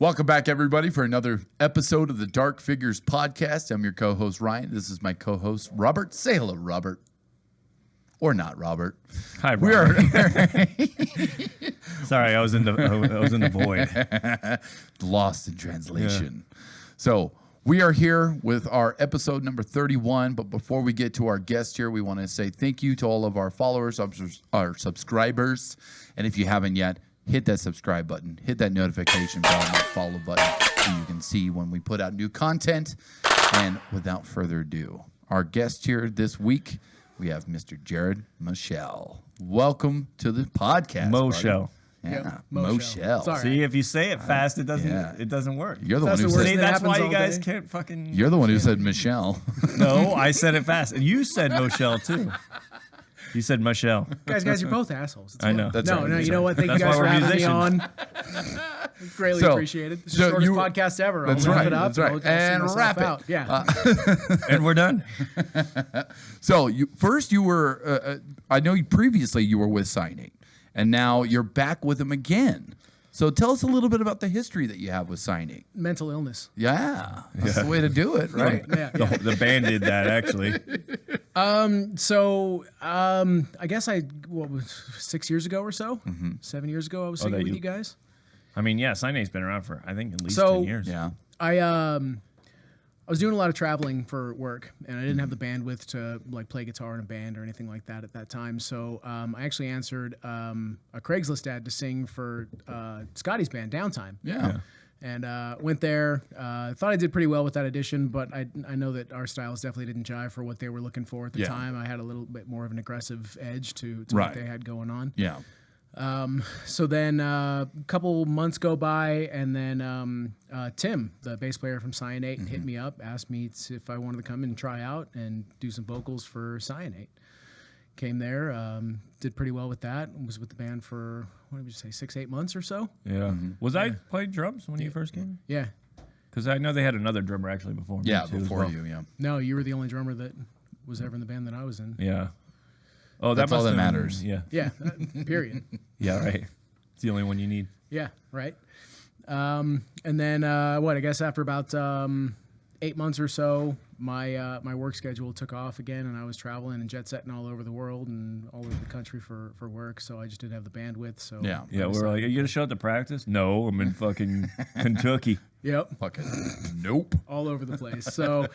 Welcome back, everybody, for another episode of the Dark Figures Podcast. I'm your co-host, Ryan. This is my co-host, Robert. Say hello, Robert. Or not, Robert. Hi, Robert. Sorry, I was in the void. Lost in translation. Yeah. So we are here with our episode number 31. But before we get to our guest here, we want to say thank you to all of our followers, our subscribers. And if you haven't yet, hit that subscribe button, hit that notification bell, and that follow button so you can see when we put out new content. And without further ado, our guest here this week, we have Mr. Jerad Mochel. Welcome to the podcast. Mochel. Yeah, Mochel. Sorry. See, if you say it fast, it doesn't work. You're the one who said. See, that's why you guys can't fucking. You're the one who said Michelle. No, I said it fast, and you said Mochel too. You said Mochel. Guys, you're both assholes. I know. That's no, right. no, you know what? Thank That's you guys why for we're having me musicians. on. Greatly appreciated. This is the shortest podcast ever. That's I'll right. wrap it up. That's right. And wrap it. Out. Yeah. And we're done. So you were. I know previously you were with Cyanate, and now you're back with them again. So tell us a little bit about the history that you have with Cyanate. Mental illness. Yeah, that's the way to do it, right? Yeah. The band did that, actually. I guess what was 6 years ago or so? 7 years ago, I was singing with you guys. I mean, yeah, Cyanate's been around for, I think, at least 10 years. Yeah. I was doing a lot of traveling for work, and I didn't have the bandwidth to like play guitar in a band or anything like that at that time. So I actually answered a Craigslist ad to sing for Scotty's band, Downtime. Yeah. And went there. Thought I did pretty well with that audition, but I know that our styles definitely didn't jive for what they were looking for at the time. I had a little bit more of an aggressive edge to what they had going on. Yeah. So then a couple months go by, and then Tim, the bass player from Cyanate, hit me up, asked me if I wanted to come and try out and do some vocals for Cyanate. Came there, did pretty well with that. Was with the band for, what did we say, 6-8 months or so? Yeah. Was I playing drums when you first came? Yeah. Because I know they had another drummer actually before me. Yeah, too, before you, yeah. No, you were the only drummer that was ever in the band that I was in. Yeah. Oh, That's all that matters. Yeah. Yeah, period. Yeah, right. It's the only one you need. Yeah, right. And then I guess after about 8 months or so, my work schedule took off again, and I was traveling and jet setting all over the world and all over the country for work. So I just didn't have the bandwidth. So Yeah. Yeah, we were like, are you gonna show up to practice? No, I'm in fucking Kentucky. Yep. Fucking nope. All over the place. So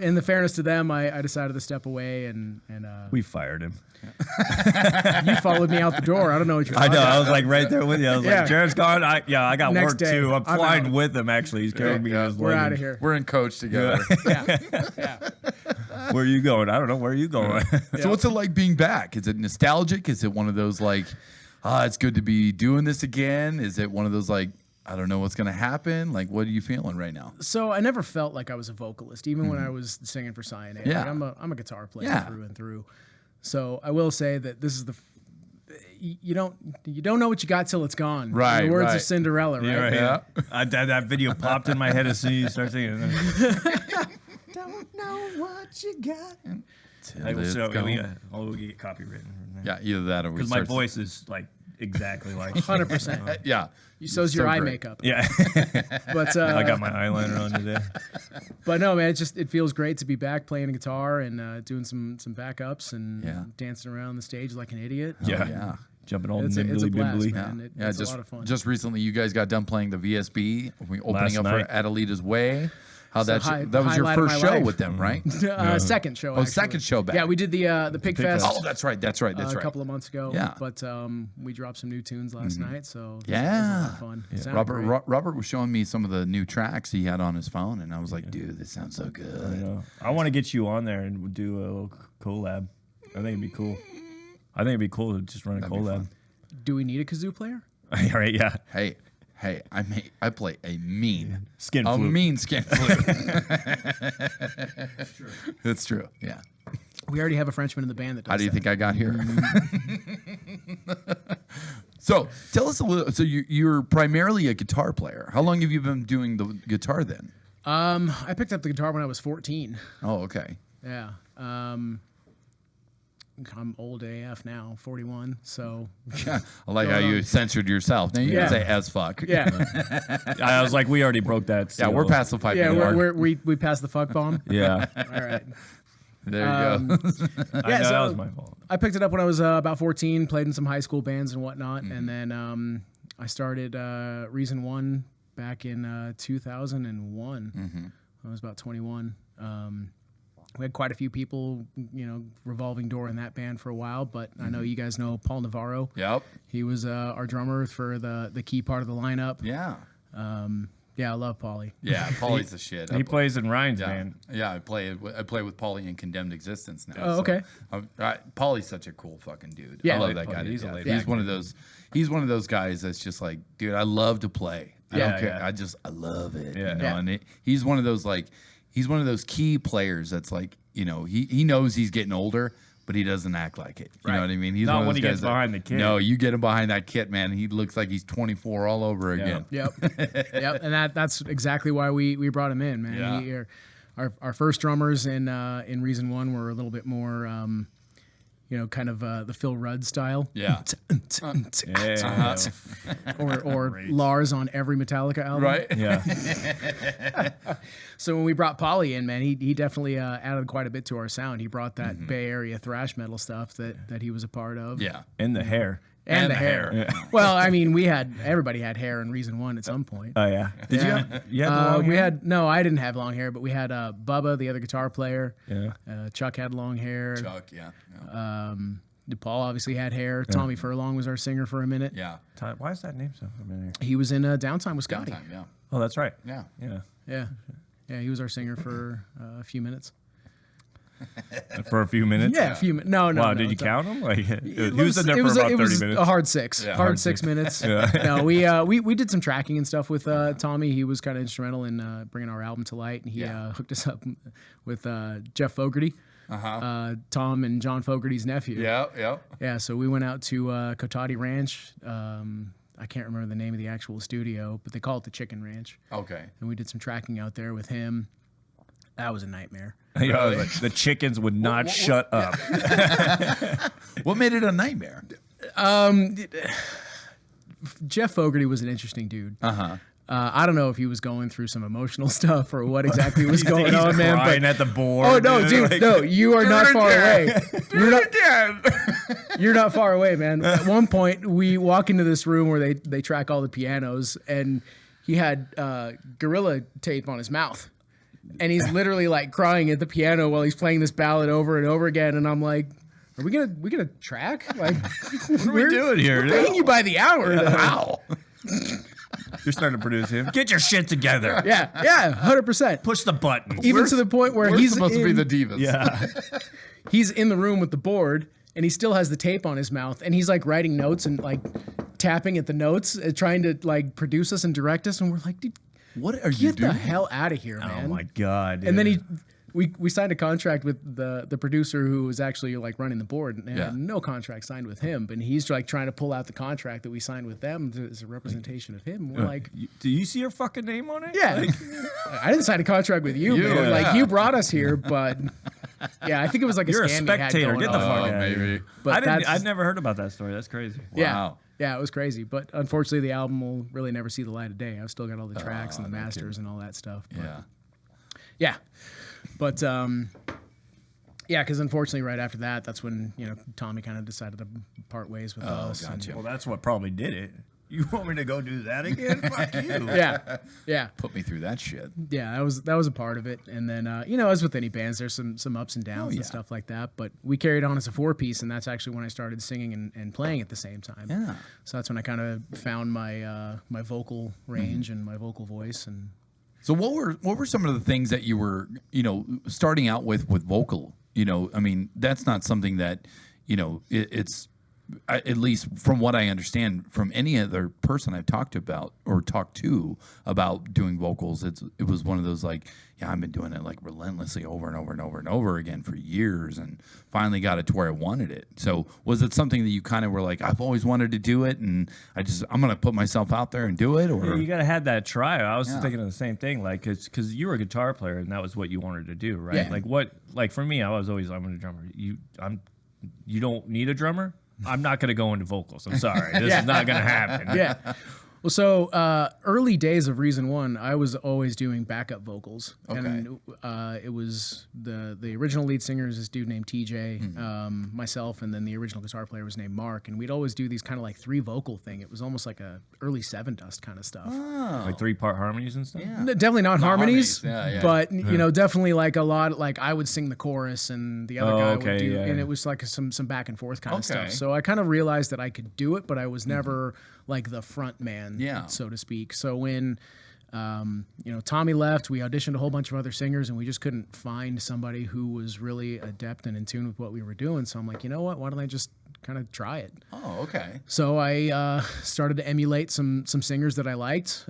in the fairness to them, I decided to step away and We fired him. you followed me out the door. I don't know what you're I talking know. about. I was like right there with you. I was like, Jared's gone. I got Next work day, too. I'm I'm flying out. with him, actually. He's carrying me in his We're luggage. out of here. We're in coach together. Yeah. Where are you going? I don't know. Where are you going? So what's it like being back? Is it nostalgic? Is it one of those like, it's good to be doing this again? Is it one of those like, I don't know what's going to happen? Like, what are you feeling right now? So I never felt like I was a vocalist, even when I was singing for Cyanate. Yeah. Like, I'm a guitar player through and through. So I will say that this is you don't know what you got till it's gone. Right, In the words right. of Cinderella, right? Yeah. That video popped in my head as soon as you start singing. Don't know what you got. We'll get copywritten. Yeah, either that or we Because my start- voice is like exactly like 100%. Yeah. So's your eye great. makeup. Yeah. But I got my eyeliner on today. But no, man, it feels great to be back playing guitar and doing some backups and dancing around the stage like an idiot. Yeah. Jumping all It's a nimbly blast, bimbly. man. It's a lot of fun. Just recently, you guys got done playing the VSB, opening Last up night. for Adelita's Way. How It's the that was your highlight of first my show life. with them, right? Second show. Oh, actually. second show back. Yeah, we did the Pig Fest. Oh, that's right. A couple of months ago. Yeah. But we dropped some new tunes last night, so it was a Yeah. lot of fun. It sounded Robert great. Robert was showing me some of the new tracks he had on his phone, and I was like, dude, this sounds so good. I want to get you on there and do a little collab. I think it'd be cool. I think it'd be cool to just run a That'd be collab. fun. Do we need a kazoo player? All right, yeah. Hey, I play a mean Skin flute. skin flute. It's true. Yeah. We already have a Frenchman in the band that does How do you that. think I got here? So tell us a little. So you're primarily a guitar player. How long have you been doing the guitar then? I picked up the guitar when I was 14. Oh, okay. Yeah. I'm old AF now, 41. So I like how you censored yourself. Now you Yeah. can say as fuck. yeah, I was like, we already broke that. Yeah, seal. we're past the 5 yeah, minute mark. we passed the fuck bomb. Yeah, All right. There you go. I Yeah, know, so- that was my fault. I picked it up when I was about 14, played in some high school bands and whatnot, and then I started Reason One back in 2001. I was about 21. We had quite a few people, revolving door in that band for a while, but I know you guys know Paul Navarro. Yep. He was our drummer for the key part of the lineup. Yeah. Yeah, I love Paulie. Yeah. Paulie's the shit. He plays in Ryan's Yeah. band. Yeah. I play with Paulie in Condemned Existence now. Oh, okay. Paulie's such a cool fucking dude. Yeah. I love that guy. He's to a death. lady. He's one of those. He's one of those guys that's just like, dude, I love to play. I Yeah, don't care. yeah. I love it. Yeah. You know? Yeah. And he's one of those he's one of those key players that's like, he knows he's getting older, but he doesn't act like it. You know what I mean? He's Not one of when those he guys gets that- behind the kit. No, you get him behind that kit, man. He looks like he's 24 all over again. Yep. Yep. And that's exactly why we brought him in, man. Yeah. Our first drummers in Reason One were a little bit more, kind of the Phil Rudd style. Yeah. Yeah, or Lars on every Metallica album. Right? yeah. So when we brought Paulie in, man, he definitely added quite a bit to our sound. He brought that Bay Area thrash metal stuff that he was a part of. Yeah. And the hair. And the hair. Well, I mean, everybody had hair in Reason One at some point. Oh yeah. Did you have the long We hair? I didn't have long hair, but we had Bubba, the other guitar player. Yeah. Chuck had long hair. Chuck, yeah. Paul obviously had hair. Tommy Furlong was our singer for a minute. Yeah. Why is that name so familiar? He was in Downtime with Scotty. Downtime, yeah. Oh, that's right. Yeah. Yeah. Yeah, he was our singer for a few minutes. For a few minutes. Yeah, a few minutes. No. Wow, no, did you it's- count them? Like he It was in there for about 30 minutes. a hard six. Yeah, hard hard 6 six. minutes. No, we did some tracking and stuff with Tommy. He was kind of instrumental in bringing our album to light, and he hooked us up with Jeff Fogarty, Tom and John Fogarty's nephew. Yeah. Yeah, so we went out to Cotati Ranch. I can't remember the name of the actual studio, but they call it the Chicken Ranch. Okay. And we did some tracking out there with him. That was a nightmare. You know, like, the chickens would not shut up. What made it a nightmare? Jeff Fogarty was an interesting dude. Uh-huh. I don't know if he was going through some emotional stuff or what exactly was going on, man. Crying But at the board. oh no, dude, like- no, you are not far away. You're not far away, man. At one point, we walk into this room where they track all the pianos, and he had gorilla tape on his mouth, and he's literally like crying at the piano while he's playing this ballad over and over again. And I'm like, are we gonna track? Like, what are we doing here? We're paying you by the hour. Wow. You're starting to produce him. Get your shit together. Yeah, 100%. Push the button. Even to the point where We're he's supposed to be in- the divas. Yeah. he's in the room with the board and he still has the tape on his mouth and he's like writing notes and like tapping at the notes, trying to like produce us and direct us. And we're like, dude, What are you get doing? the hell out of here, man. Oh my god. And then dude. we signed a contract with the producer who was actually like running the board and Yeah. had no contract signed with him. But he's like trying to pull out the contract that we signed with them as a representation of him. We're like, Do you see your fucking name on it? yeah, I didn't sign a contract with you, man. yeah. Like you brought us here, but yeah, I think it was like You're a scam he had spectator. going Get the on. fuck out of maybe. here. But I've never heard about that story. That's crazy. Yeah. Wow. Yeah, it was crazy. But unfortunately, the album will really never see the light of day. I've still got all the tracks and the masters and all that stuff. But Yeah. yeah. But yeah, because unfortunately, right after that, that's when Tommy kind of decided to part ways with us. and- gotcha. Well, that's what probably did it. You want me to go do that again? Fuck you. yeah. Put me through that shit. Yeah, that was a part of it. And then as with any bands, there's some ups and downs yeah. and stuff like that. But we carried on as a 4-piece, and that's actually when I started singing and playing at the same time. Yeah. So that's when I kind of found my my vocal range and my vocal voice. And So what were some of the things that you were, starting out with vocal? I mean, that's not something that, it's at least from what I understand from any other person I've talked to about doing vocals, it was one of those like, yeah, I've been doing it like relentlessly over and over and over and over again for years and finally got it to where I wanted it. So was it something that you kind of were like, I've always wanted to do it and I'm going to put myself out there and do it? Or Yeah, you gotta have that try. I was thinking of the same thing, like, because you were a guitar player and that was what you wanted to do, right? Yeah. Like for me, I was always I'm a drummer. you don't need a drummer, I'm not going to go into vocals. I'm sorry. This is not going to happen. Yeah. Well, so early days of Reason One, I was always doing backup vocals, and it was the original lead singer is this dude named TJ, myself, and then the original guitar player was named Mark, and we'd always do these kind of like 3 vocal thing. It was almost like a early Seven Dust kind of stuff. Like 3-part harmonies and stuff? Yeah. Definitely not harmonies, Yeah. but you know, definitely like a lot. Like I would sing the chorus, and the other guy would do, and it was like some back and forth kind of stuff. So I kind of realized that I could do it, but I was never like the front man, so to speak. So when you know, Tommy left, we auditioned a whole bunch of other singers, and we just couldn't find somebody who was really adept and in tune with what we were doing. So I'm like, you know what? Why don't I just kind of try it? Oh, okay. So I started to emulate some singers that I liked.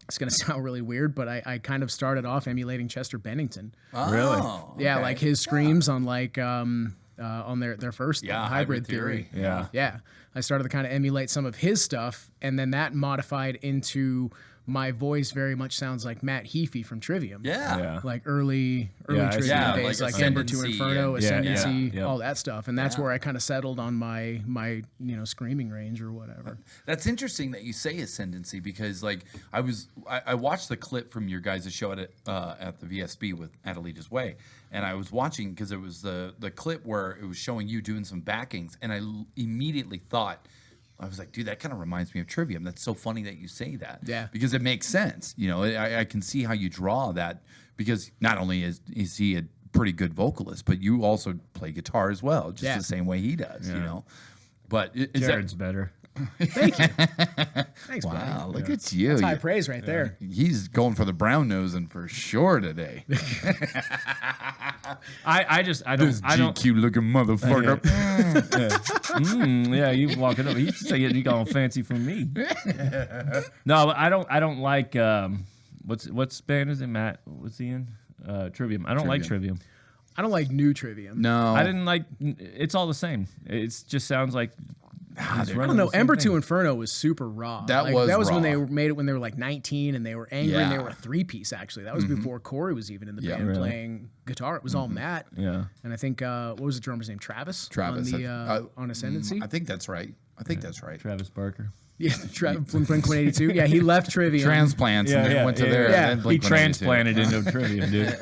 It's gonna sound really weird, but I kind of started off emulating Chester Bennington. Oh, Really? Yeah, like his screams on like on their first Hybrid Theory. Yeah. I started to kind of emulate some of his stuff, and then that modified into my voice very much sounds like Matt Heafy from Trivium. Yeah. Like early Yeah, Trivium days, like like Ember to Ascendancy Inferno, and- Ascendancy, Yeah. all that stuff. And that's where I kind of settled on my you know, screaming range or whatever. That's interesting that you say Ascendancy, because like I watched the clip from your guys' show at the VSB with Adelita's Way, and I was watching because it was the clip where it was showing you doing some backings, and I immediately thought, I was like, dude, that kind of reminds me of Trivium. That's so funny that you say that. Yeah. Because it makes sense. You know, I can see how you draw that, because not only is he a pretty good vocalist, but you also play guitar as well, just the same way he does, you know. But Jared's better. Thank you. Thanks, wow, buddy. look at you. That's high praise right there. He's going for the brown nosing for sure today. I don't. GQ looking motherfucker. Yeah, you walking up. He's saying you going fancy for me. No, but I don't like. What's band is it? Matt? What's he in? Trivium. I don't like Trivium. I don't like new Trivium. No, I didn't like. It's all the same. It just sounds like. I don't know. Ember to Inferno was super raw. That was when raw. they made it when they were like 19 and they were angry and they Yeah. were a 3-piece actually. That was before Corey was even in the band really? playing guitar. It was all Matt. Yeah. And I think what was the drummer's name? Travis. Travis. on the on Ascendancy. I think that's right. That's right. Travis Barker. Yeah, Travis from Blink-182. Yeah, he left Trivium. Transplants and then went to there. yeah. And then He Blink-182. transplanted into Trivium, dude.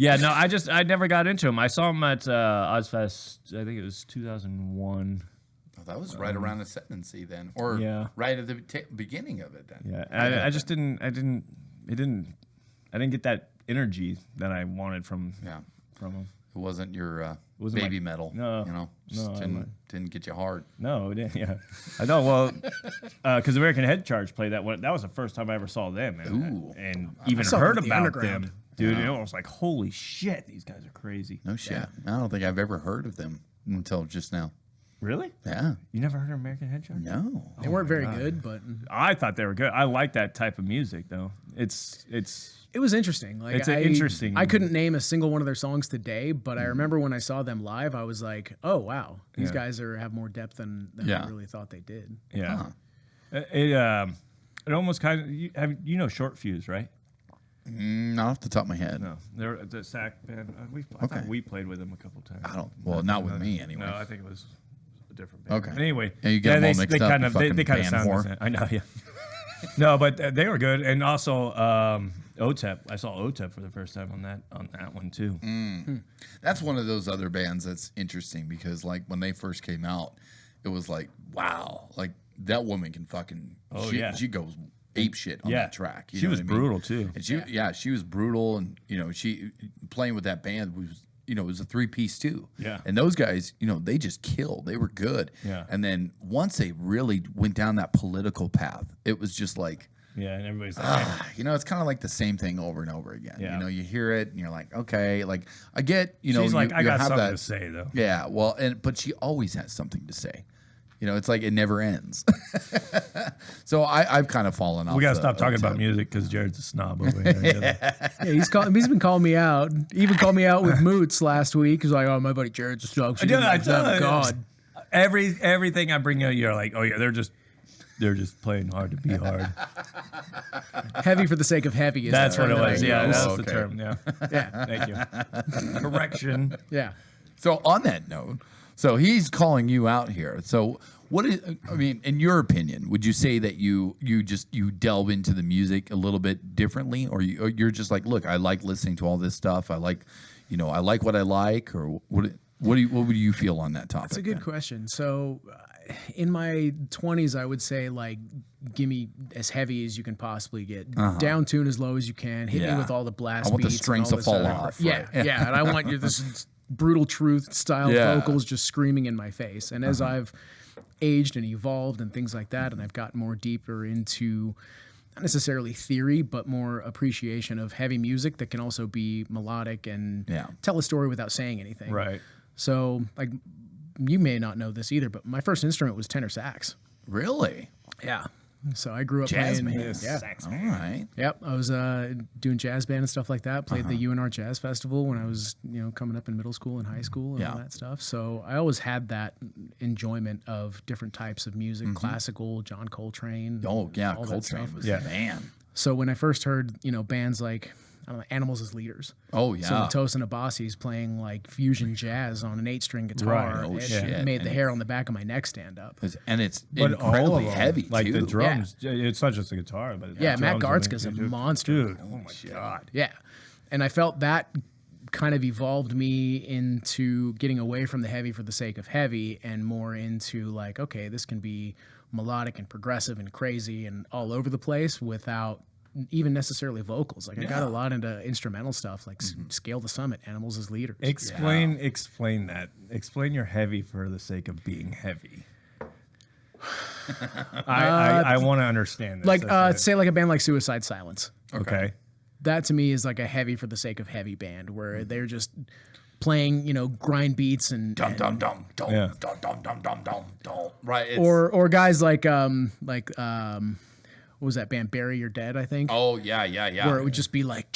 Yeah, no, I never got into him. I saw him at Ozfest. I think it was 2001. Oh, that was right around Ascendancy then, or right at the beginning of it then. Yeah, I just didn't. I didn't get that energy that I wanted from him. It wasn't your wasn't baby my- metal. no, you know, no, just didn't get you hard. No, it didn't. Yeah, I know. Well, because American Head Charge played that one. That was the first time I ever saw them, and even saw heard them at the about Underground. them, dude. I was like, holy shit, these guys are crazy. No shit. I don't think I've ever heard of them until just now. Really? Yeah. You never heard of American Head Charge? No. They weren't very good, but I thought they were good. I like that type of music, though. It's it was interesting. Like It's interesting. I couldn't name a single one of their songs today, but I remember when I saw them live, I was like, "Oh wow, these guys have more depth than I really thought they did." yeah. It almost kind of you know Short Fuse, right? Not off the top of my head. No, they're the sack band. I thought we played with them a couple times. I don't. Well, not with me anyway. No, I think it was a different band. Okay. But anyway, Yeah, you get them all mixed up, Kind you of, they fucking kind of band sound whore. the same. I know, yeah. No, but they were good, and also OTEP. I saw OTEP for the first time on that one too. That's one of those other bands that's interesting, because like when they first came out, it was like, wow, like that woman can fucking. She goes ape shit on that track. You She know was what I mean? brutal too. And she was brutal, and she playing with that band was. It was a 3-piece too. Yeah. And those guys, they just killed. They were good. Yeah. And then once they really went down that political path, it was just like, Yeah, and everybody's like, it's kind of like the same thing over and over again. Yeah. You hear it and you're like, okay, like I get, she's like, I you got have something that, to say though. Yeah, well, but she always has something to say. It's like it never ends. So I've kind of fallen off. We gotta the stop talking OTEP. about music because Jared's a snob over here. Yeah, he's been calling me out. He even called me out with Moots last week. He's like, "Oh, my buddy Jared's a sucks. God." Everything I bring out, you're like, oh yeah, they're just playing hard to be hard. Heavy for the sake of heavy. Is That's the what term it that I was. Yeah, use. that's Oh, the okay. term. Yeah. Yeah. Thank you. Correction. Yeah. So on that note, so he's calling you out here. So what is, I mean, in your opinion, would you say that you delve into the music a little bit differently, or you're just like, look, I like listening to all this stuff. I like what I like, or what would you feel on that topic? That's a good question. So, in my 20s, I would say like, give me as heavy as you can possibly get, down tune as low as you can, hit Yeah. me with all the blast I want the beats and strings all to this fall other- off, Yeah, right? yeah, and I want this brutal truth style Yeah. vocals just screaming in my face. And as I've aged and evolved and things like that, and I've gotten more deeper into not necessarily theory, but more appreciation of heavy music that can also be melodic and Yeah. tell a story without saying anything. Right. So, like, you may not know this either, but my first instrument was tenor sax. Really? Yeah. So I grew up Jazz playing. band. Yeah. All right. Yep. I was doing jazz band and stuff like that. Played the UNR Jazz Festival when I was, coming up in middle school and high school and all Yeah. that stuff. So I always had that enjoyment of different types of music, classical, John Coltrane. Oh yeah, all that Coltrane stuff. was Yeah. the man. So when I first heard, bands like, I don't know, Animals as Leaders. Oh yeah. So Tosin Abasi's playing like fusion jazz on an 8-string guitar. Right. Oh, it shit. made the And- hair on the back of my neck stand up. And it's But all incredibly of them, heavy like too. the drums. It's not just the guitar, but Yeah, the Matt drums Gartzka's a and everything, too. monster. Dude, oh my god. Yeah. And I felt that kind of evolved me into getting away from the heavy for the sake of heavy and more into like, okay, this can be melodic and progressive and crazy and all over the place without even necessarily vocals. Like I got a lot into instrumental stuff like Scale the Summit, Animals as Leaders. Explain that. Explain your heavy for the sake of being heavy. I want to understand this. Like That's say like a band like Suicide Silence. it. Okay. That to me is like a heavy for the sake of heavy band where they're just playing, grind beats and Dum dum dum dum Yeah. dum dum dum dum dum dum. Right. It's, or guys like what was that band Bury Your Dead, I think? oh yeah. Where it would just be like,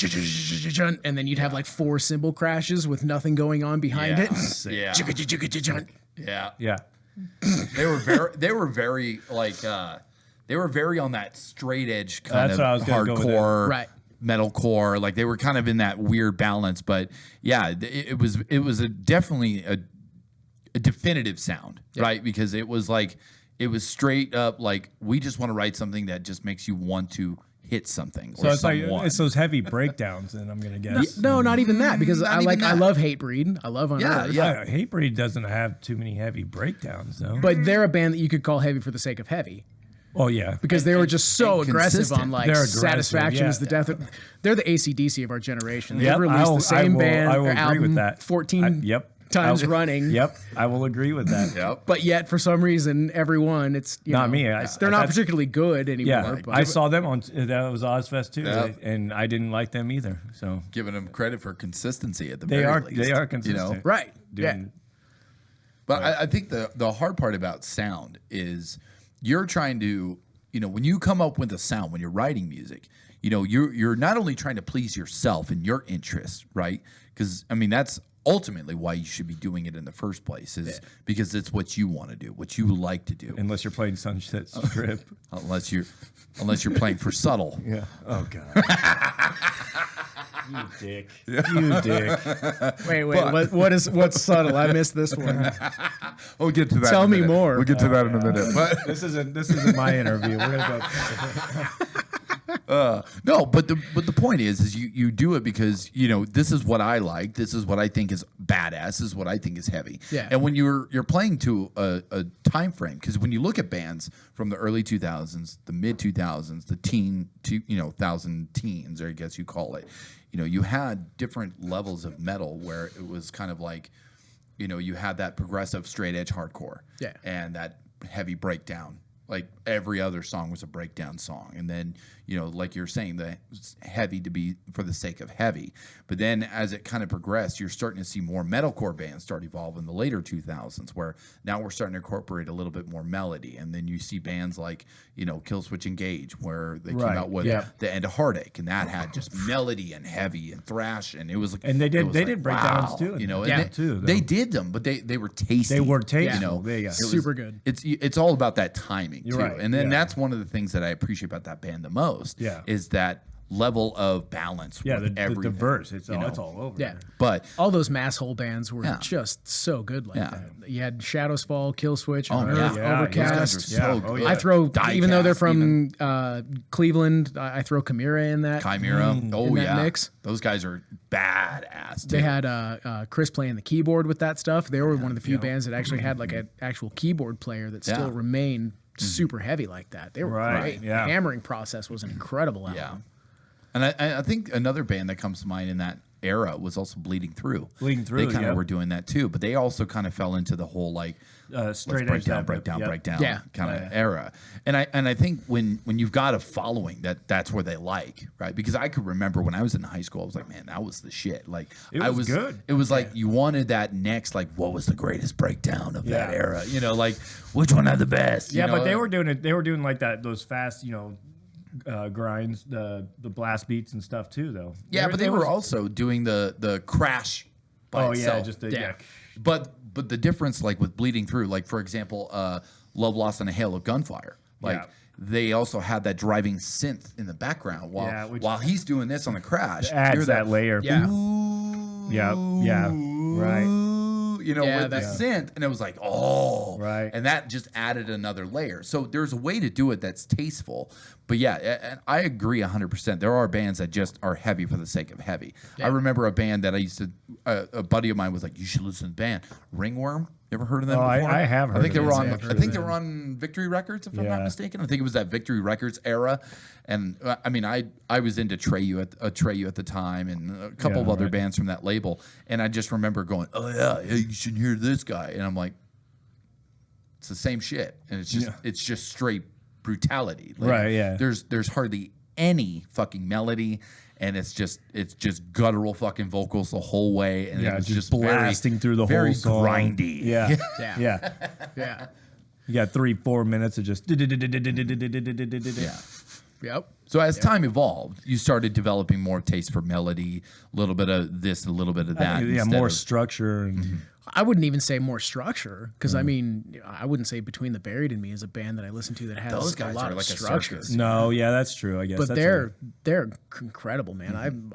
and then you'd have like 4 cymbal crashes with nothing going on behind it. Yeah. Yeah. Yeah. They were very like they were very on that straight edge kind That's of what I was gonna go with hardcore Right. metalcore. Like they were kind of in that weird balance, but yeah, it was definitely a definitive sound, right? Because it was like it was straight up like we just want to write something that just makes you want to hit something. So or it's like someone. it's those heavy breakdowns, and I'm gonna guess. No, not even that because Not even I that. love Hatebreed. I love Unearthed. Yeah. Hatebreed doesn't have too many heavy breakdowns, though. But they're a band that you could call heavy for the sake of heavy Oh yeah. because they were just so and aggressive consistent. on like They're aggressive, Satisfaction yeah. is the Death. They're the AC/DC of our generation. They've Yep, released the same band I will agree album with that. 14 Yep. times I will- running. Yep, I will agree with that. Yep. But yet, for some reason, everyone it's Not know, me. they're not that's- particularly good anymore. Yeah, but I saw them on that was Ozfest too, Yep. and I didn't like them either. So Giving them credit for consistency at the they very are least. they are You consistent. know? right. Yeah. Doing- But I think the hard part about sound is you're trying to, when you come up with a sound, when you're writing music, you're not only trying to please yourself and your interests, right? Because I mean that's ultimately why you should be doing it in the first place is because it's what you want to do, what you like to do. Unless you're playing Sunset Strip. Unless you're playing for subtle. Yeah. Oh god. You dick. You dick. Wait. What's subtle? I missed this one. We'll get to that. Tell in a me minute. more. We'll get to that in a minute. But This isn't my interview. We're gonna go. no, but the point is you do it because this is what I like. This is what I think is badass. This is what I think is heavy. Yeah. And when you're playing to a time frame, because when you look at bands from the early 2000s, the mid 2000s, the thousand teens, or I guess you call it, you had different levels of metal where it was kind of like, you had that progressive straight edge hardcore, Yeah. and that heavy breakdown. Like every other song was a breakdown song, and then like you're saying, the heavy to be for the sake of heavy. But then as it kind of progressed, you're starting to see more metalcore bands start evolving in the later 2000s, where now we're starting to incorporate a little bit more melody. And then you see bands like Killswitch Engage, where they came Right, out with yeah. the End of Heartache, and that had just melody and heavy and thrash, and it was like And they did- it was they like, did breakdowns wow, too. and Yeah, they, too, though. they did them, but they were tasty. They were tasty. Yeah. There you go. It was- Super good. It's all about that timing. timing You're too. right, And then yeah. that's one of the things that I appreciate about that band the most. Yeah. Is that level of balance. Yeah, with the everything, diverse. It's you know? all over. Yeah. But All those masshole bands were Yeah. just so good like Yeah. that. You had Shadows Fall, Kill Switch, oh Earth, yeah, those guys are Overcast. so Yeah. Oh, good. yeah. I throw, even though they're Diecast from even. Cleveland, I throw Chimera in that. Chimera. Oh in that yeah, mix. those guys are badass. Too. They had Chris playing the keyboard with that stuff. They were one of the few bands that actually had like an actual keyboard player that still Yeah. remained super heavy like that. They were Right, great. yeah. The hammering process was an incredible album. Yeah. And I think another band that comes to mind in that era was also Bleeding Through. Bleeding Through, They kind yeah. of were doing that too, but they also kind of fell into the whole like Straight break edge down, type break of- down, yep. break down Yeah. kind of era. And I think when you've got a following that's where they like, right? Because I could remember when I was in high school, I was like, man, that was the shit. Like It I was was good. It was like you wanted that next, like what was the greatest breakdown of that Yeah. era? You know, like which one had the best? Yeah, you know? but they were doing it. They were doing like that, those fast, grinds, the blast beats and stuff too, though. Yeah, but they was- were also doing the crash by Oh itself. yeah, just the, yeah. But the difference, like with Bleeding Through, like for example, Love Lost in a Hail of Gunfire, like Yeah. they also had that driving synth in the background while Yeah, which- while he's doing this on the crash. adds hear that layer. Yeah. Ooh, Yeah, right. You know, Yeah, with the that- synth, and it was like, oh, Right. and that just added another layer. So there's a way to do it that's tasteful. But yeah, and I agree 100%. There are bands that just are heavy for the sake of heavy. I remember a band that I used to, a buddy of mine was like, you should listen to the band Ringworm. You ever heard of them Oh, before? I have I heard think they of were them. on. Yeah, I've heard I of think they them. were on Victory Records, if I'm not Yeah. mistaken. I think it was that Victory Records era. And I mean, I was into Treyu at the time, and a couple Yeah, of other right. bands from that label. And I just remember going, oh yeah, you should hear this guy. And I'm like, it's the same shit, and it's just straight brutality. Like, Right, yeah. There's hardly any fucking melody, and it's just guttural fucking vocals the whole way, and Yeah, it's just just blasting through the very whole song. grindy. Yeah, Yeah. yeah. Yeah. You got 3-4 minutes of just. Yeah. Yep. So as time evolved, you started developing more taste for melody, a little bit of this, a little bit of that. Yeah, instead more of- structure and I wouldn't even say more structure because Mm. I mean I wouldn't say Between the Buried and Me is a band that I listen to that has Those guys a lot are of like a structure. circus. no, yeah, that's true. I guess, But that's they're incredible, man. Mm-hmm.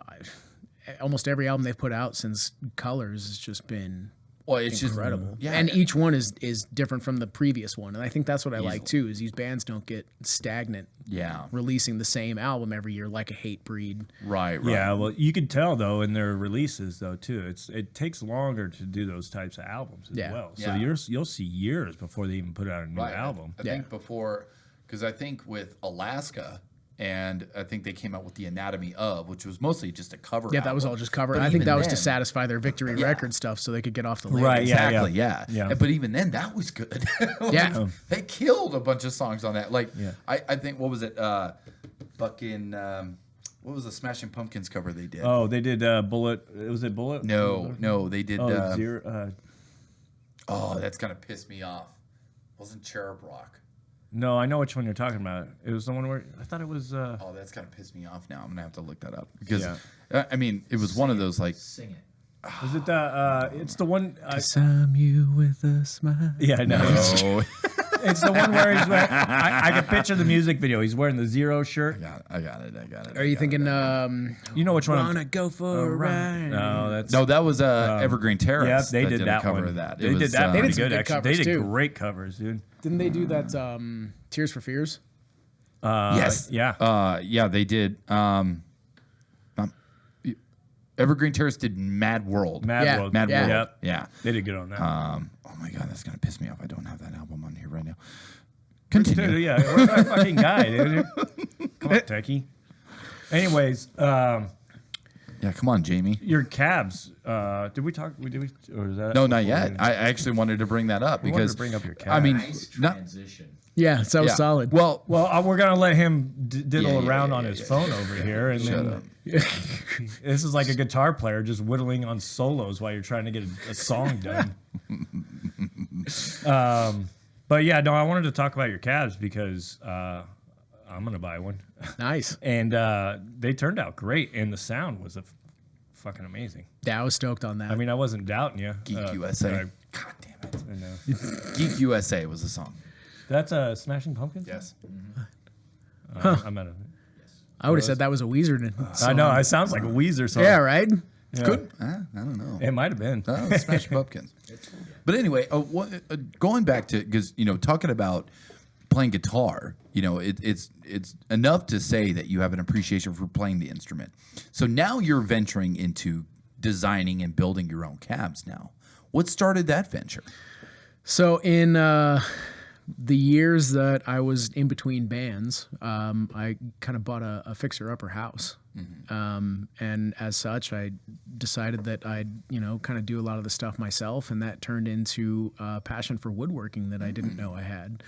I almost every album they've put out since Colors has just been Well, it's incredible. just yeah, And each one is different from the previous one, and I think that's what I like too. Is these bands don't get stagnant yeah, releasing the same album every year like a Hate Breed. right. Yeah, well, you could tell though in their releases though too. It takes longer to do those types of albums as Yeah. well. So Yeah. you'll see years before they even put out a new Right. album. I think before, because I think with Alaska, and I think they came out with the Anatomy of, which was mostly just a cover. Yeah, that was album. all just cover. But I think even that was to then- satisfy their Victory Yeah. Record stuff so they could get off the label. Right, yeah. Exactly. Yeah. Yeah. But even then, that was good. Like, Yeah. they killed a bunch of songs on that. Like, Yeah. I think what was it? Fucking what was the Smashing Pumpkins cover they did? Oh, they did Bullet. Was it Bullet? No, they did. Oh, Zero. Oh, that's gonna piss me off. Wasn't Cherub Rock? No, I know which one you're talking about. It was the one where I thought it was. Oh, that's gonna piss me off now. I'm gonna have to look that up because Yeah. I mean, it was one of those like. Sing it. Was it the? It's the one. I'm you with a smile. Yeah, I know. Oh, It's the one where he's wearing. I can picture the music video. He's wearing the Zero shirt. I got it. Are you thinking You know which one? wanna go for a ride? No, that's No, that was Evergreen Terrace. Yeah, they did a that cover one. of that. They It did was, that pretty did some good. good Actually, they covers, did too. great covers, dude. Didn't they do that Tears for Fears? Yes. Yeah. Yeah, they did. Evergreen Terrace did Mad World. Mad Yeah. World. Mad Yeah. World. Yep. Yeah. They did good on that. Oh my god, that's gonna piss me off. I don't have that album on here right now. Dude, Continue. yeah, where's that fucking guy, dude? Come on, Techie. Anyways, Yeah, come on, Jamie. your cabs. Did we talk? Did we? Or is that? No, not yet. I actually wanted to bring that up We wanted because to bring up your I mean, Nice not, transition. Yeah, so yeah. solid. Well, Well, we're gonna let him diddle Yeah, around yeah, on yeah, his yeah, phone over here, and shut then up. this is like a guitar player just whittling on solos while you're trying to get a song done. But yeah, no, I wanted to talk about your cabs because I'm gonna buy one, Nice. and they turned out great, and the sound was fucking amazing. Yeah, I was stoked on that. I mean, I wasn't doubting you. Geek USA. I God damn it. know. Geek USA was the song. That's Smashing Pumpkins? Yes. I'm out of it. I would have said that was a Weezer song. I know. It sounds like a Weezer song. Yeah, right? Yeah. Could I don't know. It might have been. Smash Pumpkins. But anyway, going back to because talking about playing guitar, it's enough to say that you have an appreciation for playing the instrument. So now you're venturing into designing and building your own cabs. Now, what started that venture? So in the years that I was in between bands, I kind of bought a fixer-upper house. And as such, I decided that I'd, kind of do a lot of the stuff myself, and that turned into a passion for woodworking that I didn't know I had.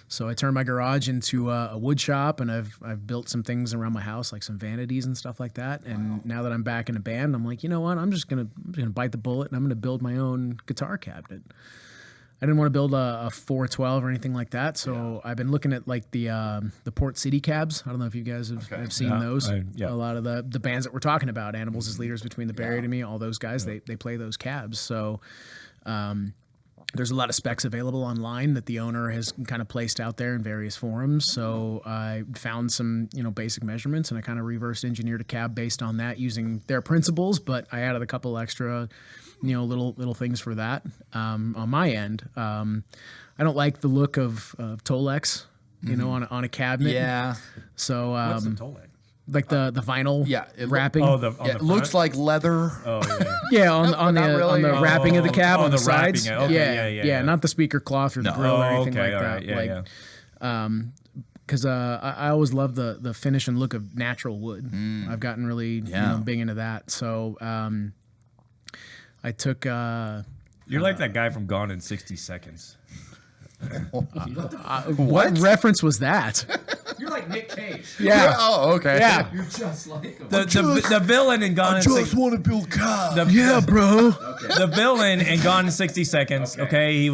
So I turned my garage into a wood shop, and I've built some things around my house, like some vanities and stuff like that. And now that I'm back in a band, I'm like, you know what? I'm just gonna bite the bullet, and I'm gonna build my own guitar cabinet. I didn't want to build a 412 or anything like that, so I've been looking at like the Port City cabs. I don't know if you guys have seen those. A lot of the bands that we're talking about, Animals as Leaders, Between the Buried and Me, all those guys, they play those cabs. So there's a lot of specs available online that the owner has kind of placed out there in various forums. So I found some basic measurements, and I kind of reverse engineered a cab based on that using their principles, but I added a couple extra little things for that on my end. I don't like the look of Tolex, on a cabinet. Yeah. So What's the Tolex? like the vinyl wrapping. It looks like leather. Oh yeah. Yeah, on not the wrapping of the cab on the wrapping sides. it. Okay, yeah. Not the speaker cloth or the grill or anything like that. Right. Yeah, Because I always love the finish and look of natural wood. I've gotten really big into that. So I took. You're like that guy from Gone in 60 Seconds. What reference was that? You're like Nick Cage. Yeah. Oh, okay. Yeah. You're just like him. The villain in Gone in 60 want to build cars. Bro. The villain in Gone in 60 Seconds. Okay, he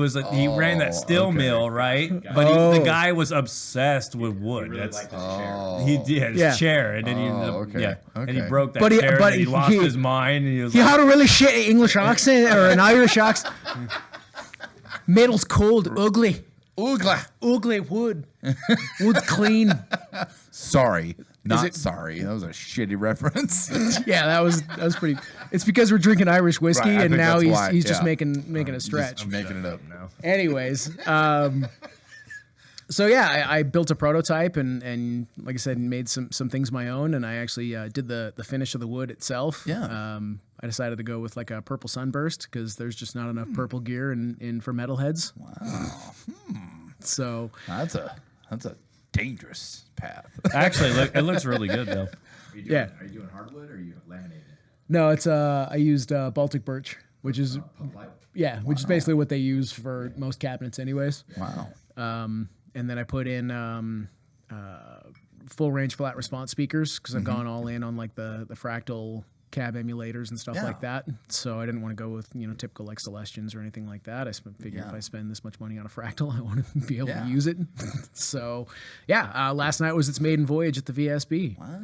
ran that steel mill, right? But the guy was obsessed with wood. Really liked his chair. He did his chair, and then and he broke that chair. But and he lost his mind, and he was He like, had a really shitty English accent or an Irish accent. Metal's cold, ugly wood. Wood's clean. Sorry, not it- sorry. That was a shitty reference. Yeah, that was pretty. It's because we're drinking Irish whiskey, Right, I and think now that's he's why, he's just yeah. making a stretch. Just making it up. Anyways, so yeah, I built a prototype and like I said, made some things my own, and I actually did the finish of the wood itself. Yeah. I decided to go with like a purple sunburst because there's just not enough purple gear in for metalheads. Wow. So That's a dangerous path. Actually, it looks really good though. Are you doing hardwood or are you laminating it? no, it's I used Baltic birch, which is which is basically what they use for most cabinets, anyways. Wow. And then I put in full range flat response speakers because I've gone all in on like the fractal cab emulators and stuff Yeah. like that. So I didn't want to go with typical like Celestians or anything like that. I figured if I spend this much money on a fractal, I want to be able to use it. So last night was its maiden voyage at the VSB. Wow.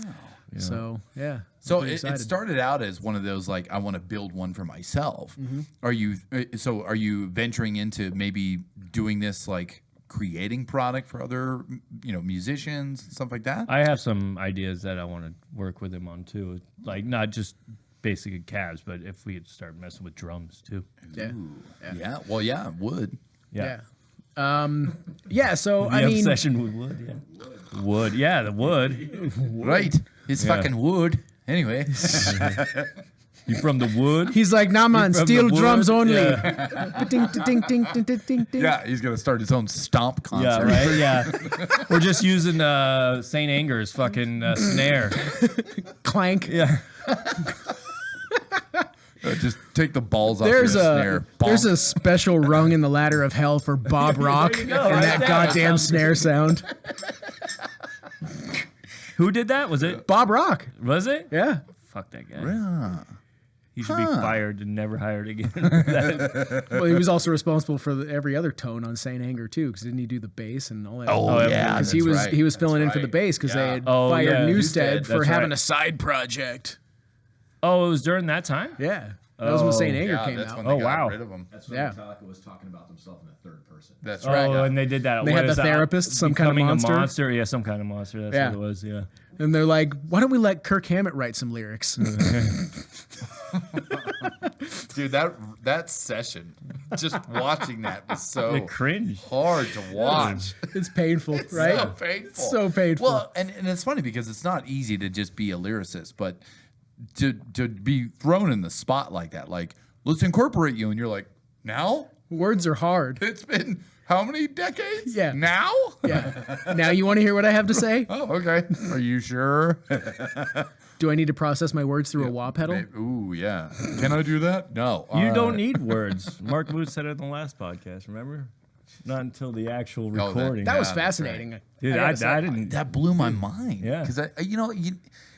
So yeah. So pretty it excited. started out as one of those like I want to build one for myself. Are you venturing into maybe doing this like creating product for other musicians and stuff like that? I have some ideas that I want to work with him on too, like not just basic cabs, but if we could start messing with drums too. Yeah. Yeah. Well, yeah, wood. Yeah. So The I mean, obsession with wood, yeah. Wood, yeah, the wood. Right. It's fucking wood. Anyway. You from the wood? he's like, nah, man, from steel the wood? drums only. Yeah. Ding, ding, ding, ding, ding, ding, ding. Yeah, he's gonna start his own stomp Yeah, concert. right. Yeah, we're just using Saint Anger's fucking snare. Clank. Yeah, Just take the balls off There's your snare. there's Bonk. a special rung in the ladder of hell for Bob Rock and right that there. goddamn snare sound. who did that? Was it? Bob Rock. Was it? Yeah. Fuck that guy. Yeah. He should be fired and never hired again. Well, he was also responsible for every other tone on Saint Anger too, because didn't he do the bass and all that? Oh, yeah, because that's right. he was filling in for the right. bass because they had Oh, fired yeah. Newstead Newstead, for that's having right. a side project. Oh, it was during that time? Yeah. That was when Saint Anger Yeah, came that's out. when they Oh, got wow. rid of him. That's when Yeah. Metallica was talking about themselves in the third person. That's Oh, right. and they did that. They what had is the that? therapist, some kind of Becoming monster? a monster. Yeah, some kind of monster. That's Yeah. what it was. Yeah. And they're like, why don't we let Kirk Hammett write some lyrics? Dude, that session, just watching that was The so cringe. hard to watch. It's painful, right? So painful. So painful. Well, and it's funny because it's not easy to just be a lyricist, but to be thrown in the spot like that, like, let's incorporate you, and you're like, now? Words are hard. It's been how many decades? Yeah. Now? Yeah. Now you want to hear what I have to say? Oh, okay. Are you sure? Do I need to process my words through a wah pedal? Ooh, yeah. Can I do that? No. You don't need words. Mark Booth said it in the last podcast. Remember? Not until the actual that- recording. That was Yeah, that's fascinating. Dude, I I gotta say. didn't. That blew my mind. Yeah. Because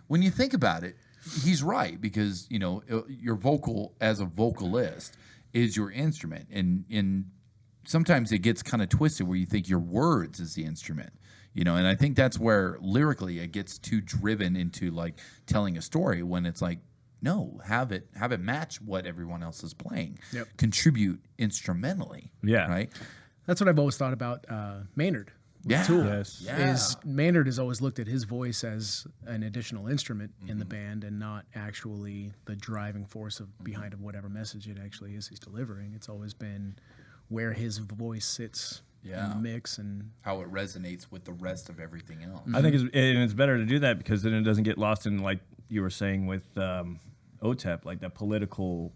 when you think about it, he's right, because your vocal as a vocalist is your instrument, and sometimes it gets kind of twisted where you think your words is the instrument, and I think that's where lyrically it gets too driven into like telling a story, when it's like, no, have it match what everyone else is playing. Yep. Contribute instrumentally. Yeah. Right. That's what I've always thought about Maynard. with Yeah. Tool. Yes. Yeah. Is Maynard has always looked at his voice as an additional instrument in the Mm-hmm. band and not actually the driving force behind of whatever message it actually is he's delivering. It's always been where his voice sits in Yeah. the mix, and How it resonates with the rest of everything else. I think it's better to do that because then it doesn't get lost in, like you were saying with OTEP, like that political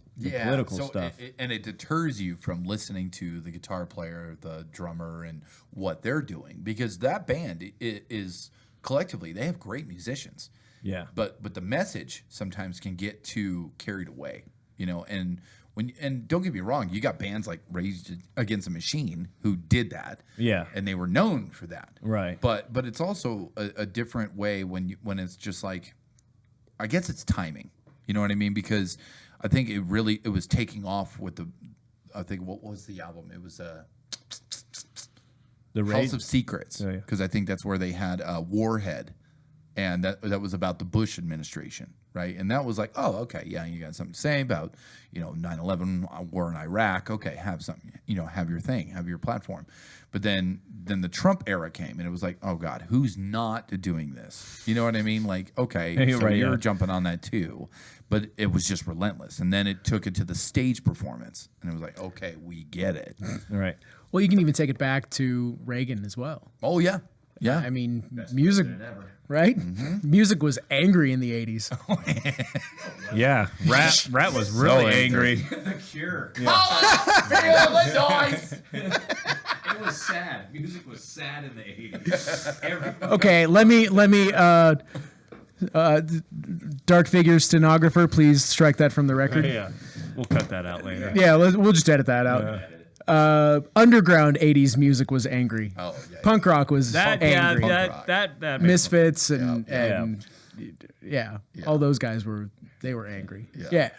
so stuff. It deters you from listening to the guitar player, the drummer, and what they're doing, because that band is collectively, they have great musicians. Yeah. But the message sometimes can get too carried away, and don't get me wrong, you got bands like Rage Against the Machine who did that. Yeah. And they were known for that. Right. But it's also a different way when it's just like, I guess it's timing. You know what I mean? Because I think it was taking off with what was the album? It was The House Rage. of Secrets, Oh, yeah. because I think that's where they had Warhead, and that was about the Bush administration, right? And that was like, oh, okay, yeah, you got something to say about 9/11, war in Iraq. Okay, have something, have your thing, have your platform. But then the Trump era came, and it was like, oh God, who's not doing this? You know what I mean? Like, okay, Yeah, so right, you're yeah. jumping on that too, but it was just relentless. And then it took it to the stage performance, and it was like, okay, we get it. Right. well, you can even take it back to Reagan as well. Oh yeah, yeah. I mean, music, Ever. right? Mm-hmm. Music was angry in the 80s. Yeah. Rat was really angry. The Cure. Illinois. It was sad. Music was sad in the 80s. Everybody. Okay, let me Dark Figures stenographer, please strike that from the record. Yeah. We'll cut that out later. Yeah, we'll just edit that out. Underground 80s music was angry. Oh yeah. Punk rock was That angry. rock. that makes Misfits and Yeah. all those guys were angry. Yeah.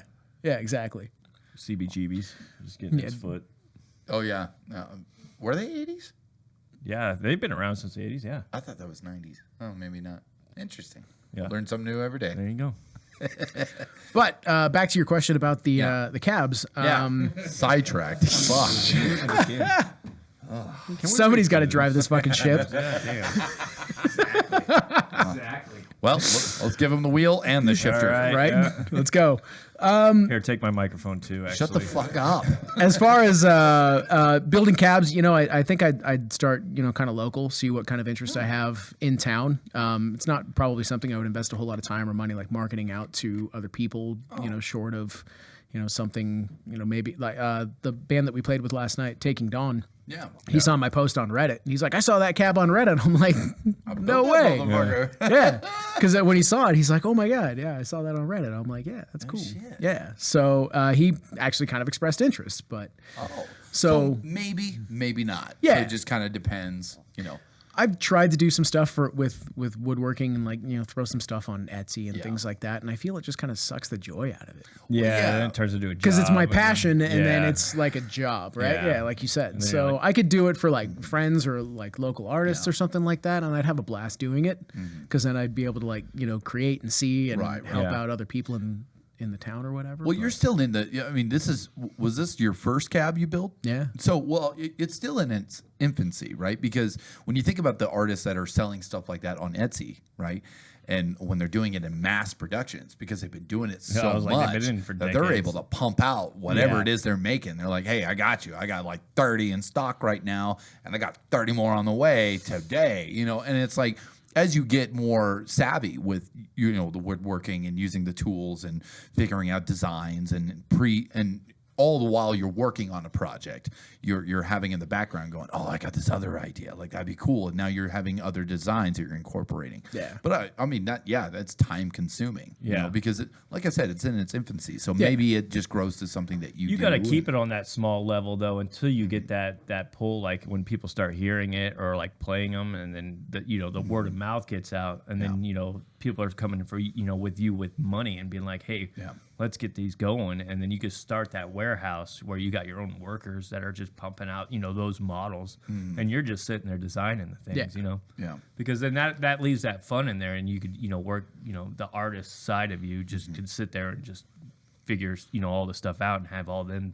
Yeah, exactly. CBGBs just getting his foot. Oh yeah. Were they 80s? Yeah, they've been around since the 80s. Yeah. I thought that was 90s. Oh, maybe not. Interesting. Yeah. Learn something new every day. There you go. But back to your question about the cabs. Sidetracked. Fuck. Somebody's got to drive this fucking ship. Exactly. Well, let's give them the wheel and the shifter. All right. Right? Yeah. Let's go. Here, take my microphone too. Actually. Shut the fuck up. As far as building cabs, I think I'd start, kind of local, see what kind of interest I have in town. It's not probably something I would invest a whole lot of time or money like marketing out to other people, short of, something, maybe like the band that we played with last night, Taking Dawn. Yeah. He saw my post on Reddit. And he's like, I saw that cab on Reddit. I'm like, no way. Yeah. Because when he saw it, he's like, oh my God. Yeah, I saw that on Reddit. I'm like, yeah, that's cool. shit. Yeah. So he actually kind of expressed interest. But Oh. So- maybe not. Yeah. So it just kind of depends, I've tried to do some stuff with woodworking and throw some stuff on Etsy and things like that. And I feel it just kind of sucks the joy out of it. Yeah, yeah. then it turns into a job. Because it's my and then- passion and then yeah. it's like a job, right? Yeah. Yeah, like you said. then So you're like- I could do it for like friends or like local artists or something like that, and I'd have a blast doing it. Because then I'd be able to create and see and Right, right. help Yeah. out other people in in the town or whatever. Well, you're still in the. I mean, was this your first cab you built? Yeah. So, well, it's still in its infancy, right? Because when you think about the artists that are selling stuff like that on Etsy, right, and when they're doing it in mass productions, because they've been doing it so I was like, much they've been doing it for that they're decades. able to pump out whatever Yeah. it is they're making. They're like, hey, I got you. I got like 30 in stock right now, and I got 30 more on the way today. And it's like, as you get more savvy with the woodworking and using the tools and figuring out designs and all the while you're working on a project, you're having in the background going, oh, I got this other idea, like that'd be cool, and now you're having other designs that you're incorporating. Yeah. But I mean that's time consuming. Yeah. Because like I said, it's in its infancy, so maybe it just grows to something that you got to do. keep it on that small level though until you get that pull, like when people start hearing it or like playing them, and then the word of mouth gets out, and then people are coming for with you with money and being like, hey, let's get these going, and then you can start that warehouse where you got your own workers that are just pumping out those models, and you're just sitting there designing the things, Yeah. because then that leaves that fun in there, and you could work the artist side of you just could sit there and just figure all the stuff out and have all them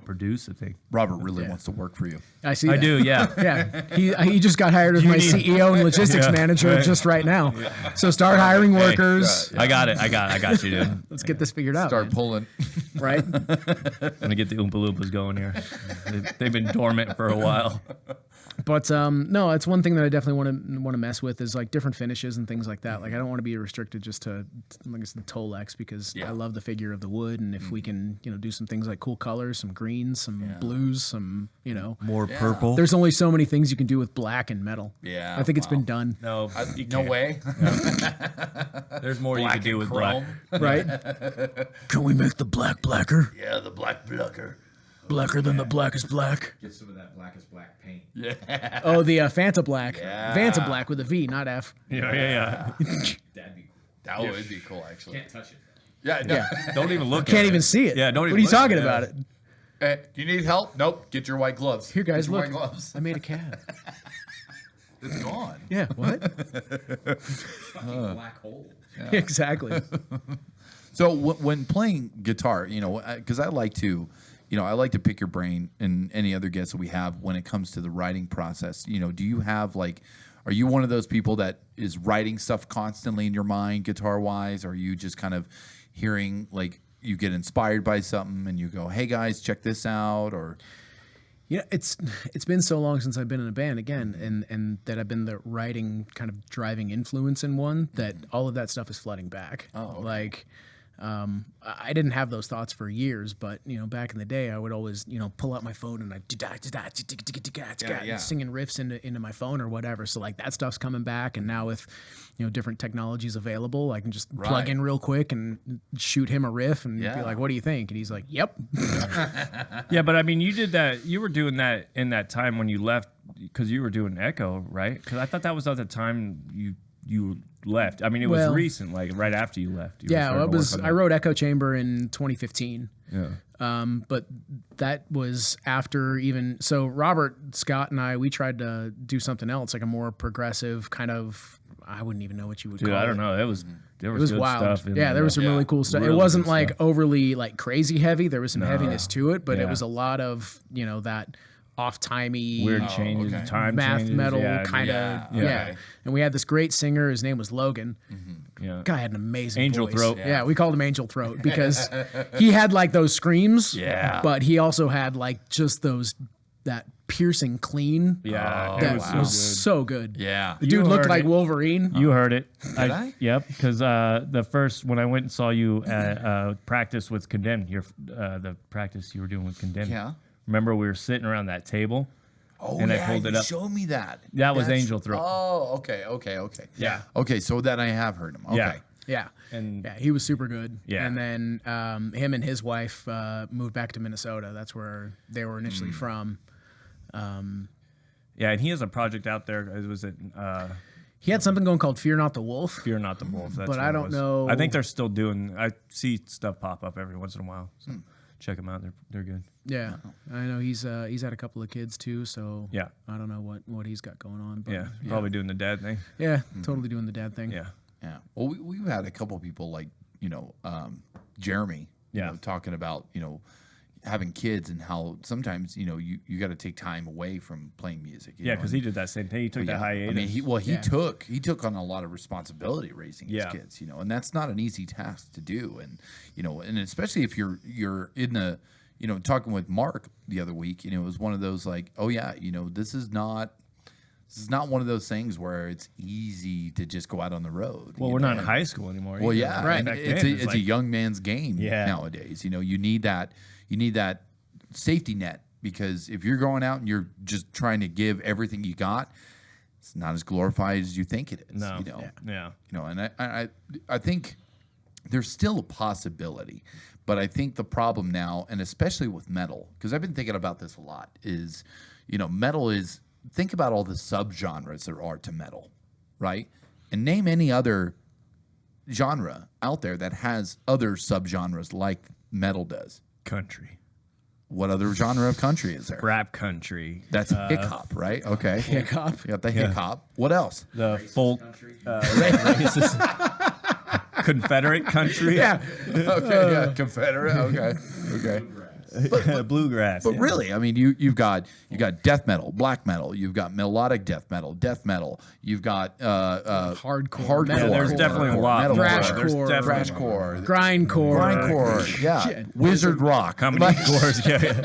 produce the thing. Robert really wants to work for you. I see. I that. do, yeah. Yeah, he just got hired as my CEO and logistics manager just right now. So start hiring workers. I got it. I got you, dude. Let's get this figured out. Start man. pulling. Right? I'm gonna get the Oompa Loompas going here. They've been dormant for a while. But no, it's one thing that I definitely want to mess with is like different finishes and things like that. Like I don't want to be restricted just to like I said, Tolex, because I love the figure of the wood, and if we can do some things like cool colors, some greens, some blues, some More purple. There's only so many things you can do with black and metal. Yeah, I think it's been done. No, you No can't. way. There's more you can do with chrome. black. Right? Can we make the black blacker? Yeah, the black blocker. Blacker than the blackest black. Get some of that blackest black paint. Oh, the Fanta Black. Yeah. Fanta Black with a V, not F. Yeah. That'd be cool. That would be cool, actually. Can't touch it. Yeah, no. Yeah. Don't even look. Can't at even it. see it. Yeah, don't even. What are you look at talking it. about it? Hey, do you need help? Nope. Get your white gloves. Here, guys, Get your look. White gloves. I made a cat. It's gone. Yeah, what? Fucking black hole. Exactly. So when playing guitar, because I like to pick your brain and any other guests that we have when it comes to the writing process. Do you have are you one of those people that is writing stuff constantly in your mind, guitar wise? Or are you just kind of hearing you get inspired by something and you go, hey guys, check this out? Or It's been so long since I've been in a band again, and that I've been the writing kind of driving influence in one, that all of that stuff is flooding back. Oh, okay. Like, I didn't have those thoughts for years, but back in the day, I would always pull out my phone and singing riffs into my phone or whatever. So like that stuff's coming back, and now with different technologies available, I can just plug in real quick and shoot him a riff and be like, "What do you think?" And he's like, "Yep." Yeah, but I mean, you did that. You were doing that in that time when you left, because you were doing Echo, right? Because I thought that was at the time you left. I mean, it was recent, like right after you left. Yeah, it was. I wrote Echo Chamber in 2015. Yeah. But that was after even. So Robert, Scott, and we tried to do something else, like a more progressive kind of. I wouldn't even know what you would call it. I don't know. There was It was good wild. stuff in Yeah, there was some really cool stuff. It Really wasn't good like stuff. overly like crazy heavy. There was some heaviness to it, but it Yeah. was a lot of that off-timey weird changes, okay. time math changes, metal yeah, kind of yeah, yeah. okay. And we had this great singer. His name was Logan. Yeah. Guy had an amazing Angel voice. Throat. Yeah, we called him Angel Throat because he had like those screams. Yeah. But he also had like just that piercing clean. Yeah, That it was, was so good. yeah. The dude You looked heard like it. Wolverine. You heard it. I? Yep, because the first when I went and saw you at practice with Condemned, the practice you were doing with Condemned. Yeah. Remember we were sitting around that table. Oh, And I yeah, pulled it you up. showed me that. That was Angel Throat. Oh, okay. Yeah. Okay, so then I have heard him. Okay. Yeah. Yeah. And Yeah, he was super good. Yeah. And then him and his wife moved back to Minnesota. That's where they were initially from. yeah, and he has a project out there. It was at He had something going called Fear Not the Wolf. Fear Not the Wolf. That's But what I it don't was. know- I think they're still doing. I see stuff pop up every once in a while. So check them out. They're good. Yeah. I know he's had a couple of kids too, so Yeah. I don't know what he's got going on. But Yeah, probably doing the dad thing. Yeah, totally doing the dad thing. Yeah. Yeah. Well, we've had a couple people Jeremy, you Yeah. know, talking about, you know, having kids and how sometimes, you know, you got to take time away from playing music. You Yeah, know, because and- he did that same thing. He took that hiatus. I mean, he took on a lot of responsibility raising his Yeah. kids, you know, and that's not an easy task to do. And, you know, and especially if you're in the, you know, talking with Mark the other week, you know, it was one of those like, oh yeah, you know, this is not one of those things where it's easy to just go out on the road. well, you we're know, not in and- high school anymore. well, either. yeah, Right. and Back it's then, a like- young man's game Yeah. nowadays. You know, you need that safety net, because if you're going out and you're just trying to give everything you got, it's not as glorified as you think it is. No. You know, Yeah. you know, and I think there's still a possibility, but I think the problem now, and especially with metal, because I've been thinking about this a lot, is, you know, metal is, think about all the subgenres there are to metal, right? And name any other genre out there that has other subgenres like metal does. Country. What other genre of country is there? Rap country. That's hip hop, right? Okay. Hip hop. You got the hip hop. What else? The Racist folk. country. Racist. Confederate country. Yeah. Okay, yeah, Confederate. Okay, okay. Bluegrass. But yeah. really, I mean, you've got death metal, black metal, you've got melodic death metal, you've got Hardcore. Yeah, there's definitely a lot more. Thrashcore. There's definitely thrashcore, Grindcore. yeah, Shit. wizard rock. how many cores? Yeah.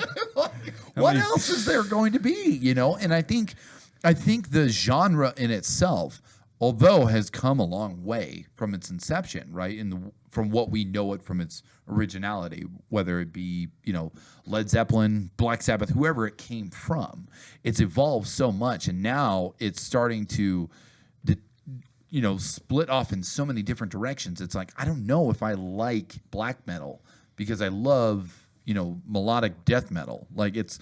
What else is there going to be? You know, and I think the genre in itself, although has come a long way from its inception, right? From what we know it from its originality, whether it be, you know, Led Zeppelin, Black Sabbath, whoever it came from, it's evolved so much, and now it's starting to, you know, split off in so many different directions. It's like, I don't know if I like black metal because I love, you know, melodic death metal. Like it's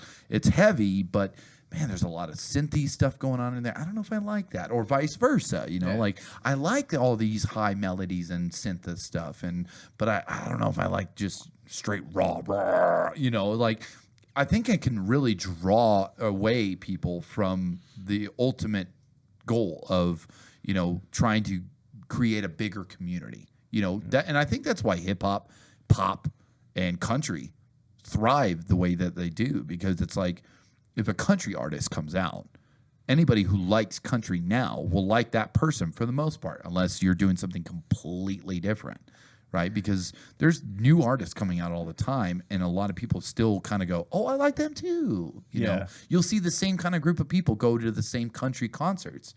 heavy, but man, there's a lot of synthy stuff going on in there. I don't know if I like that, or vice versa. You know, like I like all these high melodies and synth stuff, but I don't know if I like just straight raw. You know, like I think it can really draw away people from the ultimate goal of, you know, trying to create a bigger community. You know, that, and I think that's why hip hop, pop, and country thrive the way that they do, because it's like, if a country artist comes out, anybody who likes country now will like that person for the most part, unless you're doing something completely different, right? Because there's new artists coming out all the time, and a lot of people still kind of go, oh, I like them too. You know, you'll see the same kind of group of people go to the same country concerts,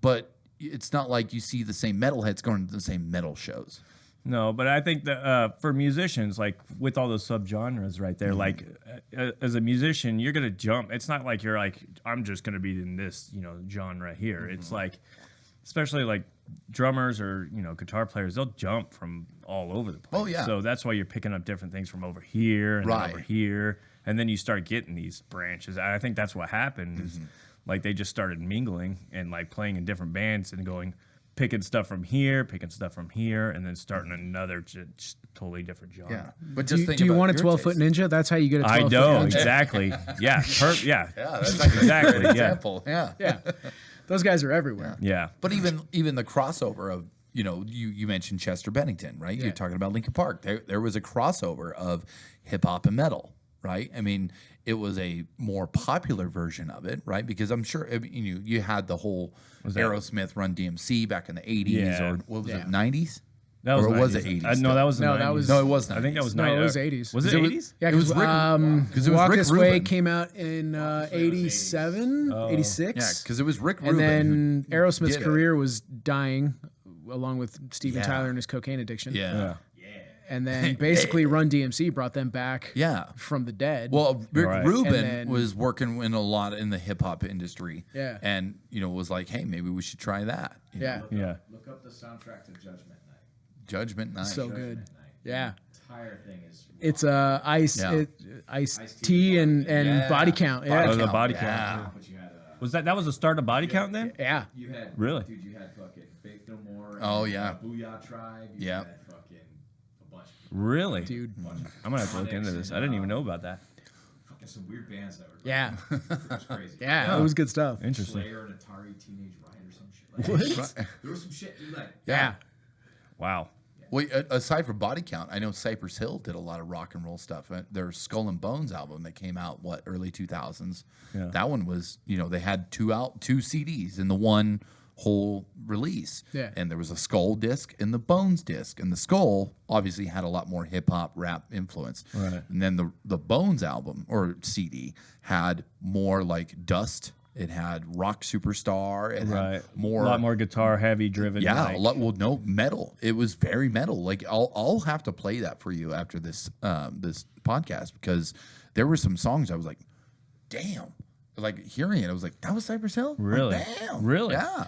but it's not like you see the same metalheads going to the same metal shows. No, but I think that for musicians, like with all those subgenres right there, like as a musician, you're gonna jump. It's not like you're like, I'm just gonna be in this, you know, genre here. It's like, especially like drummers or, you know, guitar players, they'll jump from all over the place. Oh, yeah. So that's why you're picking up different things from over here and then Right. over here, and then you start getting these branches. I think that's what happened. Is like they just started mingling and like playing in different bands and going, picking stuff from here, and then starting another just totally different genre. Yeah, but Do just you, think do you about want a your 12-foot taste. ninja? That's how you get a 12-foot I know ninja. exactly. Yeah, yeah, Yeah, that's like exactly. Yeah, example. Yeah. Yeah. Those guys are everywhere. yeah. But even the crossover of, you know, you mentioned Chester Bennington, right? Yeah. You're talking about Linkin Park. There was a crossover of hip hop and metal, right? I mean, it was a more popular version of it, right? Because I'm sure you had the whole that- Aerosmith Run DMC back in the 80s, Yeah. or what was Yeah. it, 90s? That was Or was 90s. it 80s No, that was the No, that 90s. was- No, it was 90s. I think that was No, 90s. it was 80s. Was it It was- 80s? Yeah, It was because Rick- 'cause it was Walk Rick This Way Rubin. came out in 87, 86. Yeah, because it was Rick and Rubin. then who Aerosmith's did it. career was dying, along with Steven Yeah. Tyler and his cocaine addiction. Yeah. And then basically Run DMC brought them back Yeah. from the dead. Well, Rick Right. Rubin And then- was working in a lot in the hip hop industry. Yeah. And, you know, was like, hey, maybe we should try that. you yeah, know? Yeah. Look up the soundtrack to Judgment Night. Judgment Night. so Judgment good. Night. Yeah. The entire thing is. It's Ice Yeah. Ice T and Yeah. Body Count. Yeah. Oh, the count. body Yeah. count. But you had Was that was the start of body count then? Yeah. you had Really? dude. You had fucking Faith No More. Oh, and, yeah. Booyah Tribe. You Yeah. had fucking a bunch. Really? Dude. I'm gonna have to look into this. I didn't even know about that. Fucking some weird bands that were. Yeah. It was crazy. Yeah. It was good stuff. Interesting. Slayer and Atari Teenage Riot or some shit. Like, there was some shit. Dude, like Yeah. Wow. yeah, Well, aside from Body Count, I know Cypress Hill did a lot of rock and roll stuff. Their Skull and Bones album that came out early 2000s. Yeah. That one was, they had two CDs in the one whole release. Yeah. And there was a Skull disc and the Bones disc, and the Skull obviously had a lot more hip hop rap influence. Right. And then the Bones album or CD had more like Dust. It had Rock Superstar. It had A lot more guitar heavy driven. yeah, like, a lot. Well, no metal. It was very metal. Like I'll have to play that for you after this this podcast, because there were some songs I was like, damn. Like hearing it, I was like, that was Cypress Hill. Really? Like, damn. Really? Yeah.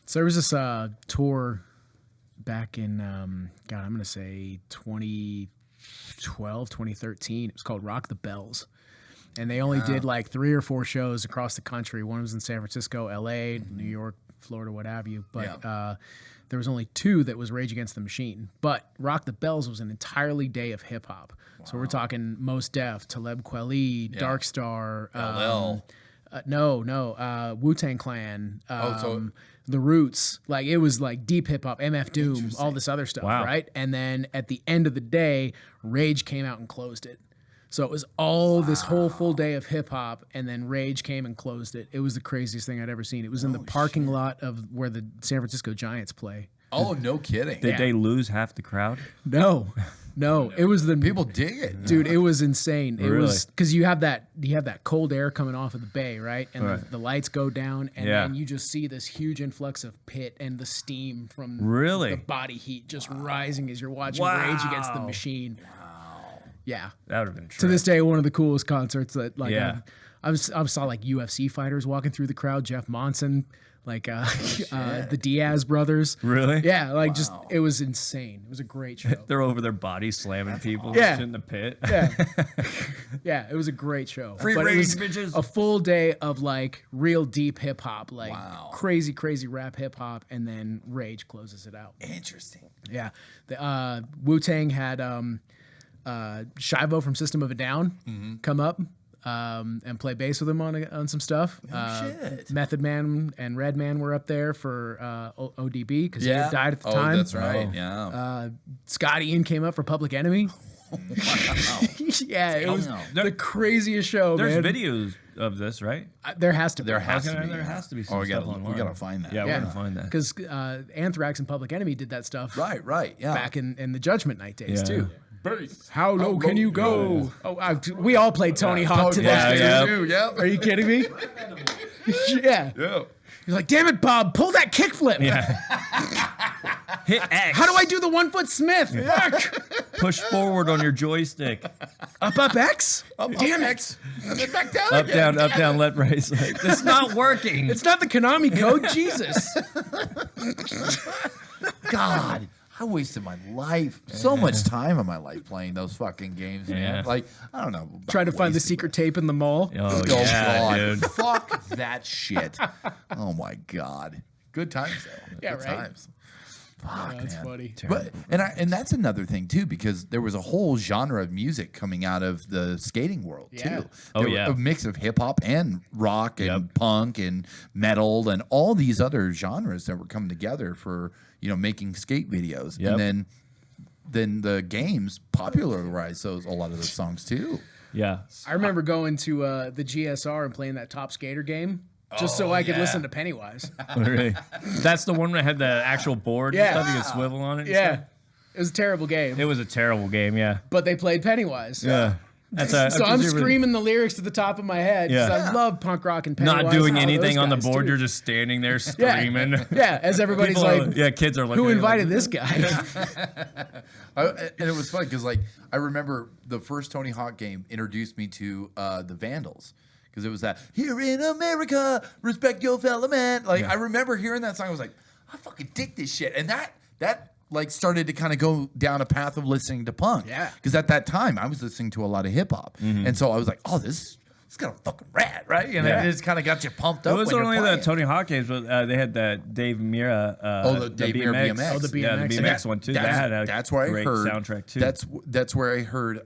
So there was this tour back in God, I'm gonna say 2012, 2013. It was called Rock the Bells. And they only did like 3 or 4 shows across the country. One was in San Francisco, LA, New York, Florida, what have you. But there was only 2 that was Rage Against the Machine. But Rock the Bells was an entirely day of hip hop. Wow. So we're talking Mos Def, Talib Kweli, Dark Star, LL. Wu-Tang Clan, so The Roots. Like it was like deep hip hop, MF Doom, all this other stuff, Wow. right? And then at the end of the day, Rage came out and closed it. So it was all this whole full day of hip hop, and then Rage came and closed it. It was the craziest thing I'd ever seen. It was in the parking lot of where the San Francisco Giants play. Oh, no kidding. Did they lose half the crowd? No, it was the People dig it. dude. It was insane. It Really? was because you have that cold air coming off of the bay, right? And Right. the lights go down, and Yeah. then you just see this huge influx of pit and the steam from Really? the body heat just rising as you're watching Rage Against the Wow. Machine. Yeah. That would have been To true. this day, one of the coolest concerts that like Yeah. I saw like UFC fighters walking through the crowd, Jeff Monson, like the Diaz brothers. Really? Yeah, like just it was insane. It was a great show. They're over their bodies slamming people Yeah. in the pit. Yeah. Yeah, it was a great show. Free But it Rage, was bitches. a full day of like real deep hip hop, like Wow. crazy, crazy rap hip hop, and then Rage closes it out. Interesting. Yeah. The Wu-Tang had Shivo from System of a Down come up and play bass with him on some stuff. shit. Method Man and Redman were up there for ODB because he had died at the time. That's right. Yeah. Scott Ian came up for Public Enemy. Yeah, it was Wow. the craziest show, There's man. videos of this, right? There has to be. There has to be. There has to be some Oh, we stuff gotta online. find that. Yeah, we're gonna find that. Because Anthrax and Public Enemy did that stuff Right. Yeah. back in the Judgment Night days, Yeah. too. Bass. How low can you go? Oh, we all played Tony Hawk to that. yeah. dude. Yeah. Are you kidding me? Yeah. Yeah. You're like, damn it, Bob, pull that kickflip. Hit X. How do I do the 1-foot Smith? Fuck. Push forward on your joystick? Up, X? Damn it. And then back down Up, again. down, left, right. It's like, it's not working. It's not the Konami code, Jesus. God, I wasted my life, so much time of my life playing those fucking games, man. Yeah. Like, I don't know. about Trying to find the wasting secret tape in the mall. Oh, Oh, yeah, God. dude. Fuck that shit. Oh, my God. Good times, though. Yeah, Good right? times. Fuck, That's man. funny. But and that's another thing too, because there was a whole genre of music coming out of the skating world Yeah. too. Oh, There were yeah. a mix of hip hop and rock and Yep. punk and metal and all these other genres that were coming together for making skate videos. Yep. And then the games popularized a lot of those songs too. Yeah. I remember going to the GSR and playing that Top Skater game just so I could listen to Pennywise. Really? That's the one that had the actual board Yeah. and stuff. You could swivel on it. and Yeah. stuff? It was a terrible game, It was a terrible game. Yeah. but they played Pennywise. Yeah. That's So I'm screaming the lyrics to the top of my head because Yeah. I love punk rock and Pennywise. not doing and all anything those on the guys, board. too. You're just standing there yeah. screaming. Yeah, as everybody's People are- like, yeah, kids are looking who at it invited like, this guy? And it was fun because I remember the first Tony Hawk game introduced me to the Vandals. Because it was that here in America, respect your fellow man. Like I remember hearing that song, I was like, I fucking dig this shit, and that like started to kind of go down a path of listening to punk. Yeah. Because at that time I was listening to a lot of hip hop, and so I was like, oh, this got a fucking rad, right? And Yeah. it just kind of got you pumped It up. was when you're only the playing. Tony Hawk games, but they had that Dave Mira. The Dave Mira BMX. Oh, the Yeah, the BMX. BMX one too. That had a that's where great I heard soundtrack too. That's where I heard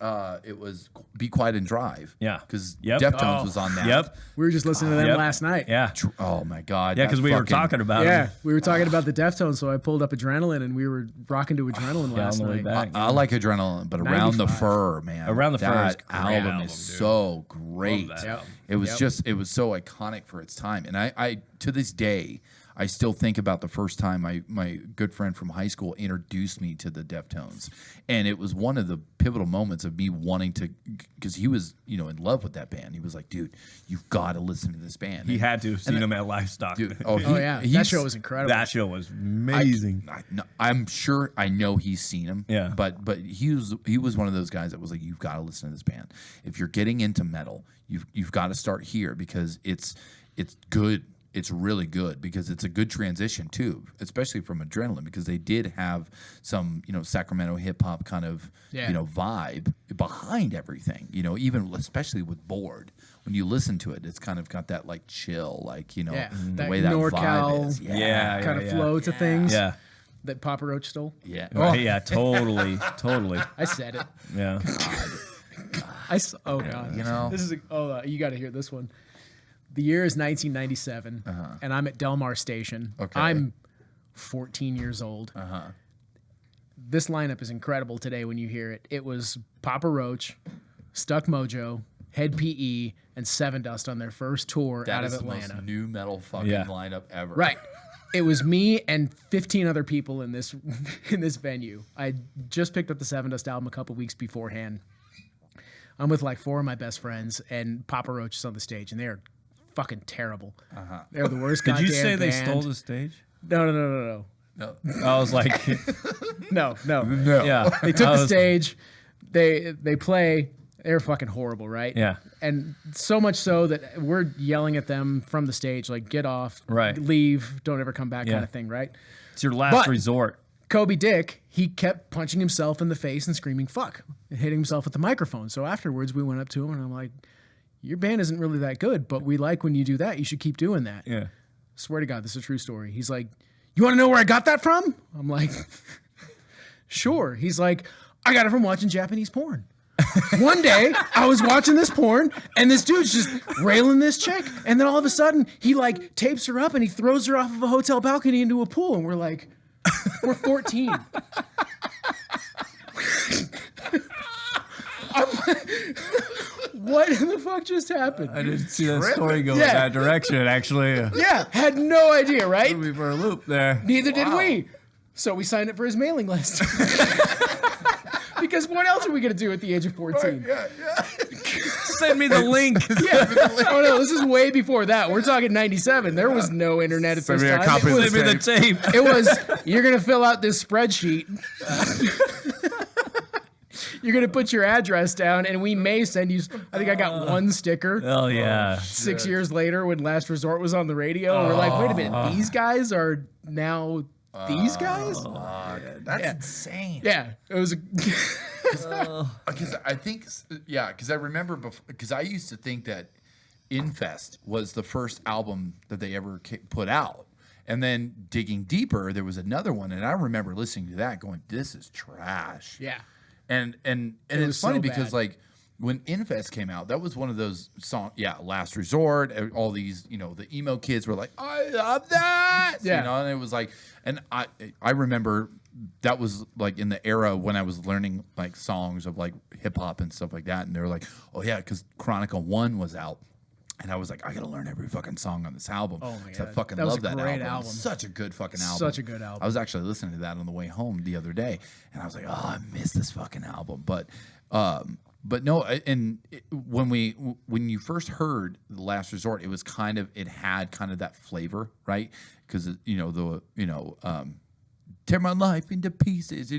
it was Be Quiet and Drive. Yeah. Because Yep. Deftones was on that. Yep. We were just listening to them Yep. last night. Yeah. Oh my God. Yeah, that because we were fucking- talking about Yeah, it. we were talking about the Deftones, so I pulled up Adrenaline, and we were rocking to Adrenaline Yeah, last on the way night. back. I like Adrenaline, but Around the 95. Fur, man. Around the Fur is that a great album album, is dude. so great. that Yep. It was Yep. just, it was so iconic for its time. And I to this day, I still think about the first time my good friend from high school introduced me to the Deftones. And it was one of the pivotal moments of me wanting to, because he was, in love with that band. He was like, dude, you've got to listen to this band. He had to have seen him at Livestock. Dude, Oh yeah, that he's- show was incredible. That show was amazing. I'm sure I know he's seen him. Yeah. But he was one of those guys that was like, you've got to listen to this band. If you're getting into metal, you've got to start here because it's good. It's really good because it's a good transition too, especially from Adrenaline, because they did have some, Sacramento hip hop kind of, Yeah. vibe behind everything, even especially with Bored. When you listen to it, it's kind of got that like chill, like, the that way that NorCal vibe is. Yeah. kind of flow to things Yeah. that Papa Roach stole. Yeah. Right, yeah, totally. I said it. Yeah. Oh god, You know? this is you got to hear this one. The year is 1997, and I'm at Del Mar Station. Okay. I'm 14 years old. This lineup is incredible today when you hear it. It was Papa Roach, Stuck Mojo, Head PE, and Seven Dust on their first tour That out is of the Atlanta. most new metal fucking Yeah. lineup ever. Right. It was me and 15 other people in this venue. I just picked up the Seven Dust album a couple weeks beforehand. I'm with like 4 of my best friends, and Papa Roach is on the stage, and they're fucking terrible. They're the worst. Did you goddamn say they band. stole the stage? No. No. I was like, No. yeah. They took I the was- stage. They play. They're fucking horrible, right? Yeah. And so much so that we're yelling at them from the stage, like, get off, Right. leave, don't ever come back, Yeah. kind of thing, right? It's your last But- resort. Kobe Dick, he kept punching himself in the face and screaming fuck and hitting himself with the microphone. So afterwards we went up to him and I'm like, your band isn't really that good, but we like when you do that. You should keep doing that. Yeah. Swear to God, this is a true story. He's like, you want to know where I got that from? I'm like, sure. He's like, I got it from watching Japanese porn. One day I was watching this porn and this dude's just railing this chick. And then all of a sudden he like tapes her up and he throws her off of a hotel balcony into a pool. And we're like, we're 14. What in the fuck just happened? I didn't see that story go Yeah. in that direction, actually. Yeah, had no idea, right? Threw me for a loop there. Neither did we. So we signed up for his mailing list. Because what else are we going to do at the age of 14? Send me the link. Oh no, this is way before that. We're talking 97. There was no internet at this me a time. copy It of was, Send me the tape. it was, you're going to fill out this spreadsheet. You're going to put your address down, and we may send you. I think I got one sticker. Oh, yeah. 6 years later, when Last Resort was on the radio, we're like, wait a minute, these guys are now these guys? That's insane. Yeah, it was. Because I think, because I remember because I used to think that Infest was the first album that they ever put out. And then digging deeper, there was another one. And I remember listening to that going, this is trash. Yeah. And was it's funny so because bad. like when Infest came out, that was one of those songs. Yeah, Last Resort. All these, the emo kids were like, I love that. Yeah. And it was like, and I remember that was like in the era when I was learning like songs of like hip hop and stuff like that, and they were like, oh yeah, because Chronicle 1 was out. And I was like, I gotta learn every fucking song on this album. Oh my 'Cause I God. fucking That was love a that great album. album. Such a good fucking album. Such a good album. I was actually listening to that on the way home the other day, and I was like, oh, I miss this fucking album. But no, when you first heard The Last Resort, it was it had kind of that flavor, right? Because tear my life into pieces,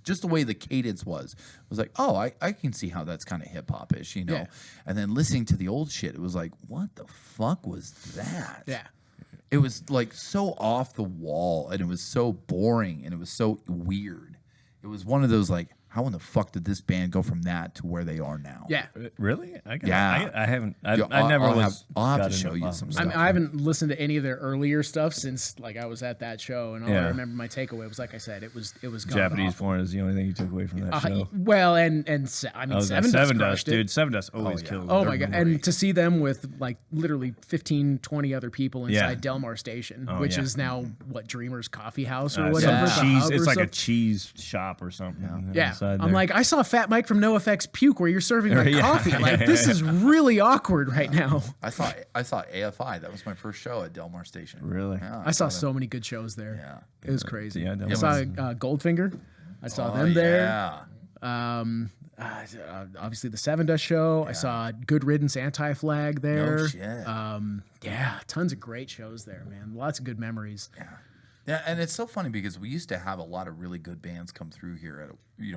just the way the cadence was like, oh, I can see how that's kind of hip hop-ish, Yeah. And then listening to the old shit, it was like, what the fuck was that? Yeah. It was like so off the wall, and it was so boring, and it was so weird. It was one of those like, how in the fuck did this band go from that to where they are now? Yeah. Really? Yeah. I haven't. I Yeah, never I'll was. I'll have got to show into you pop some music. stuff. I haven't listened to any of their earlier stuff since like I was at that show, and all I Yeah. remember my takeaway was like I said, it was Japanese god-awful. porn is the only thing you took away from that show. Well, and I mean, Oh, Seven Seven Dust Dust, crushed it. dude. Seven Dust always yeah. kills. Oh They're my god! great. And to see them with like literally 15, 20 other people inside Yeah. Delmar Station, Oh, which yeah. is now what Dreamer's Coffee House or Some whatever. the cheese. hub It's or like a something. cheese shop or something. Yeah, inside I'm there. like, I saw Fat Mike from NoFX puke where you're serving my Yeah. coffee. Like, this is really awkward right now. I saw AFI. That was my first show at Delmar Station. Really? Yeah, I saw them. so many good shows there. Yeah. It was crazy. Yeah, that I saw was- Goldfinger. I saw Oh, them there. Yeah. Obviously the Seven Dust show. I saw Good Riddance Anti-Flag there. No shit. Yeah, tons of great shows there, man. Lots of good memories. Yeah, and it's so funny because we used to have a lot of really good bands come through here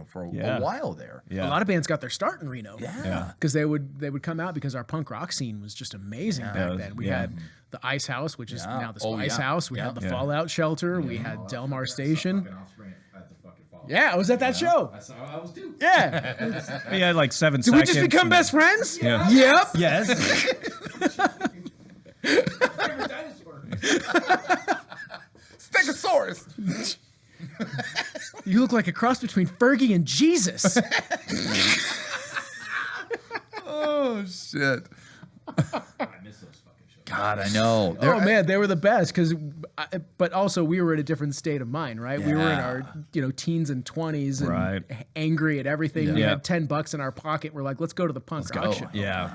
for a Yeah. while there. Yeah. A lot of bands got their start in Reno. Yeah. Because they would come out because our punk rock scene was just amazing back then. We had the Ice House, which is Yeah. now the Oh, Spice yeah. House. We Yeah. had the Yeah. Fallout Shelter. We had Delmar Station. Fucking Offspring at the fucking fall. Yeah, I was at that show. I was too. Yeah. We had like 7 Did seconds. we just become best friends? Yeah. Yep. Yes. Favorite dinosaur. Stegosaurus. You look like a cross between Fergie and Jesus. Oh shit. I miss those fucking shows. God, I know. Oh man, they were the best but also we were in a different state of mind, right? We were in our teens and 20s and Right. angry at everything. We Yeah. had $10 in our pocket. We're like, let's go to the punk rock go. show. Yeah.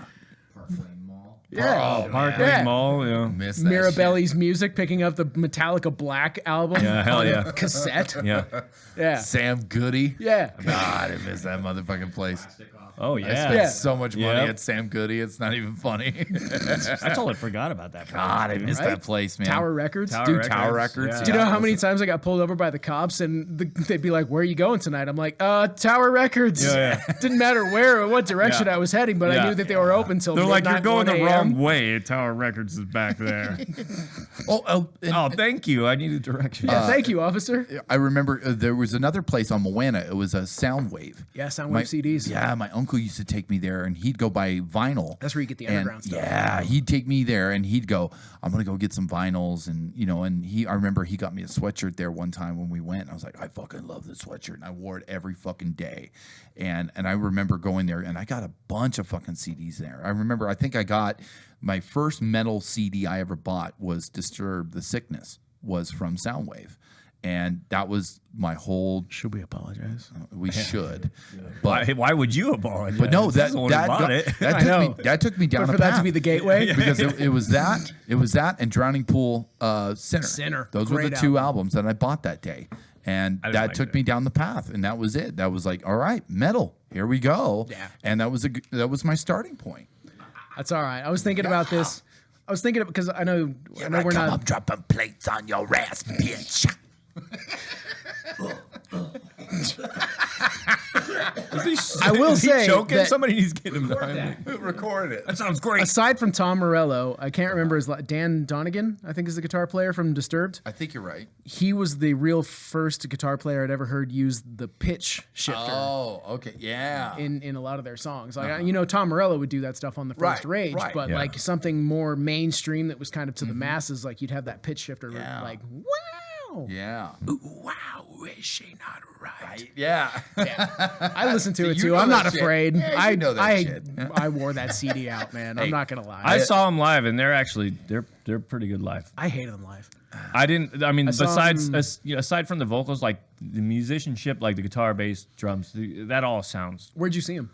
Park Lane Mall. Yeah. Oh, Park man. Lane Mall. Yeah. Miss that Mirabelli's Music, picking up the Metallica Black album Yeah, hell on yeah. a cassette. Yeah. Yeah. shit. Sam Goody. Yeah. God, I miss that motherfucking place. Stick off. Oh I yeah. spent Yeah. so much money Yep. at Sam Goody. It's not even funny. I totally forgot about that. God, I miss Right? that place, man. Tower Records. Tower Tower Records, Records. yeah. Do you know how many times I got pulled over by the cops and they'd be like, "Where are you going tonight?" I'm like, Tower Records." Yeah, Didn't matter where or what direction Yeah. I was heading, but I Yeah. knew that they were open till They're like, you're midnight, going 1 the a.m. wrong way. Tower Records is back there. Oh, and Oh, thank you. I needed directions. Yeah, thank you, officer. I remember there was another place on Moana. It was a Soundwave. Yeah, Soundwave My- CDs. Yeah, my uncle used to take me there, and he'd go buy vinyl. That's where you get the And, underground stuff. Yeah, he'd take me there, and he'd go, "I'm gonna go get some vinyls," and I remember he got me a sweatshirt there one time when we went. And I was like, "I fucking love this sweatshirt," and I wore it every fucking day. And I remember going there, and I got a bunch of fucking CDs there. I think I got my first metal CD I ever bought was Disturb the Sickness, was from Soundwave. And that was my whole. Should we apologize? We should, but Why would you apologize? but no, He's that the one who that bought got- it. that I took know. me that took me down But a for that path to be the gateway. because it was that and Drowning Pool Sinner. Sinner. Those were the Great two album. albums that I bought that day, and I didn't that like took that. me down the path, and that was it. That was like, all right, metal, here we go. Yeah. And that was my starting point. That's all right. I was thinking about this. I was thinking because I know we're not. dropping plates on your ass, bitch. I will Is he say choking? that Somebody needs to get him. Record it. That sounds great. aside from Tom Morello, I can't remember his Dan Donegan. I think is the guitar player from Disturbed. I think you're right. He was the real first guitar player I'd ever heard use the pitch shifter. Oh, okay, yeah. In a lot of their songs, like Tom Morello would do that stuff on the first Right, Rage, right. but Yeah. like something more mainstream that was kind of to the masses, like you'd have that pitch shifter, Yeah. like wow, Yeah. Ooh, wow, is she not right? Yeah. I listen to it you too. know I'm that not shit. afraid. Yeah, you know that shit. I wore that CD out, man. I'm not gonna lie. I saw them live, and they're pretty good live. I hated them live. I didn't. I mean, saw besides him- aside from the vocals, like the musicianship, like the guitar, bass, drums, that all sounds Where'd you see him?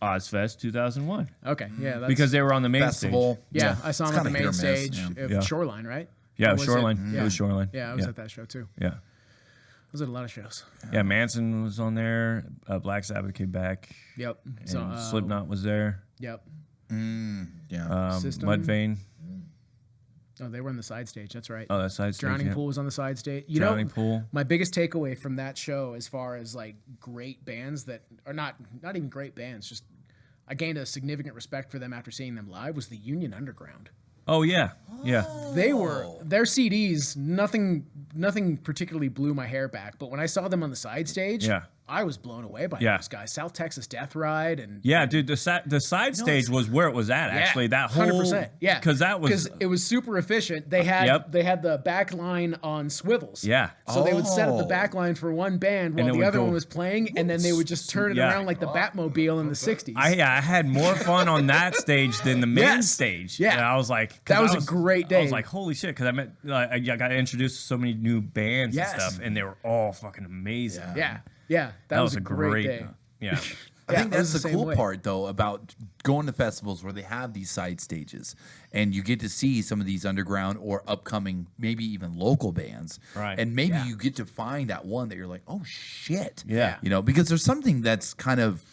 Ozfest 2001 Okay, yeah, that's, because they were on the main Festival. stage. yeah, I saw him It's on the kinda hit main or miss, stage. yeah. at Yeah. Shoreline, right? Yeah, Or was Shoreline. It, It was Shoreline. Yeah, I was at that show too. I Yeah, was at a lot of shows. yeah. Manson was on there. Black Sabbath came back. Yep. And So Slipknot was there. Yep. Yeah. System. Mudvayne. Oh, they were on the side stage. That's right. Oh, that side stage. Drowning yeah. Pool was on the side stage. Drowning Pool. My biggest takeaway from that show, as far as like great bands that are not even great bands, just I gained a significant respect for them after seeing them live, was the Union Underground. Oh yeah, yeah. They were their CDs. Nothing particularly blew my hair back, but when I saw them on the side stage, Yeah. I was blown away by Yeah. those guys. South Texas Death Ride and Yeah, dude, the side stage was where it was at. Actually, that whole 100%. Yeah, because that was it was super efficient. They had Yep. they had the back line on swivels. yeah. So they would set up the Oh. back line for one band And while it the would other go- one was playing, and then they would just turn it Yeah. around like the Batmobile in the '60s. I had more fun on that stage than the main Yes. stage. Yeah. And I was like, 'cause That was I a great day. I was like, holy shit, because I met I got introduced to so many new bands Yes. and stuff, and they were all fucking amazing. yeah, that was a great day. Yeah. I Yeah, think it that's was the the same cool way. part, though, about going to festivals where they have these side stages, and you get to see some of these underground or upcoming, maybe even local bands, Right. And maybe Yeah. you get to find that one that you're like, oh shit, Yeah. you know, because there's something that's kind of,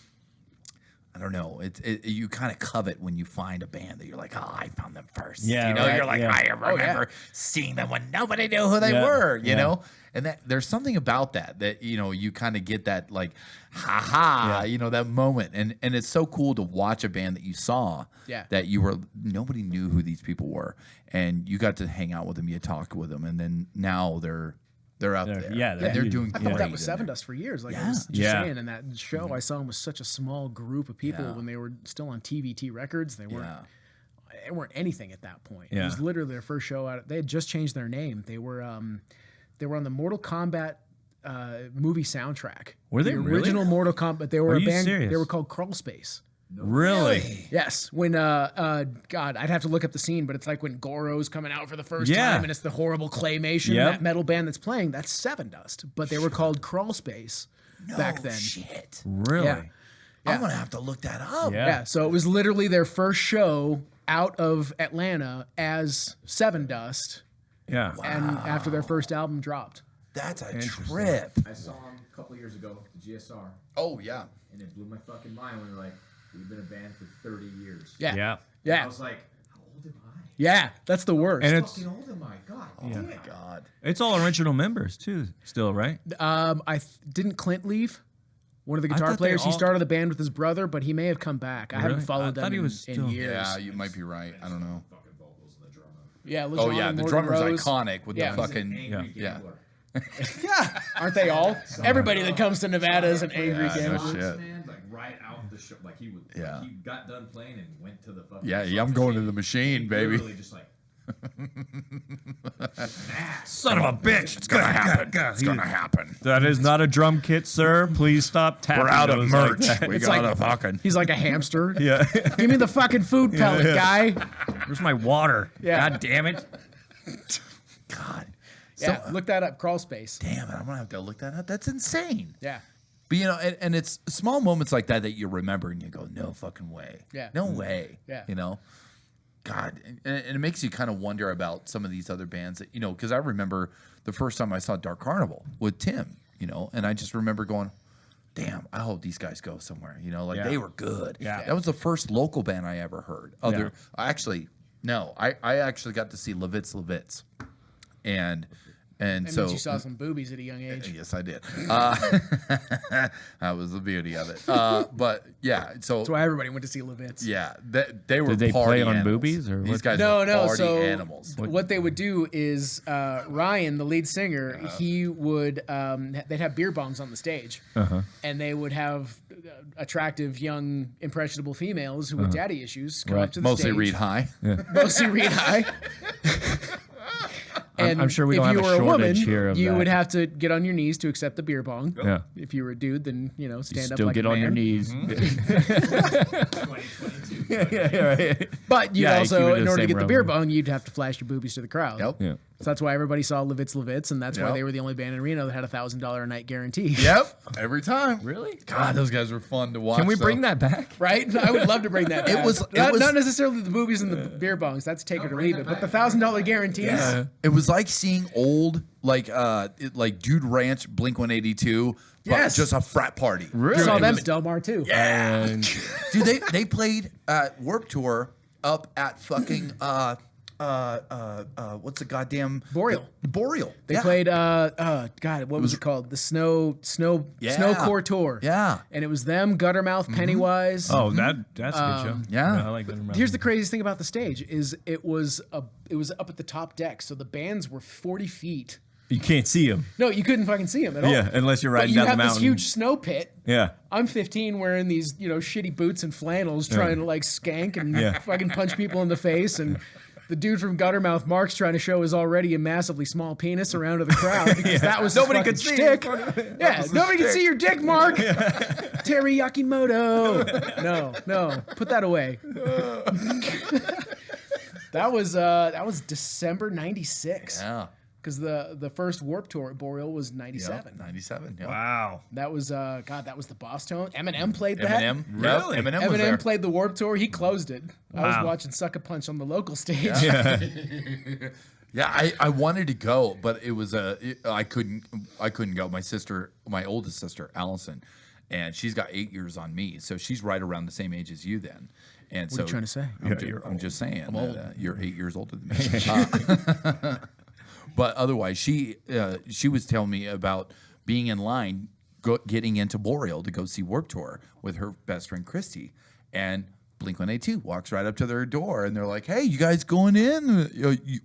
I don't know, you kind of covet when you find a band that you're like, oh, I found them first, Yeah, you know, right, you're like, yeah. I remember seeing them when nobody knew who they Yeah, were, you yeah. know. And that there's something about that you know you kind of get that like ha you know that moment and it's so cool to watch a band that you saw that you were nobody knew who these people were and you got to hang out with them, you talk with them, and then now they're out They're- there, yeah, and they're they're huge. doing I great. thought that was in Seven there. Dust for years. Like I Yeah. was just Yeah. saying in that show, I saw them with such a small group of people Yeah. when they were still on TVT Records. They weren't anything at that point. It Yeah. was literally their first show out. They had just changed their name. They were on the Mortal Kombat movie soundtrack. Were they the really? original Mortal Kombat? They were Are a you band. serious? They were called Crawl Space. Really? Yes, when God, I'd have to look up the scene, but it's like when Goro's coming out for the first Yeah. time, and it's the horrible claymation. Yep. That metal band that's playing, that's Seven Dust, but they were called Crawl Space back then. Shit, Really? Yeah. I'm gonna have to look that up. Yeah. Yeah, so it was literally their first show out of Atlanta as Seven Dust, Yeah. and after their first album dropped. That's a Interesting. trip. I saw him a couple years ago, the GSR, Oh yeah, and it blew my fucking mind when they're like, we've been a band for 30 years. Yeah, Yeah. I yeah, was like, how old am I? yeah. That's the worst. And How it's fucking old am I? God damn. God. it's all original members too, still, right? Didn't Clint leave? One of the I guitar thought they players. He all- started the band with his brother, but he may have come back. I Really? haven't followed I thought them he in, was in still- years. Yeah, you might be right. I don't know. Fucking vocals and the drummer. Yeah, Oh LeJean yeah, and the Morgan drummer's Rose. iconic with Yeah. the He's fucking Angry yeah. gambler. Aren't they all? Everybody that comes to Nevada is an angry Yeah, no gambler. shit. Songs, man, like right out the show, like he would. Yeah. Like he got done playing and went to the fucking. Yeah, slot I'm going to machine. the machine, He baby. Literally just like. Son of a bitch! It's gonna happen. It's gonna happen. That is not a drum kit, sir. Please stop tapping. We're out of those like merch. that. We It's got like- a fucking. He's like a hamster. Yeah. Give me the fucking food pellet, guy. Where's my water? Yeah. God damn it. God. Yeah, look that up. Crawl Space. Damn it! I'm gonna have to look that up. That's insane. Yeah. But you know, and it's small moments like that that you remember and you go, no fucking way. Yeah. No way. Yeah. You know, God, and it makes you kind of wonder about some of these other bands that, you know, because I remember the first time I saw Dark Carnival with Tim, you know, and I just remember going, damn, I hope these guys go somewhere. You know, like Yeah. they were good. Yeah. That was the first local band I ever heard. I actually got to see Levitz. And That so means you saw some boobies at a young age. yes, I did. That was the beauty of it. But yeah, so That's why everybody went to see Levitz. yeah, they were. Did they party play on animals. boobies, or these what? guys? No, were no. party So animals. what they would do is Ryan, the lead singer, he would they'd have beer bongs on the stage, and they would have attractive young impressionable females who with daddy issues come up to the Mostly stage. read high. Mostly read high. And I'm sure we don't if have you a were a woman, shortage here of you that. would have to get on your knees to accept the beer bong. Yeah. If you were a dude, then stand up Still like get a on your man. knees. 2022. yeah, right. But you Yeah, you also, keep it in in the order to same get the realm. beer bong, you'd have to flash your boobies to the crowd. Yep. Yeah. So that's why everybody saw Levitz, and that's why Yep. they were the only band in Reno that had $1,000 a night guarantee. Yep. Every time. Really? God, those guys were fun to watch. Can we though. bring that back? Right? I would love to bring that back. was- not necessarily the boobies and the beer bongs. That's take it or leave it. But the $1,000 guarantees. Yeah. It was like seeing old like Dude Ranch, Blink-182, but Yes. just a frat party. Really? Saw It them was- at Del Mar too. Yeah. Dude, they played at Warped Tour up at fucking what's the goddamn Boreal. Boreal. They Yeah. played God, what was it called? The Snowcore Tour. Yeah. And it was them, Guttermouth, Pennywise. Oh, that's a good show. yeah. I like that. Here's the craziest thing about the stage is it was up at the top deck, so the bands were 40 feet You can't see him. No, you couldn't fucking see him at all. Yeah, unless you're But riding you down have the this mountain. huge snow pit. Yeah. I'm 15 wearing these, shitty boots and flannels trying to like skank and Yeah. fucking punch people in the face. And the dude from Guttermouth Mark's trying to show his already a massively small penis around to the crowd because that was Nobody nobody could see shtick. it. Yeah, nobody could see your dick, Mark. Teriyaki Moto. No, put that away. That was December '96. Yeah. Because the first Warped Tour at Boreal was '97. 97. Yeah. Wow. That was that was the Boss Tone. Eminem played that. Eminem. Really? Yep, Eminem was there. Eminem played the Warped Tour. He closed it. I was Wow. watching Suck a Punch on the local stage. Yeah, I wanted to go, but it was I couldn't go. My oldest sister, Allison, and she's got 8 years on me, so she's right around the same age as you then. And What are you trying to say? I'm just saying that, you're 8 years older than me. But otherwise, she was telling me about being in line, getting into Boreal to go see Warped Tour with her best friend Christy, and Blink-182 walks right up to their door, and they're like, "Hey, you guys going in?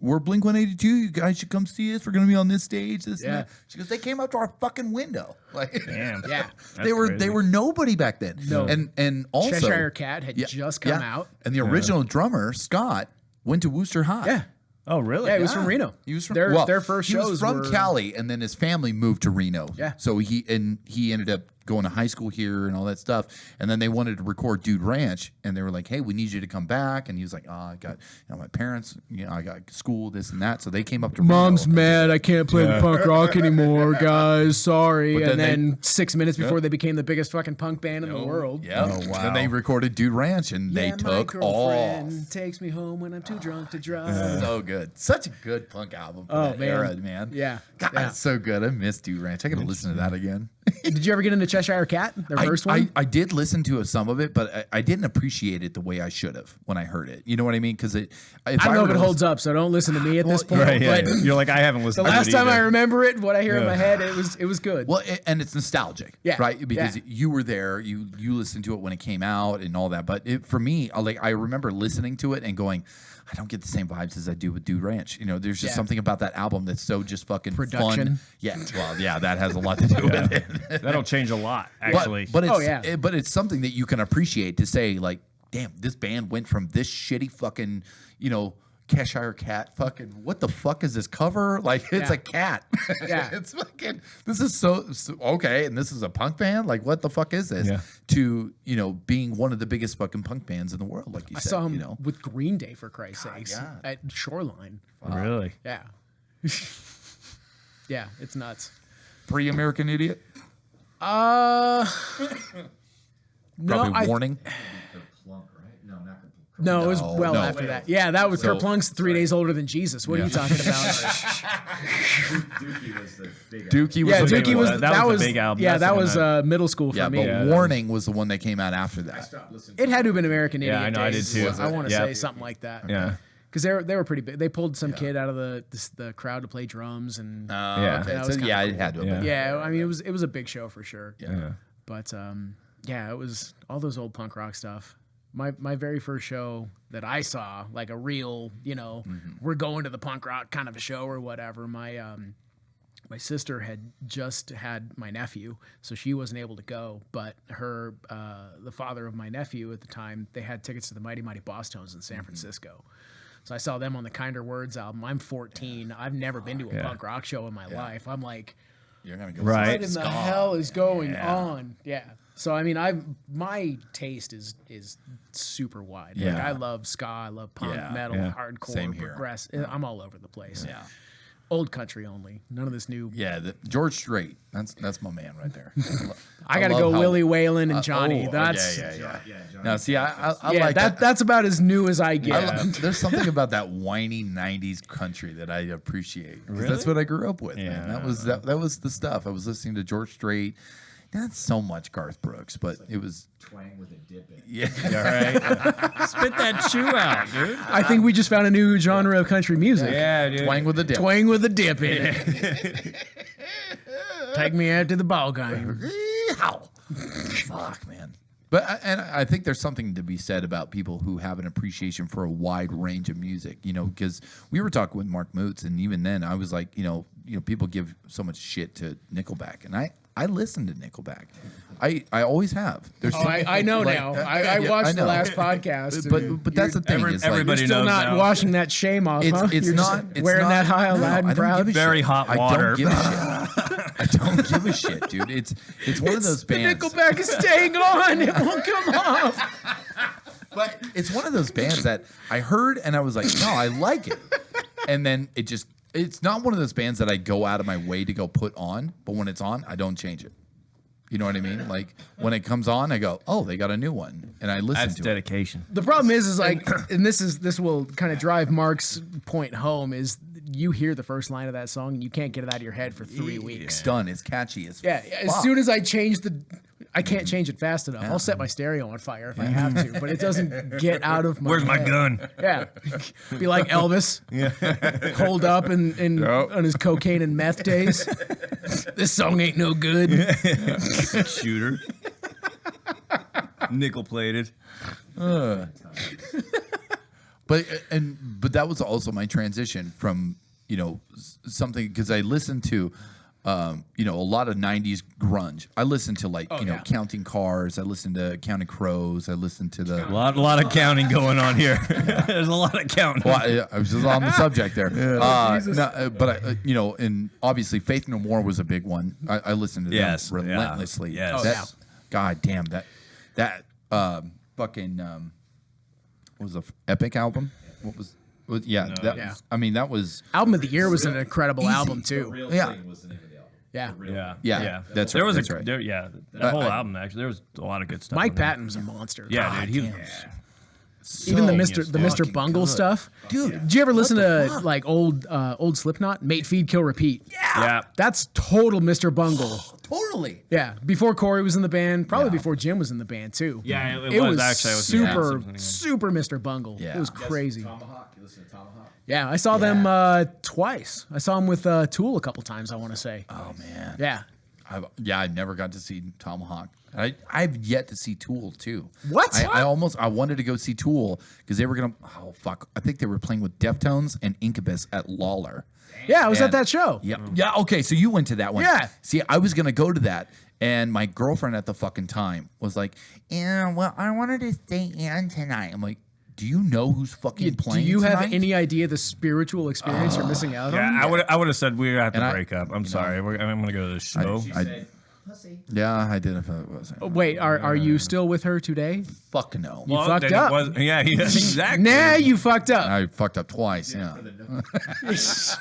We're Blink-182. You guys should come see us. We're gonna be on this stage." This and Yeah. that. She goes, "They came up to our fucking window. Like, Damn. Yeah. they were nobody back then. No. And also Cheshire Cat had just come out. and the original drummer Scott went to Worcester High. Yeah. Oh, really? Yeah, he was from Reno. He was from their first he shows was from were- Cali, and then his family moved to Reno. Yeah. So he ended up going to high school here and all that stuff. And then they wanted to record Dude Ranch, and they were like, "Hey, we need you to come back." And he was like, "Oh, I got my parents. I got school, this and that." So they came up to Mom's Reno. mad. I can't play the punk rock anymore, guys. Sorry. But And then then 6 minutes before they became the biggest fucking punk band in the world. Yeah. Oh, wow. Then they recorded Dude Ranch, and they my took all. girlfriend takes me home when I'm too drunk to drive. So good. Such a good punk album for Oh, that man. era, man. Yeah. God, Yeah. it's so good. I miss Dude Ranch. I gotta listen to that again. Did you ever get into Cheshire Cat? Their first one? I did listen to some of it, but I didn't appreciate it the way I should have when I heard it. You know what I mean? Because I I don't know if it holds up, so don't listen to me at this point. Right, yeah. But You're like, I haven't the listened to last it time I either. remember it, what I hear in Yeah. my head, it was good. Well, and it's nostalgic, Yeah, right? Because yeah. you were there, you listened to it when it came out and all that. But for me, I remember listening to it and going, I don't get the same vibes as I do with Dude Ranch. There's just Yeah. something about that album that's so just fucking Production. fun. Yeah, well, yeah, that has a lot to do with it. That'll change a lot, actually. But it's Oh, yeah. but it's something that you can appreciate to say like, damn, this band went from this shitty fucking, Cheshire Cat fucking what the fuck is this cover? Like it's Yeah. a cat. Yeah. It's fucking this is so okay, and this is a punk band? Like what the fuck is this? Yeah. To, being one of the biggest fucking punk bands in the world, like you I said. saw him with Green Day, for Christ's sakes, yeah. at Shoreline. Really? Yeah. Yeah, it's nuts. Pre-American Idiot? No, Probably Warning. Plunk, right? No, not Plunk. No, it was No, well no. after that. Yeah, that was Kerplunk's 3 days older than Jesus. What are you talking about? Dookie was the big Dookie was Yeah, the big Dookie was one. That was the big album. Yeah, That's that the was one middle school for Yeah, me. but Yeah. Warning was the one that came out after I that. stopped listening. It had to have been American Idiot. I know, I did days. too. I want to Yeah. say something like that. Yeah. because they were pretty big. They pulled some kid out of the crowd to play drums and Yeah. Okay. That So, was kinda yeah, it cool. had to have been. yeah. I mean, it was a big show for sure. Yeah. But yeah, it was all those old punk rock stuff. My very first show that I saw, like a real, we're going to the punk rock kind of a show or whatever. My sister had just had my nephew, so she wasn't able to go. But the father of my nephew at the time, they had tickets to the Mighty Mighty Boss Tones in San Francisco. So I saw them on the Kinder Words album. I'm 14. I've never been to a punk rock show in my life. I'm like, You're gonna go Right. what in the hell is going on? Yeah. So I mean, my taste is super wide. Like Yeah. I love ska, I love punk, Yeah. metal, Yeah. hardcore, Same here. progressive. I'm all over the place. Yeah. Old country only. None of this new. Yeah, George Strait. That's my man right there. I got to love go how- Willie Whalen and Johnny. Oh, That's yeah. Yeah, John. Now, see, I yeah, like that. that's about as new as I get. There's something about that whiny '90s country that I appreciate. 'Cause Really? That's what I grew up with. Man. Yeah. That was the stuff. I was listening to George Strait. Not so much Garth Brooks, but it was Twang with a dip in it. yeah. All right. Spit that shoe out, dude. I think we just found a new genre of country music. Yeah, dude. Twang with the dip. Twang with a dip in it. Take me out to the ball game. How? Fuck, man. And I think there's something to be said about people who have an appreciation for a wide range of music, because we were talking with Mark Moots, and even then I was like, people give so much shit to Nickelback, and I listen to Nickelback. I always have. I know now. I watched the last podcast. But that's the thing. Is everybody You're still knows not now. washing that shame off, huh? It's You're not just it's wearing not, that high no, loud I and don't proud. give a Very shit. hot I water. don't give a shit. I don't give a shit, dude. It's one of those bands. Nickelback is staying on. It won't come off. But it's one of those bands that I heard and I was like, no, I like it. And then it's not one of those bands that I go out of my way to go put on, but when it's on, I don't change it. You know what I mean? Like when it comes on, I go, oh, they got a new one. And I listen That's to dedication. The problem is like, and this will kind of drive Mark's point home, is you hear the first line of that song and you can't get it out of your head for 3 it. weeks. It's done. It's catchy as Yeah, fuck. as soon as I change I can't change it fast enough. I'll set my stereo on fire if I have to, but it doesn't get out of my Where's my head. gun? Yeah. Be like Elvis. Hold up and on his cocaine and meth days. This song ain't no good. Shooter. Nickel plated. But that was also my transition from something, because I listened to a lot of 90s grunge. I listened to Counting Cars. I listened to Counting Crows. I listened to the A lot of counting going on here. There's a lot of counting. well, I was just on the subject there. And obviously Faith No More was a big one. I listened to them relentlessly. Yes. God damn that fucking what was the epic album? What was that was Album of the Year was an incredible Easy. album The too. real Yeah. thing was the name of the album. Yeah. The real Yeah. thing. Yeah, that's There right, was that's right. that whole album actually. There was a lot of good stuff. Mike on there. Patton was a monster. Yeah, dude. He was, Even the So Mr. fucking Bungle good. stuff. Dude, Did you ever listen to fuck? like old Slipknot? Mate, Feed, Kill, Repeat. yeah. That's total Mr. Bungle. Totally. Yeah, before Corey was in the band, probably before Jim was in the band too. Yeah, It was actually. I was super Mr. Bungle. Yeah. It was You guys crazy. Tomahawk. You listen to Tomahawk? Yeah, I saw them twice. I saw them with Tool a couple times, I want to say. Oh man. Yeah. I never got to see Tomahawk. I've yet to see Tool too. What? I wanted to go see Tool because they were gonna. Oh fuck! I think they were playing with Deftones and Incubus at Lawler. Yeah, I was at And- that show. Yeah. Yeah. Okay. So you went to that one. Yeah. See, I was gonna go to that, and my girlfriend at the fucking time was like, "Yeah, well, I wanted to stay in tonight." I'm like, "Do you know who's fucking Do playing you have tonight?" any idea the spiritual experience you're missing out on? Yeah, I would have said we have to And I- break up. I'm sorry. I'm gonna go to the show. She I- said, pussy. Yeah, I did. If it wasn't. Oh, wait, are you still with her today? Fuck no. You fucked then it up. was- yeah, exactly. Nah, you fucked up. I fucked up twice. Yeah. For the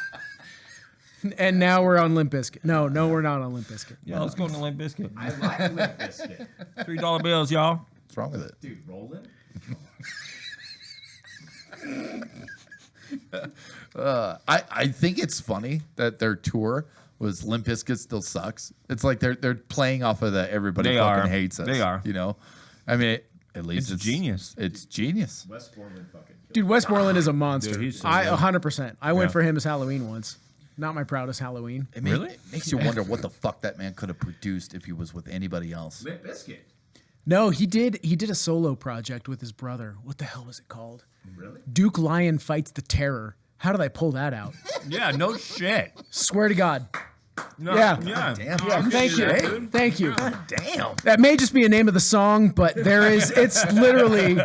And now we're on Limp Bizkit. No, we're not on Limp Bizkit. Yeah, let's go to Limp Biscuit. I like Limp Bizkit. $3 bills, y'all. What's wrong with it? Dude, rolling? I think it's funny that their tour was Limp Bizkit Still Sucks. It's like they're playing off of the everybody They fucking are. hates us. They are. You know, I mean, at least It's genius. It's genius. West Borland fucking killed Dude, Westmoreland is a monster. Dude, he's so I good. 100%. I went Yeah. for him as Halloween once. Not my proudest Halloween. Really? It makes you wonder what the fuck that man could have produced if he was with anybody else. Limp Bizkit. No, he did a solo project with his brother. What the hell was it called? Really? Duke Lion Fights the Terror. How did I pull that out? Yeah, no shit. Swear to God. No, Yeah. yeah. Damn. Yeah, thank you. Hey. Thank you. Damn. That may just be a name of the song, but it's literally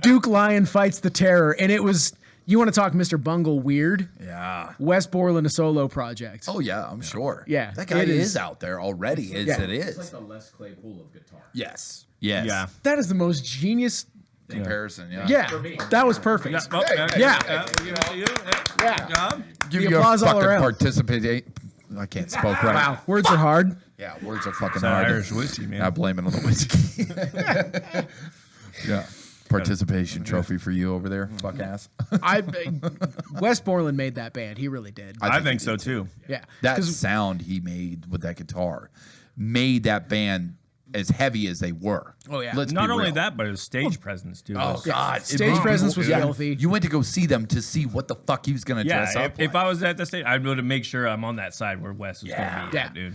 Duke Lion Fights the Terror. And it was, you want to talk Mr. Bungle weird? Yeah. West Borland, a solo project. Oh yeah, I'm sure. Yeah, that guy it is is. out there already. As Yeah. it It's like is. the Les Claypool of guitar. Yes. Yes. Yeah. That is the most genius. Comparison. Yeah. Yeah, For me. that was perfect. Oh, Yeah. we'll give it to you. Yeah. Job. Give The you applause a all fucking around. participate. I can't spoke right. Wow, words are hard. Yeah, words are fucking That hard. Irish whiskey, man. I blame it on the whiskey. Yeah. Participation trophy for you over there, fuck ass. West Borland made that band. He really did. I think he so did. too. Yeah, That 'Cause sound he made with that guitar made that band as heavy as they were. Oh, yeah. Let's Not be only real. that, but his stage presence too. Oh was- God! It stage made presence people- was filthy. You went to go see them to see what the fuck he was gonna dress Yeah, up. if like. I was at the stage, I'd be able to make sure I'm on that side where Wes is Yeah. going to be, Yeah. dude.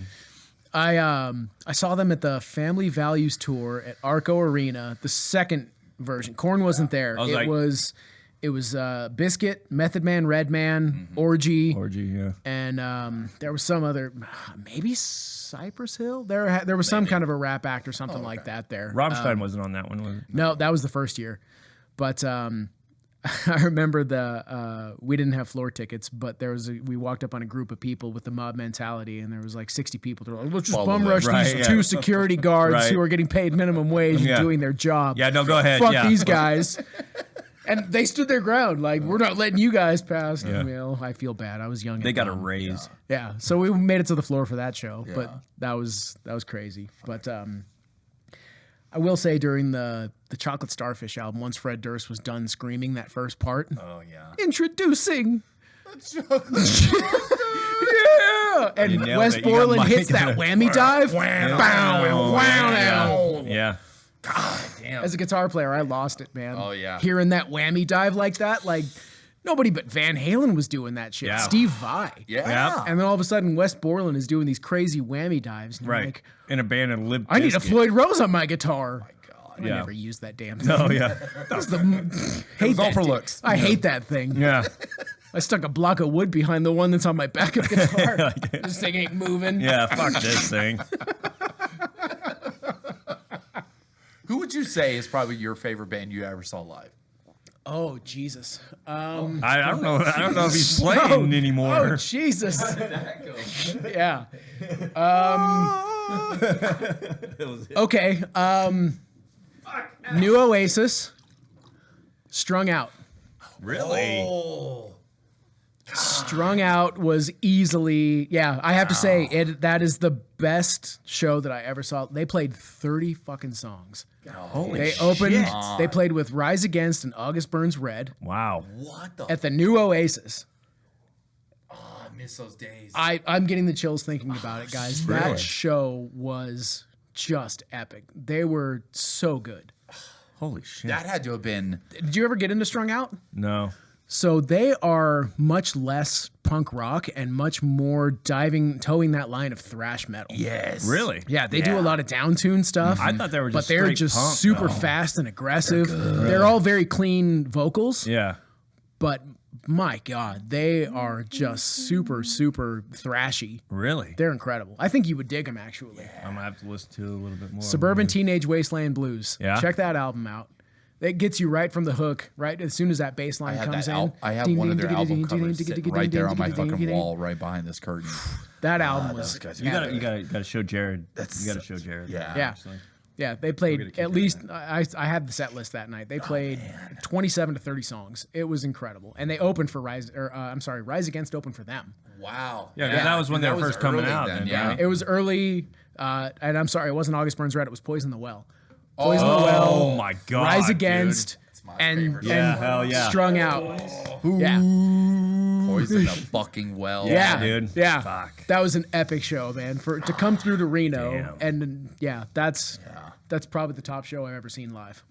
I saw them at the Family Values tour at Arco Arena, the second version. Korn wasn't there. I was It like- was Biscuit, Method Man, Redman, Orgy, yeah. and there was some other, maybe Cypress Hill. There was some kind of a rap act or something like that there. Rammstein wasn't on that one, was it? No, that was the first year. But I remember we didn't have floor tickets, but we walked up on a group of people with the mob mentality, and there was like 60 people. They're like, let's just bum rush these two security guards who are getting paid minimum wage and doing their job. Yeah, no, go ahead. Fuck these guys. And they stood their ground, like, we're not letting you guys pass. Yeah. Well, I feel bad. I was young. They and got a dumb. raise. Yeah, so we made it to the floor for that show, but that was crazy. But I will say during the Chocolate Starfish album, once Fred Durst was done screaming that first part, Oh, yeah. introducing, yeah, and You nailed Wes it. You got Borland Mike hits that whammy dive. Yeah. As a guitar player, I lost it, man. Oh, yeah. Hearing that whammy dive like that, like nobody but Van Halen was doing that shit. Yeah. Steve Vai. Yeah. And then all of a sudden, Wes Borland is doing these crazy whammy dives. And you're Right. like, In a band and Limp I need a Bizkit. Floyd Rose on my guitar. I Yeah. never used that damn thing. Oh, yeah. Hate all that for thing. looks. I hate that thing. Yeah. I stuck a block of wood behind the one that's on my backup guitar. This thing ain't moving. Yeah, fuck this thing. Who would you say is probably your favorite band you ever saw live? Oh Jesus. I don't know. I don't know if he's playing anymore. Oh Jesus. Yeah. Okay. New Oasis. Strung Out. Really? Strung Out was easily, yeah, I have to say that is the best show that I ever saw. They played 30 fucking songs. They opened, they played with Rise Against and August Burns Red Wow. What the? at the New Oasis. I miss those days. I'm getting the chills thinking about it, guys. Really? That show was just epic. They were so good. Holy shit. that had to have been. Did you ever get into Strung Out? No. So they are much less punk rock and much more towing that line of thrash metal. Yes. Really? Yeah, they do a lot of downtune stuff. I thought they were just but they're straight just punk, super though. fast and aggressive. They're all very clean vocals, Yeah. but my God, they are just super, super thrashy. Really? They're incredible. I think you would dig them, actually. I'm gonna have to listen to it a little bit more. Suburban Teenage Wasteland Blues. Yeah? Check that album out. It gets you right from the hook, right as soon as that bass line comes in. I have one of their album covers sitting right there on my fucking wall, right behind this curtain. That album was. You gotta show Jerad. You gotta show Jerad. Yeah. Yeah. actually. Yeah, they played at least. I had the set list that night. They played 27 to 30 songs. It was incredible, and they opened for Rise Against opened for them. Wow. Yeah, 'cause that was when they were first coming early out. then, Then, yeah. right? It was early, and I'm sorry, it wasn't August Burns Red. It was Poison the Well. Poison the Well. Oh my god. Rise dude. Against. my And, favorite. Yeah, and hell yeah. Strung Out. Yeah. Poison the fucking well. Yeah, dude. Yeah, Fuck. that was an epic show, man. To come through to Reno, Damn. and that's probably the top show I've ever seen live.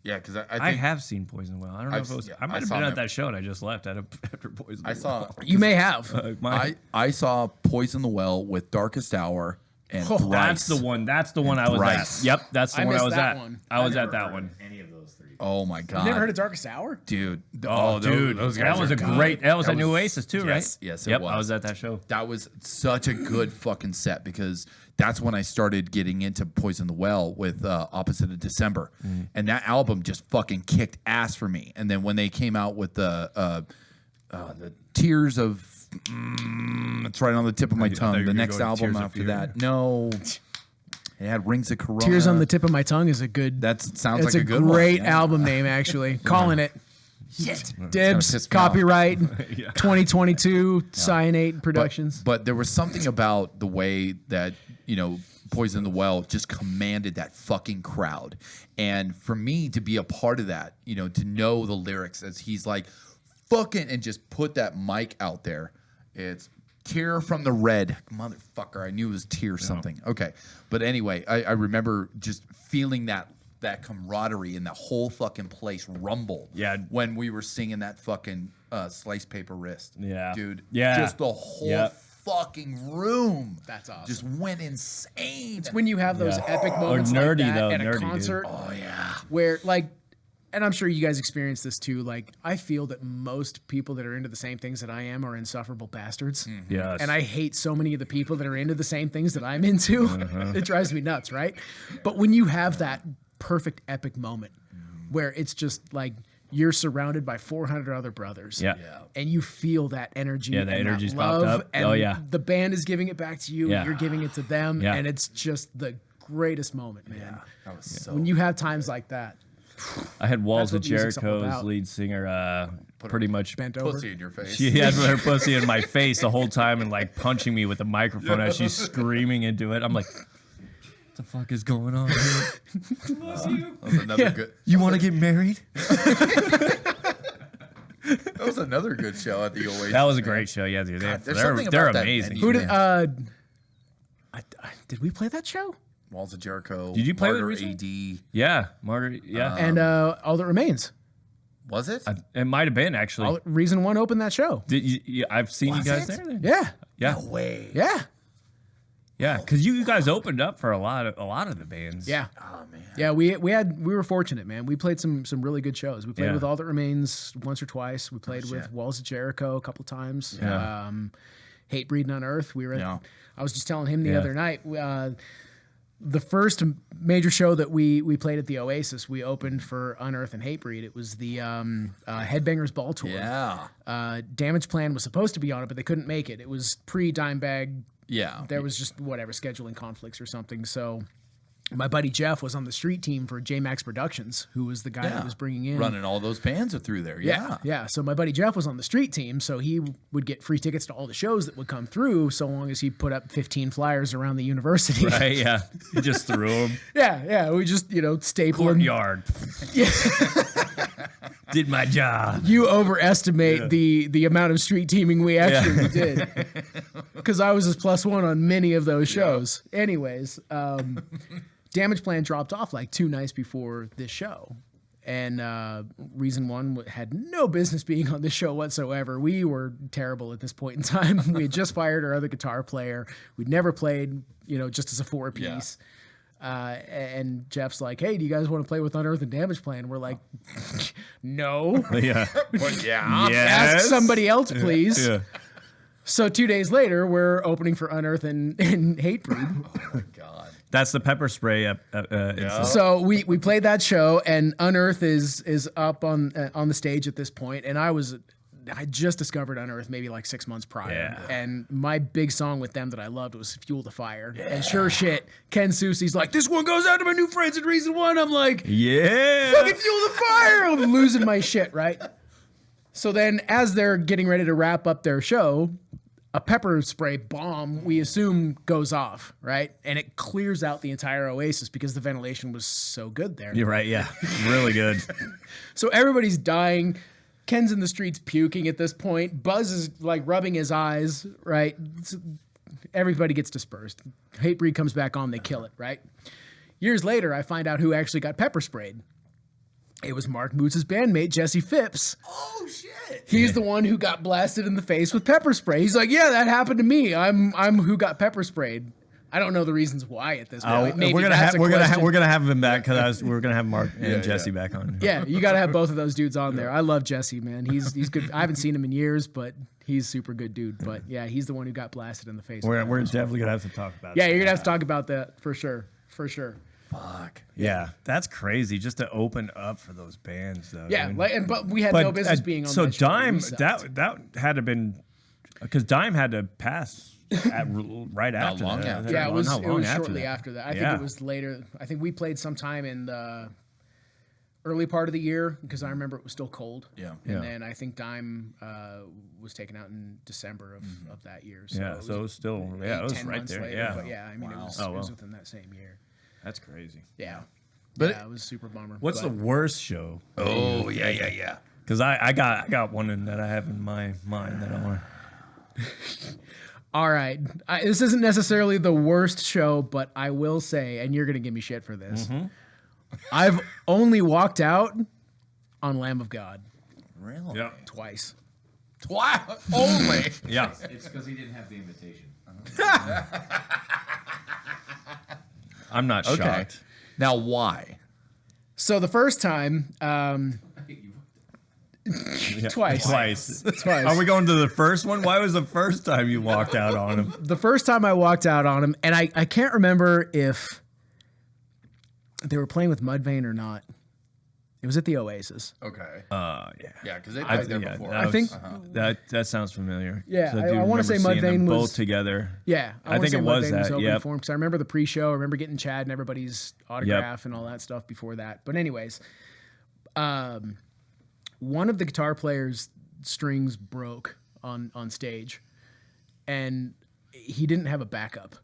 Yeah, because I I think have seen Poison Well. I don't know I've if it was. s- I I might have saw been them. at that show and I just left after Poison. I saw. You may have. I saw Poison the Well with Darkest Hour and Oh, Thrice. That's the one. That's the one I was Thrice. at. Yep, that's the I one I missed was that at. one. I was Never at that heard one. Any of those three. Oh my god. Never heard of Darkest Hour? Dude. Dude, those guys that was are a good. great. That was That at New was- Oasis too, yes, right? yes, it Yep, was. I was at that show. That was such a good fucking set because that's when I started getting into Poison the Well with Opposite of December. And that album just fucking kicked ass for me. And then when they came out with the Tears of it's right on the tip of my thought you tongue. were The gonna next go to album Tears of after Fear. that. No. It had Rings of Corona. Tears on the Tip of My Tongue is a good. That sounds It's like a a good great one. Yeah. album name, actually. Calling it. Dibs, piss me off. copyright, 2022, Cyanate Productions. But there was something about the way that, Poison the Well just commanded that fucking crowd. And for me to be a part of that, to know the lyrics as he's like, fucking, and just put that mic out there. It's Tear from the Red. Motherfucker, I knew it was Tear something. Okay. But anyway, I remember just feeling that camaraderie and the whole fucking place rumbled. Yeah. When we were singing that fucking Slice Paper Wrist. Yeah. Dude. Yeah. Just the whole fucking room. That's awesome. Just went insane. It's when you have those Yeah. epic Or moments like nerdy, that though, at a nerdy, dude. concert. Oh yeah. Where like, and I'm sure you guys experience this too. Like, I feel that most people that are into the same things that I am are insufferable bastards. Yes. And I hate so many of the people that are into the same things that I'm into. It drives me nuts, right? But when you have that perfect epic moment where it's just like you're surrounded by 400 other brothers. Yeah. And you feel that energy. Yeah, the and energy's that popped love, up. And Oh, yeah. the band is giving it back to you. Yeah. You're giving it to them. Yeah. And it's just the greatest moment, man. That was so. When you have times like that. I had Walls of That's what music's all Jericho's about. lead singer pretty much Bent over. pussy in your face. she had her pussy in my face the whole time and like punching me with the microphone as she's screaming into it. I'm like, what the fuck is going on here? That was another good. You want to get married? That was another good show at the Oasis. That was a man. great show. Yeah, dude. there's something They're about that amazing. venue. Who did Yeah. did we play that show? Walls of Jericho. Did you play with Martyr recently? AD? Yeah, Margaret. Yeah, And All That Remains. Was it? it might have been actually. Reason One opened that show. Did you, I've seen you Was guys it? there. Then. Yeah. Yeah, No way. Yeah. yeah. Because you guys opened up for a lot of the bands. Yeah. Oh man. Yeah, we were fortunate, man. We played some really good shows. We played Yeah. with All That Remains once or twice. We played with shit. Walls of Jericho a couple times. Yeah. Hate Breed on Earth. We were. Yeah. I was just telling him the Yeah. other night. The first major show that we played at the Oasis, we opened for Unearth and Hatebreed. It was the Headbangers Ball Tour. Yeah. Damage Plan was supposed to be on it, but they couldn't make it. It was pre-Dimebag. Yeah. There was just whatever scheduling conflicts or something. So my buddy Jeff was on the street team for J-Max Productions, who was the guy that was bringing in. running all those bands through there. Yeah. Yeah. So my buddy Jeff was on the street team, so he would get free tickets to all the shows that would come through, so long as he put up 15 flyers around the university. Right. Yeah. You just threw them. Yeah. We just staple them. Courtyard. Did my job. You overestimate the amount of street teaming we actually did, because I was his +1 on many of those shows. Anyways, Damage Plan dropped off like 2 nights before this show. And Reason One had no business being on this show whatsoever. We were terrible at this point in time. We had just fired our other guitar player. We'd never played, just as a 4-piece. And Jeff's like, "Hey, do you guys want to play with Unearth and Damage Plan?" We're like, "No." Yeah. Well, yeah. Ask somebody else, please. Yeah. So 2 days later, we're opening for Unearth and Hatebreed. Oh my God. That's the pepper spray. Incident. So we played that show, and Unearth is up on the stage at this point, and I just discovered Unearth maybe like 6 months prior. Yeah. And my big song with them that I loved was Fuel the Fire. And sure shit, Ken Susie's like, "This one goes out to my new friends at Reason One." I'm like, Yeah. "Fucking Fuel the Fire." I'm losing my shit, right? So then as they're getting ready to wrap up their show, a pepper spray bomb, we assume, goes off, right? And it clears out the entire Oasis because the ventilation was so good there. You're right. Yeah. Really good. So everybody's dying. Ken's in the streets puking at this point. Buzz is like rubbing his eyes, right? Everybody gets dispersed. Hatebreed comes back on, they kill it, right? Years later, I find out who actually got pepper sprayed. It was Mark Moots' bandmate, Jesse Phipps. Oh shit. He's the one who got blasted in the face with pepper spray. He's like, "Yeah, that happened to me. I'm who got pepper sprayed." I don't know the reasons why at this point. Maybe we're that's a question. gonna have him back because we're gonna have Mark and Jesse back on. Yeah, you got to have both of those dudes on there. I love Jesse, man. He's good. I haven't seen him in years, but he's super good dude. But yeah, he's the one who got blasted in the face. We're definitely gonna have to talk about. Yeah, that. you're gonna have to talk about that for sure. For sure. Fuck. Yeah, that's crazy. Just to open up for those bands, though. Yeah, dude. but we had no business being on. So that show. Dime, We sucked. that had to been because Dime had to pass right after long that. after. Yeah, it was Not long shortly that. after that. I think Yeah. it was later. I think we played sometime in the early part of the year because I remember it was still cold. Yeah. And Yeah. then I think Dime was taken out in December of that year. So Yeah, so it was still it was 10 right months there. later, Yeah, But yeah, I mean, Wow. it was, Oh, it was well. within that same year. that's crazy. Yeah. But yeah, it was a super bummer. What's the but- worst show? Oh yeah. Because I got one in that I have in my mind that I want. All right. This isn't necessarily the worst show, but I will say, and you're going to give me shit for this, I've only walked out on Lamb of God Really? Yeah. twice. Wow. Only. Yeah. It's because he didn't have the invitation. I'm not Okay. shocked. Now, why? So the first time, Yeah. Twice. Twice. Twice. Are we going to the first one? Why was the first time you walked out on him? the first time I walked out on him, and I can't remember if they were playing with Mudvayne or not. It was at the Oasis. Okay. Yeah. Yeah, because they played there yeah, before. that I think- was- that sounds familiar. Yeah, So I do wanna remember say seeing them Mudvayne both was- together. Yeah, I think it was that, opening yep. for him because I remember the pre-show. I remember getting Chad and everybody's autograph and all that stuff before that. But anyways, one of the guitar players' strings broke on stage, and he didn't have a backup.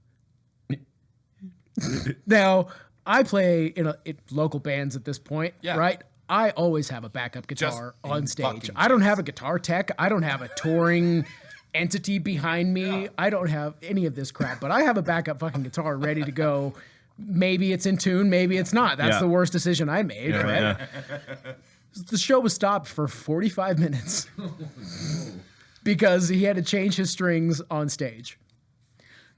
Now I play in local bands at this point, Yeah. right? I always have a backup guitar in on stage. fucking I don't have a guitar tech. I don't have a touring entity behind me. I don't have any of this crap, but I have a backup fucking guitar ready to go. Maybe it's in tune, maybe it's not. That's Yeah. the worst decision I made. Yeah, right? yeah. The show was stopped for 45 minutes because he had to change his strings on stage.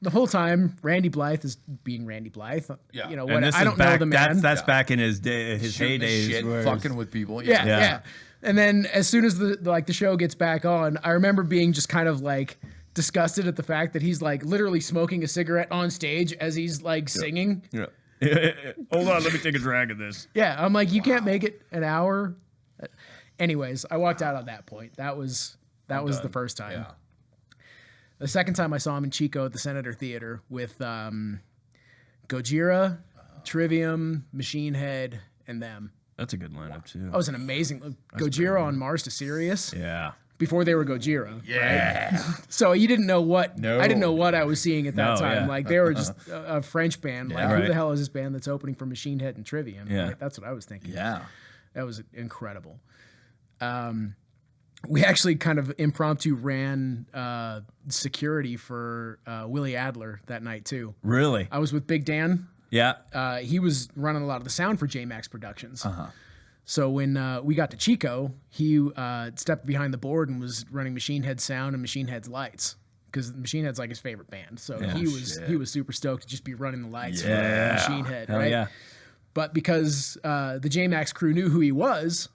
The whole time, Randy Blythe is being Randy Blythe. Yeah. You know And what? this I is don't back, know the man. That's back in his day, his Shooting the heydays. shit, where fucking with people. Yeah, Yeah. yeah. And then as soon as the show gets back on, I remember being just kind of like disgusted at the fact that he's like literally smoking a cigarette on stage as he's like singing. Yeah. Hold on, let me take a drag of this. Yeah, I'm like, you can't make it an hour. Anyways, I walked out on that point. That was the first time. Yeah. The second time I saw him in Chico at the Senator Theater with Gojira, Trivium, Machine Head, and them. That's a good lineup too. That was an amazing Gojira on Mars to Sirius Yeah. before they were Gojira. Yeah. So you didn't know what No. I didn't know what I was seeing at that No, time. yeah. Like they were just a French band. Like who Right. the hell is this band that's opening for Machine Head and Trivium? Yeah. Right? That's what I was thinking. Yeah. That was incredible. We actually kind of impromptu ran security for Willie Adler that night too. Really? I was with Big Dan. Yeah. He was running a lot of the sound for J-Max Productions. So when we got to Chico, he stepped behind the board and was running Machine Head sound and Machine Head's lights because Machine Head's like his favorite band. So he was super stoked to just be running the lights Yeah. for Machine Head, Hell right? yeah. But because the J-Max crew knew who he was,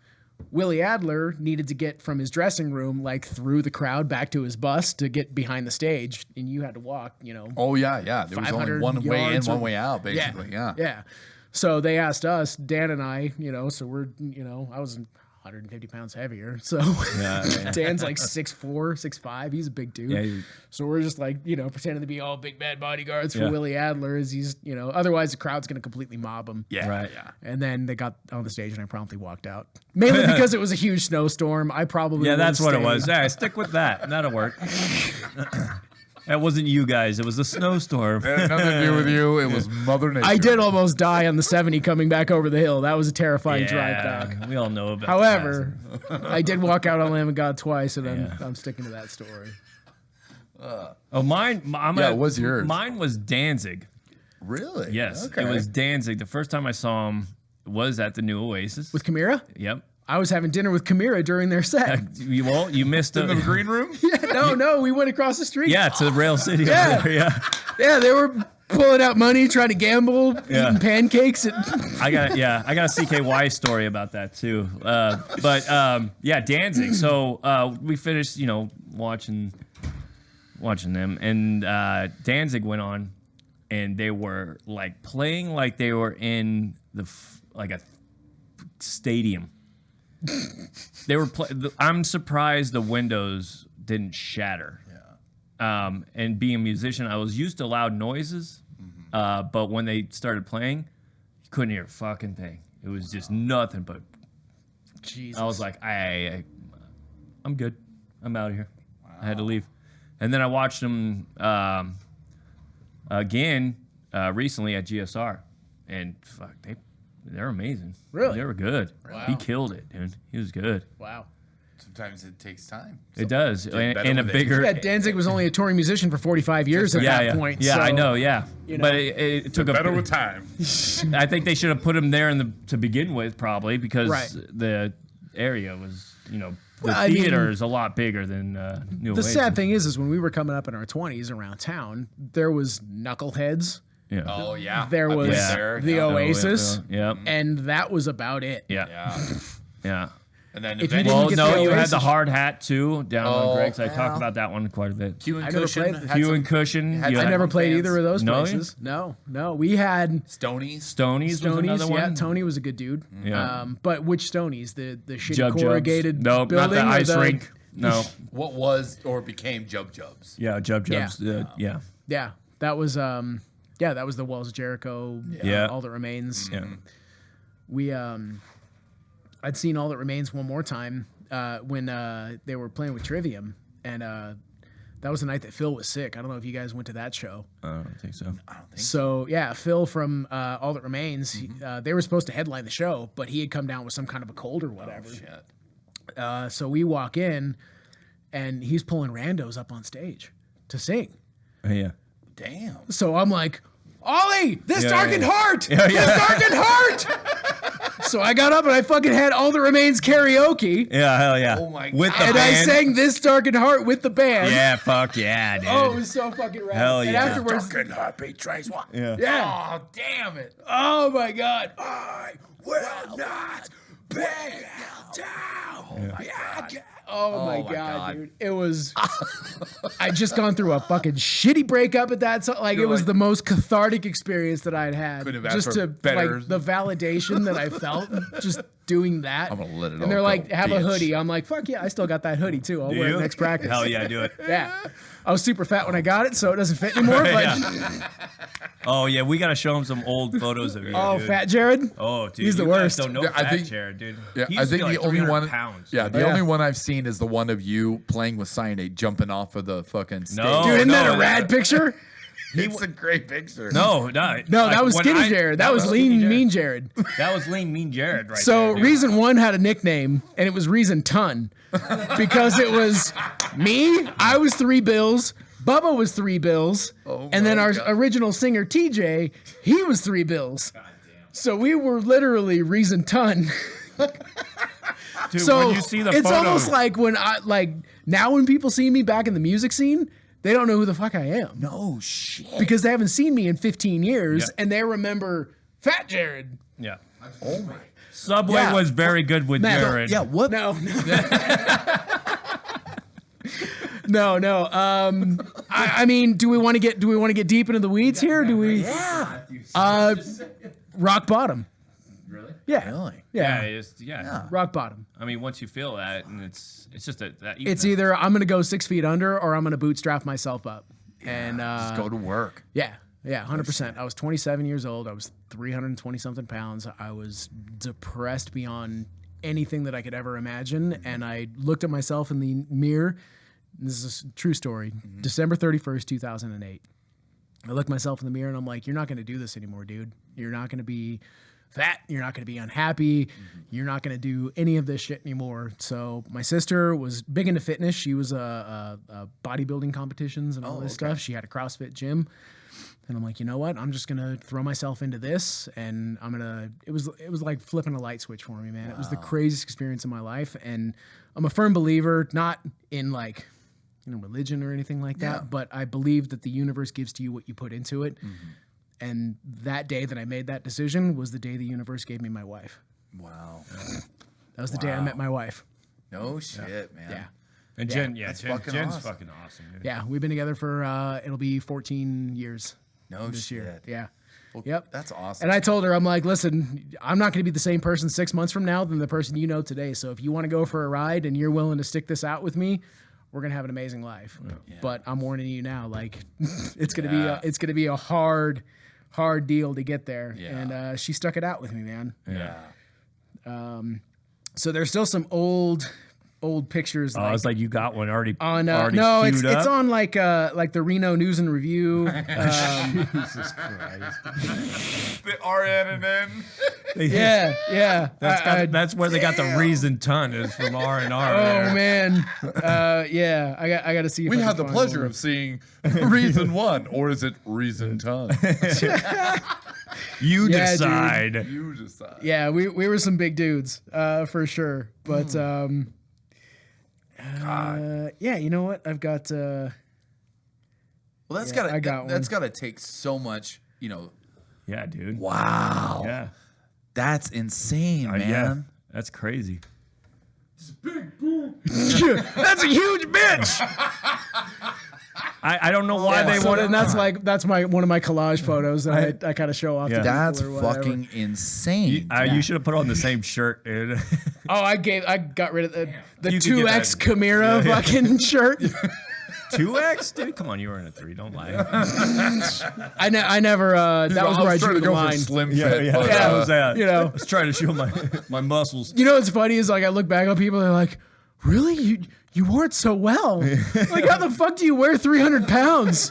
Willie Adler needed to get from his dressing room like through the crowd back to his bus to get behind the stage, and you had to walk, Oh, yeah, yeah. There was only 500 one way in, yards one or- way out, basically. Yeah. Yeah. So they asked us, Dan and I, so we're, I was 150 pounds heavier. So Yeah. Dan's like 6'4", 6'5". He's a big dude. Yeah, So we're just like, pretending to be all big bad bodyguards for Yeah. Willie Adler as he's, otherwise the crowd's going to completely mob him. Yeah. Right. Yeah. And then they got on the stage and I promptly walked out. Mainly because it was a huge snowstorm. I probably Yeah, that's would've what it was. stayed. Yeah, stick with that. That'll work. That wasn't you guys. It was a snowstorm. It had nothing to do with you. It was Mother Nature. I did almost die on the 70 coming back over the hill. That was a terrifying drive back. We all know about However, I did walk out on Lamb of God twice, and I'm sticking to that story. Oh, mine. what's yours? Mine was Danzig. Really? Yes, Okay. it was Danzig. The first time I saw him was at the New Oasis. With Kamira? Yep. I was having dinner with Kamira during their set. You missed In the green room? No, we went across the street. Yeah, to Rail City. Yeah. Over there, yeah. Yeah, they were pulling out money, trying to gamble, Yeah. eating pancakes. I got a CKY story about that too. Yeah, Danzig. So we finished, watching them, and Danzig went on, and they were like playing like they were in like a stadium. They were. I'm surprised the windows didn't shatter. Yeah. And being a musician, I was used to loud noises, but when they started playing, you couldn't hear a fucking thing. It was just nothing but. Jesus. I was like, I'm good. I'm out of here. I had to leave, and then I watched them again recently at GSR, and fuck, they're amazing. Really? They were good. Wow. He killed it, dude. He was good. Wow. Sometimes it takes time. It does, better and a with it. bigger. Yeah, Danzig was only a touring musician for 45 years at that yeah, point. yeah, so, I know, yeah, you know. but it took Better a. with time. I think they should have put him there to begin with, probably because Right. the area was, I mean, theater is a lot bigger than New the Oasis. sad thing is when we were coming up in our 20s around town, there was Knuckleheads, Yeah. Oh yeah. there I've was been there, the yeah. Oasis, Yeah. and that was about it. Yeah. Yeah. Yeah. And then If you eventually, didn't Well, get no, the you had Oasis- the hard hat too down Oh, on Greg's. I yeah. talked about that one quite a bit. Q and I never Cushion. played had the- Hue some and Cushion. had You some I had never fans. played either of those No? places. No, we had Stonies. Stonies was another Stonies. one. Yeah, Tony was a good dude. Yeah. But which Stonies? The shitty Jub corrugated Jubs. No, building not the or ice rink. No. What was or became Jub Jubs? Yeah, Jub Yeah. Jubs. Yeah. Yeah, that was that was the Wells Jericho. Yeah. All That Remains. Yeah. We I'd seen All That Remains one more time when they were playing with Trivium, and that was the night that Phil was sick. I don't know if you guys went to that show. I don't think so. I don't think. So yeah, Phil from All That Remains, they were supposed to headline the show, but he had come down with some kind of a cold or whatever. Shit. So we walk in, and he's pulling randos up on stage to sing. Yeah. Damn. So I'm like, Ollie, this Yeah, darkened yeah. heart, Yeah, yeah. this darkened heart. So I got up and I fucking had All That Remains karaoke, Yeah, hell yeah. Oh my With God. the and band. I sang This Darkened Heart with the band. Yeah, fuck yeah, dude. Oh, it was so fucking rad. Hell And yeah. afterwards, Darkened heartbeat trace one. Yeah. yeah. Oh damn it! Oh my god. I will not back down. Oh my God. Oh my my god, God. dude. It was I just gone through a fucking shitty breakup at that like You're it was like- the most cathartic experience that I'd had. Couldn't have asked Just for to better. like the validation that I felt just doing that. I'm gonna let it all And they're like, go, have a bitch. hoodie. I'm like, fuck yeah, I still got that hoodie too. I'll wear it you? next practice. Hell yeah, do it. Yeah. I was super fat when I got it, so it doesn't fit anymore. But Oh yeah, we gotta show him some old photos of you. oh, dude. fat Jared. Oh, dude, He's the you guys worst. Don't know Yeah, I Fat think- Jared, dude. Yeah, He I used to think be the like only 300 one. Pounds, Yeah, dude. the Yeah. only one I've seen is the one of you playing with cyanate, jumping off of the fucking stage. No. Dude, isn't that no, a rad picture? It's a great picture. No, No, like, that was when skinny I- Jared. That was Skinny lean, Jared. mean Jared. That was lean, mean Jared, right So there. dude. reason one had a nickname, and it was Reason Ton, because it was me. I was 3 bills. Bubba was 3 bills, Oh and then my our God. original singer TJ, he was 3 bills. So we were literally Reason Ton. Dude, So when you see the it's photo, almost like when now when people see me back in the music scene, they don't know who the fuck I am No shit. because they haven't seen me in 15 years, Yeah. and they remember Fat Jared. yeah. Oh my. Subway Yeah. was very good with Man, Jared. Yeah. What? No. No. I mean, do we want to get deep into the weeds here? Do we? Yeah. Rock bottom. Really? Yeah. Really? Yeah, Yeah. yeah. Rock bottom. I mean, once you feel that, and it's just that. It's either I'm gonna go 6 feet under or I'm gonna bootstrap myself up. And Just go to work. yeah, 100%. I was 27 years old. I was 320 something pounds. I was depressed beyond anything that I could ever imagine. And I looked at myself in the mirror. This is a true story. December 31st, 2008. I looked myself in the mirror and I'm like, you're not going to do this anymore, dude. You're not going to be fat. You're not going to be unhappy. You're not going to do any of this shit anymore. So my sister was big into fitness. She was a bodybuilding competitions and all this stuff. She had a CrossFit gym. And I'm like, you know what? I'm just gonna throw myself into this, and I'm gonna. It was like flipping a light switch for me, man. It was the craziest experience of my life, and I'm a firm believer, not in like, religion or anything like that, but I believe that the universe gives to you what you put into it. And that day that I made that decision was the day the universe gave me my wife. Wow. That was the day I met my wife. No shit, man. Yeah. And Jen, yeah, Jen's fucking awesome. fucking awesome, dude. Yeah, we've been together for it'll be 14 years No this shit. year. Yeah. Well, Yep. That's awesome. And I told her, I'm like, listen, I'm not going to be the same person 6 months from now than the person you know today. So if you want to go for a ride and you're willing to stick this out with me, we're going to have an amazing life. But I'm warning you now, like it's going to be a hard deal to get there. Yeah. And she stuck it out with me, man. yeah. So there's still some old pictures. Oh, it's like you got one already. on already no, queued it's up? on like the Reno News and Review. Jesus Christ. The RNN. yeah. That's where they got the reason ton is from R&R. Oh man, yeah. I got to see. If We I can had the find pleasure one. of seeing Reason 1, or is it Reason Ton? You Yeah, dude. decide. You decide. Yeah, we were some big dudes, for sure. But Yeah, you know what? I've got. Well, that's Yeah, I got that's one. gotta take so much. Yeah, dude. Wow. Yeah. That's insane, man. Yeah. That's crazy. That's a huge bitch. I don't know why they So wanted. then that's one of my collage photos that I kind of show off. Yeah. To people That's or whatever. fucking insane. You should have put on the same shirt, dude. Oh, I got rid of the You could get 2X that. Chimera fucking shirt. 2X, dude. Come on, you were in a 3. Don't lie. I never. That was where I drew the line. slim Yeah, fit. yeah. but, That was that. you know. I was trying to show my muscles. You know what's funny is like I look back on people, they're like, "Really, you wore it so well? Like, how the fuck do you wear 300 pounds?"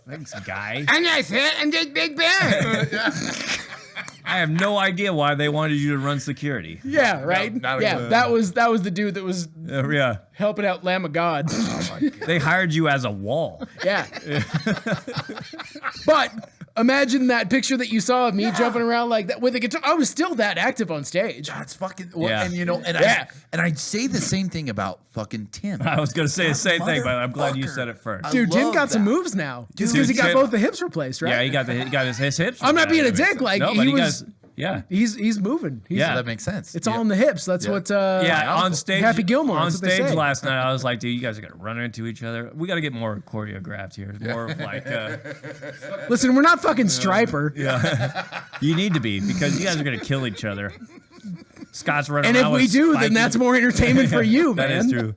Thanks, guy. And I said, "I'm just Big Bear." I have no idea why they wanted you to run security. Yeah, right. not a Yeah, good- that was the dude that was Yeah. helping out Lamb of God. They hired you as a wall. Yeah. But imagine that picture that you saw of me jumping around like that with a guitar. I was still that active on stage. That's fucking. Well, Yeah. And Yeah. I'd say the same thing about fucking Tim. I was going to say the same thing, but I'm glad you motherfucker. said it first. I Dude, Tim love got some that. moves now. Just Dude, because he got Tim- both the hips replaced, right? Yeah, he got his hips. I'm not back. being a That makes dick, sense. like, no, he but he was- got. Yeah. He's moving. He's, Yeah. That makes sense. It's all in the hips. That's Yeah. what. Yeah, on stage. Happy Gilmore. On That's what they stage say. last night, I was like, dude, you guys are gonna run into each other. We got to get more choreographed here. More of like, Listen, we're not fucking Striper. you need to be because you guys are gonna kill each other. Scott's running And if around we with do, spikes. then that's more entertainment for you, man. That is true.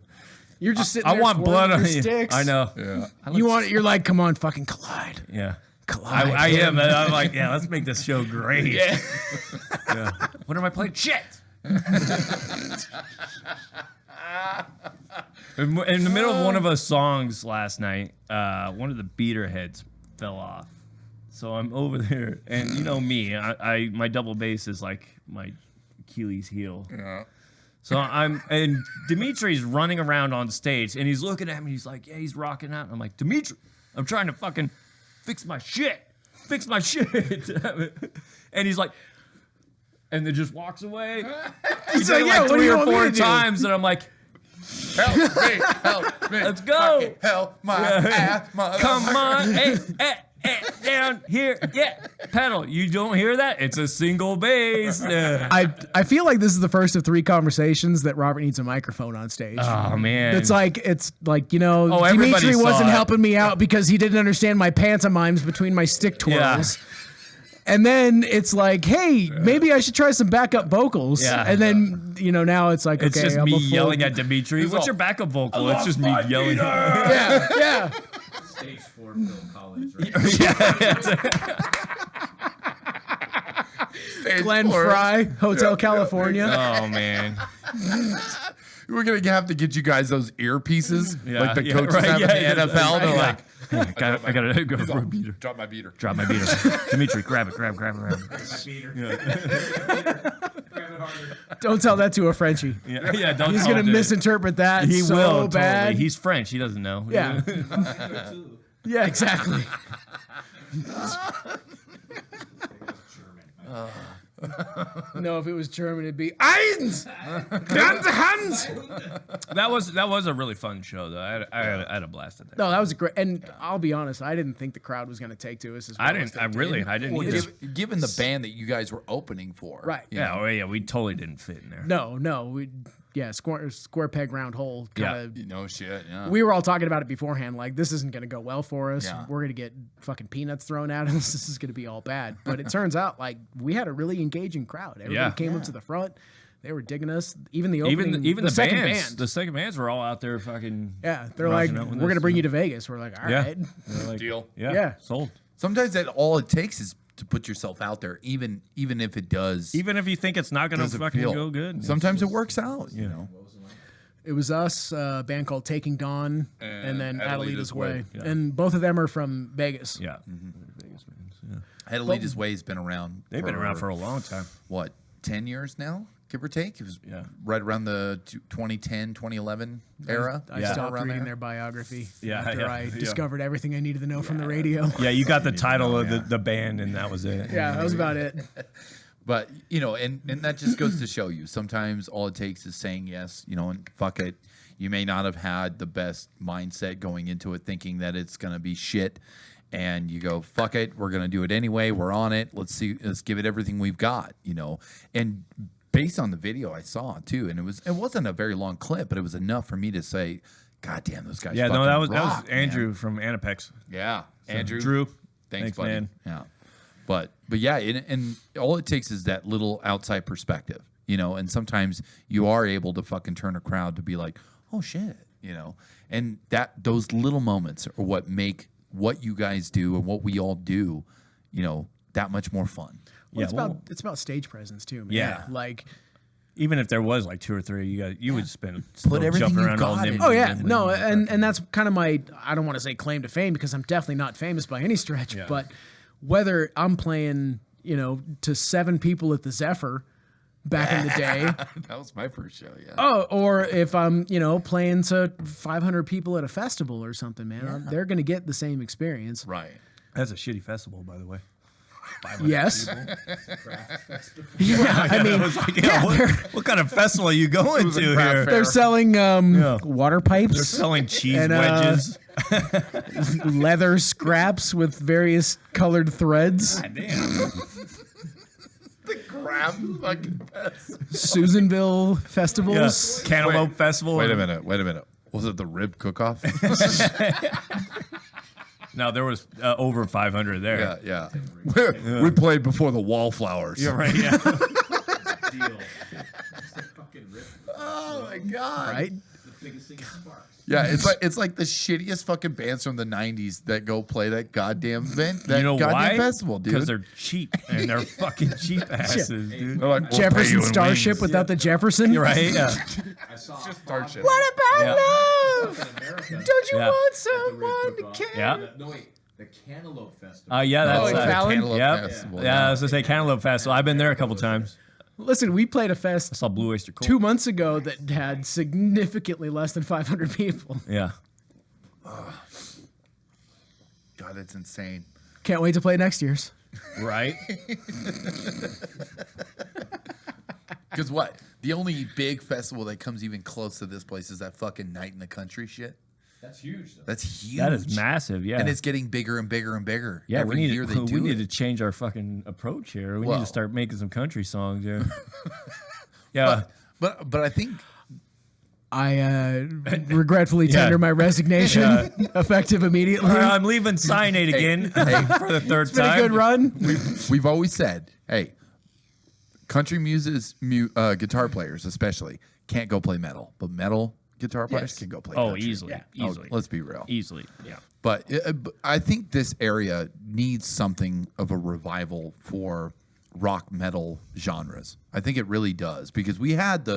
You're just sitting I there want twirling blood on your you. sticks. I know. Yeah. You're like, come on, fucking collide. Yeah. Collide. I am. I'm like, yeah, let's make this show great. Yeah. Yeah. What am I playing? Shit. In the middle of one of us songs last night, one of the beater heads fell off. So I'm over there, and you know me, I my double bass is like my Achilles heel. Yeah. So and Dimitri's running around on stage, and he's looking at me. He's like, yeah, he's rocking out. I'm like, Dimitri, I'm trying to fucking fix my shit. And he's like, and then just walks away. He's like, did it yeah, like what do 3 you or want me 4 to do? times, and I'm like, Help me! Help me! let's go. Fucking help my ass, mother. Come on, hey, down here, yeah, pedal. You don't hear that? It's a single bass. I feel like this is the first of 3 conversations that Robert needs a microphone on stage. Oh man, It's like you know, Oh, everybody Dimitri saw wasn't it. helping me out because he didn't understand my pantomimes between my stick twirls. And then it's like, hey, maybe I should try some backup vocals. Yeah. And then, you know, now it's like, it's okay, just I'm me a full- yelling at Dimitri. What's all, your backup vocal? It's just me yelling. Yeah, yeah. Stage 4 Phil Collins, right? Glenn Fry, Hotel California. Oh man. We're gonna have to get you guys those earpieces, Yeah, like the yeah, coaches right, have yeah, in the NFL. They're yeah. like, I gotta go for a beater. drop my beater. Drop my beater. Dimitri, grab it. Grab it harder. Don't tell that to a Frenchie. Yeah, don't. He's tell going to him misinterpret that He so will. bad. Totally. He's French. He doesn't know. Yeah. Yeah, exactly. No, if it was German, it'd be Eins! Ganz Hans! That was a really fun show though. I had a blast at that. No, that was a great, and I'll be honest, I didn't think the crowd was going to take to us as well I as didn't. they did. I didn't Well, either. given the band that you guys were opening for, Right. you Yeah. know, Oh yeah. We totally didn't fit in there. No, square peg, round hole. Yeah. you know, shit. Yeah. We were all talking about it beforehand, like, this isn't going to go well for us. Yeah. We're going to get fucking peanuts thrown at us. This is going to be all bad. But it turns out, like, we had a really engaging crowd. Everybody Yeah. came up to the front. They were digging us. Even the opening, Even the second bands. band. The second bands were all out there fucking. Yeah, they're like, rocking out we're with going to us. bring you to Vegas. We're like, all Yeah. right. They're like, Deal. Yeah. Yeah. Sold. Sometimes that all it takes is to put yourself out there, even if it does. Even if you think it's not gonna doesn't fucking feel- go good. Sometimes it works out. You know. It was us, a band called Taking Dawn, and then Adelita's Adelita's Way. Way. Yeah. And both of them are from Vegas. Yeah. Vegas bands. Yeah. Adelita's Way's been around. They've been around for a long time. what, 10 years now, give or take. It was right around the 2010, 2011 era. I Yeah. stopped Around reading there. their biography Yeah, after yeah, I yeah. discovered everything I needed to know from the radio. Yeah, you got the title of the band, and that was it. Yeah, that was about it. But and that just goes to show you. Sometimes all it takes is saying yes, and fuck it. You may not have had the best mindset going into it, thinking that it's gonna be shit, and you go, fuck it, we're gonna do it anyway. We're on it. Let's give it everything we've got, And based on the video I saw too, and it wasn't a very long clip, but it was enough for me to say, God damn, those guys. Yeah, fucking that was rock, Andrew man. from Anapex. Yeah, Andrew. Drew, Thanks, buddy. man. Yeah, but yeah, and all it takes is that little outside perspective, and sometimes you are able to fucking turn a crowd to be like, oh shit, and those little moments are what make what you guys do and what we all do, that much more fun. Well, it's about stage presence too, man. Yeah. Like, even if there was like 2 or 3, you would spend Put everything jumping you around all got in. nimbly. oh yeah, no, and that's kind of my, I don't want to say claim to fame, because I'm definitely not famous by any stretch, but whether I'm playing, to 7 people at the Zephyr back in the day, That was my first show. Yeah. oh, or if I'm, playing to 500 people at a festival or something, man, they're going to get the same experience. Right. That's a shitty festival, by the way. Yes. Yeah, I mean, What kind of festival are you going was a to craft here? fair. they're selling water pipes. They're selling cheese And, wedges. leather scraps with various colored threads. Damn. The crap fucking best. Susanville Yeah. festivals. Cantaloupe Festival. Wait a minute. Was it the rib cook-off? No, there was over 500 there. yeah. We played before the Wallflowers. You're right. Yeah. Deal. It's the fucking rip. Oh my god. Right? The biggest thing is Sparks. Yeah, it's like the shittiest fucking bands from the '90s that go play that goddamn event, that You know goddamn why? festival, dude. Because they're cheap and they're fucking cheap asses, dude. They're like, "We'll pay you Jefferson in Starship wings." without the Jefferson. You're right. Yeah. I saw Starship. What about Yeah. love? in America. Don't you Yeah. want at the Rib someone to Cook-Off. care? Yeah. No, wait. The Cantaloupe Festival. Yeah, that's in Fallon? Cantaloupe Yep. Festival. Yeah, I was gonna say Cantaloupe Festival. I've been there a couple times. Listen, we played a I fest saw Blue Oyster Cult. 2 months ago that had significantly less than 500 people. Yeah. God, it's insane. Can't wait to play next year's. Right. Because what? The only big festival that comes even close to this place is that fucking Night in the Country shit. That's huge, though. That's huge. That is massive. Yeah. And it's getting bigger and bigger and bigger. yeah, Every year they do we need it. to change our fucking approach here. We need Well. to start making some country songs. Yeah. Yeah. But I think I regretfully tender my resignation, effective immediately. I'm leaving Cyanate again for the third It's been time. a good run. we've always said, hey, country guitar players especially can't go play metal, but metal guitar players can go play Oh, country. easily. Oh, Easily. let's be real. Easily. Yeah. But I think this area needs something of a revival for rock metal genres. I think it really does, because we had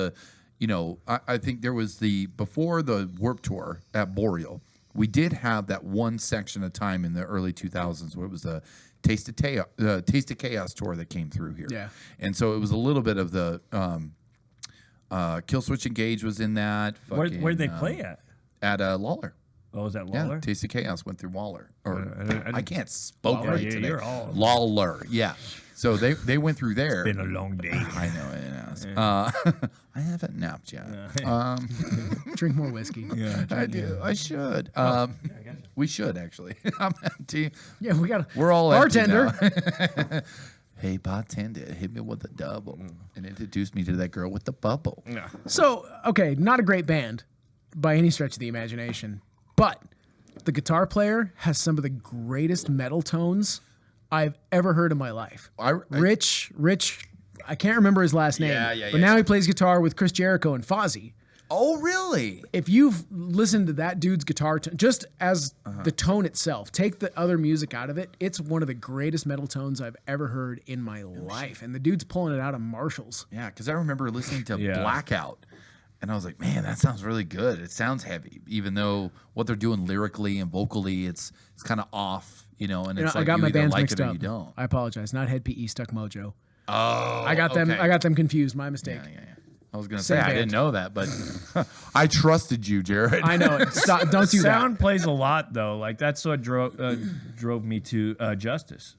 I think there was before the Warped Tour at Boreal, we did have that one section of time in the early 2000s where it was the Taste of Chaos tour that came through here. Yeah. And so it was a little bit of the Killswitch Engage was in that. Where'd they play at? At Lawler. Oh, was that Yeah, Lawler? Taste of Chaos went through Waller. Or I I can't spoke Lawler, right yeah, today. you're all- Lawler, yeah. So they went through there. Been a long day. I know it has. I haven't napped yet. Drink more whiskey. Yeah. I do. I should. We should actually. I'm empty. Yeah, we got a We're all empty bartender. now. Hey, bartender, hit me with a double and introduce me to that girl with the bubble. Yeah. So, okay, not a great band by any stretch of the imagination, but the guitar player has some of the greatest metal tones I've ever heard in my life. Rich, I can't remember his last name, but now he plays guitar with Chris Jericho and Fozzy. Oh, really? If you've listened to that dude's guitar tone, just as the tone itself, take the other music out of it, it's one of the greatest metal tones I've ever heard in my life. And the dude's pulling it out of Marshalls. Yeah, because I remember listening to Yeah. Blackout, and I was like, man, that sounds really good. It sounds heavy, even though what they're doing lyrically and vocally, it's kind of off, and it's like I got you my either bands like mixed it or up. you don't. I apologize. Not Head PE, Stuck Mojo. Oh, I got them. okay. I got them confused. My mistake. Yeah. I was gonna Same say I band. didn't know that, but I trusted you, Jared. I know it. Stop. Don't do Sound plays a lot though. Like that's what drove me to Justice.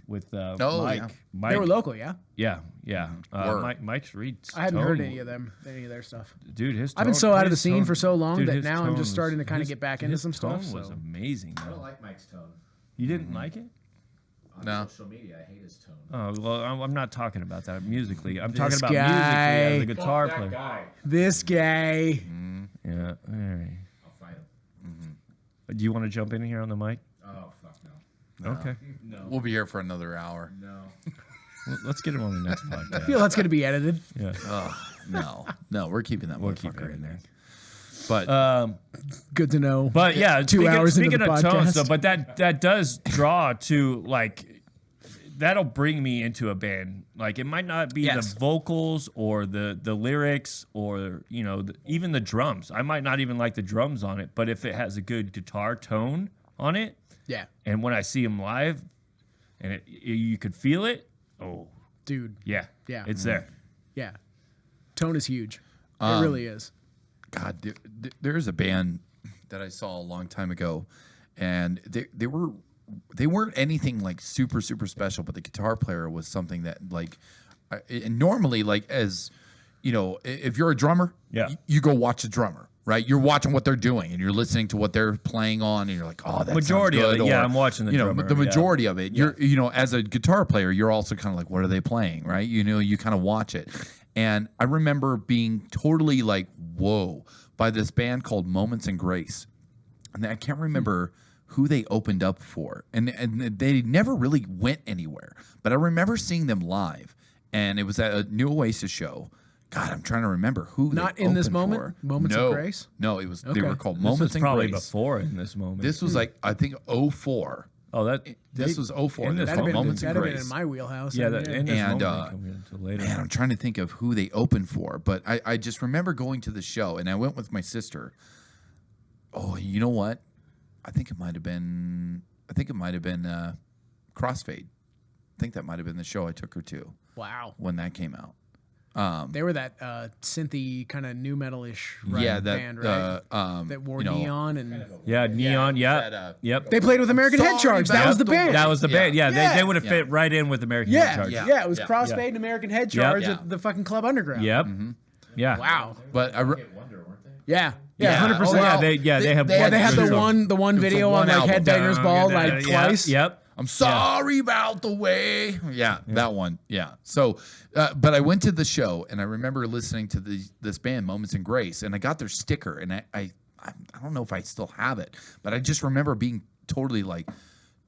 with Oh, Mike. yeah. Mike. They were local, yeah. Yeah, yeah. Were. Mike's reads. I hadn't tone, heard any of their stuff. Dude, his. I've been tone- so out of the his scene tone- for so long dude, that his now I'm tone just starting to was- kind of his- get back into his some stuff. tone was So. amazing. I don't Though. like Mike's tone. You didn't like it? On No. social media, I hate his tone. Oh well, I'm not talking about that musically. I'm talking This about guy. musically as a guitar Fuck that player. guy. This guy. Yeah. All right. I'll fight him. Do you want to jump in here on the mic? Oh, fuck no. Okay. No. We'll be here for another hour. No. Well, let's get him on the next podcast. I feel that's going to be edited. Yeah. No, we're keeping that We'll keep motherfucker it in there. there. But Good to know. But yeah, 2 hours into speaking the of tone podcast. stuff, but that does draw to like that'll bring me into a band. Like it might not be Yes. the vocals or the lyrics or even the drums. I might not even like the drums on it, but if it has a good guitar tone on it, Yeah, and when I see them live, and you could feel it, oh dude. yeah, Yeah. it's there. Yeah. Tone is huge. It really is. God, there's a band that I saw a long time ago, and they weren't anything like super special, but the guitar player was something that like, and normally like as if you're a drummer, Yeah. you go watch the drummer. Right, you're watching what they're doing, and you're listening to what they're playing on, and you're like, "Oh, that Majority sounds of good," it, yeah, or, I'm watching the drummer, the yeah. majority of it. You're, as a guitar player, you're also kind of like, "What are they playing?" Right? You kind of watch it, and I remember being totally like, "Whoa!" by this band called Moments and Grace, and I can't remember who they opened up for, and they never really went anywhere. But I remember seeing them live, and it was at a New Oasis show. God, I'm trying to remember who. Not they in this opened moment? for. Moments of No. Grace? No, it was. They Okay. were called This Moments was and probably Grace. before in this moment. This was like I think 04. oh that This was 04. in They this were That'd called have Moments been, and that'd have been Grace. in my wheelhouse. yeah, that, in this And, moment coming into later. Man, I'm trying to think of who they opened for, but I just remember going to the show, and I went with my sister. Oh, you know what? I think it might have been Crossfade. I think that might have been the show I took her to Wow. when that came out. They were that synthy kind of new metal-ish Yeah, that band, right? That wore neon and Yeah, neon. Yeah, that, yep. they played with American Head Sorry Charge. That about was the the band. That was the band. Yeah, Yeah. they would have fit right in with American yeah, Head Charge. yeah, It was Yeah. Crossfade Yeah. and American Head Charge Yeah. at the fucking Club Underground. Yep. Yeah. Wow. But I Get Wonder, weren't they? Yeah. Yeah. Yeah. 100%. Oh, yeah, Well, they have. Yeah, they had Sure. the one video one on like album. Headbangers Ball like twice. Yep. I'm sorry about the way. Yeah, that one. Yeah. So, but I went to the show, and I remember listening to this band, Moments and Grace, and I got their sticker, and I don't know if I still have it, but I just remember being totally like,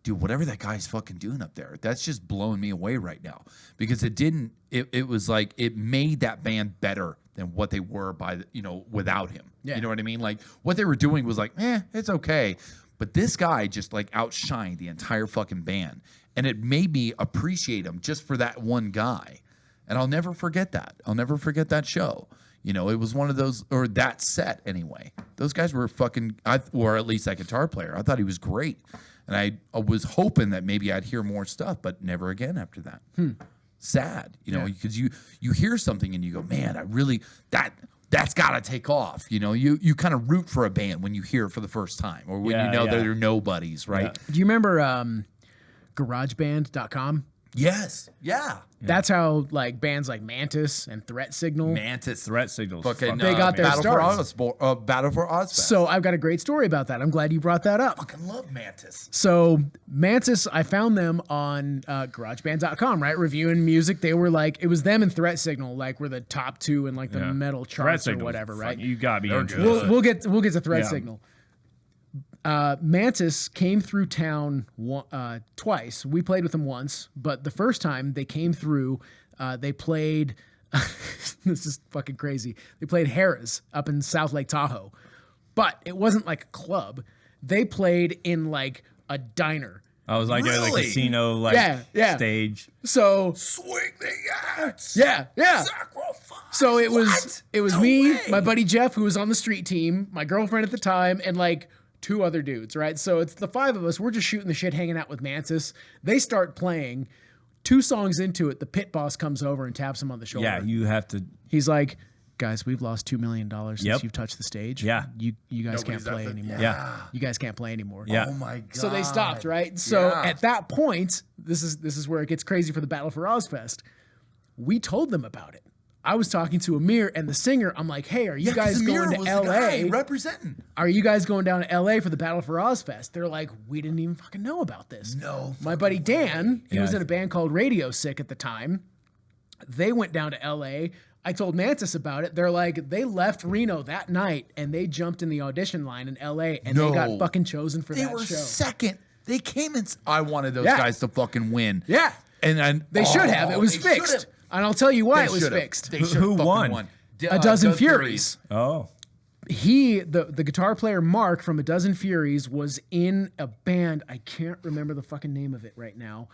dude, whatever that guy's fucking doing up there, that's just blowing me away right now, because it was like it made that band better than what they were without him. Yeah. You know what I mean? Like what they were doing was like, it's okay. But this guy just like outshined the entire fucking band. And it made me appreciate him just for that one guy. And I'll never forget that. I'll never forget that show. It was one of those, or that set anyway. Those guys were fucking, or at least that guitar player. I thought he was great. And I was hoping that maybe I'd hear more stuff, but never again after that. Sad, because you hear something and you go, man, I really, that's got to take off. You kind of root for a band when you hear it for the first time, or when Yeah, that yeah. they're nobodies, right? Do you remember GarageBand.com? Yes. Yeah. That's how like bands like Mantis and Threat Signal. Mantis. Threat signals. Fucking, They got their Battle starts. for Battle for Ozfest. So I've got a great story about that. I'm glad you brought that up. Fucking love Mantis. So Mantis, I found them on GarageBand.com, right? Reviewing music. They were like, it was them and Threat Signal, like were the top two in like the Yeah. metal Threat charts or signals, whatever, right? You got me. into good. it. We'll get to Threat Yeah. Signal. Mantis came through town twice. We played with them once, but the first time they came through, they played. This is fucking crazy. They played Harrah's up in South Lake Tahoe, but it wasn't like a club. They played in like a diner. I was like at a Really? casino like Yeah. stage. So Swing the axe. yeah. Sacrifice. So it was No me, way. my buddy Jeff, who was on the street team, my girlfriend at the time, and like 2 other dudes, right? So it's the 5 of us. We're just shooting the shit, hanging out with Mantis. They start playing. 2 songs into it, the pit boss comes over and taps him on the shoulder. Yeah, you have to. He's like, guys, we've lost $2 million since Yep. you've touched the stage. Yeah. You guys Nobody's can't play at the- anymore. Yeah. You guys can't play anymore. Yeah. Oh my god. So they stopped, right? So Yeah. at that point, this is where it gets crazy for the Battle for Ozfest. We told them about it. I was talking to Amir and the singer. I'm like, hey, are you guys going to LA? Representing. Are you guys going down to LA for the Battle for Ozfest? They're like, we didn't even fucking know about this. No. My buddy Dan, he was in a band called Radio Sick at the time. They went down to LA. I told Mantis about it. They're like, they left Reno that night and they jumped in the audition line in LA and they got fucking chosen for They that were show. second. They came in. I wanted those Yeah. guys to fucking win. Yeah. And They should have. It was they fixed. should've. And I'll tell you why They it was should've. fixed. They Who should've fucking won? won. A Dozen Furies. Oh. The guitar player Mark from A Dozen Furies was in a band. I can't remember the fucking name of it right now,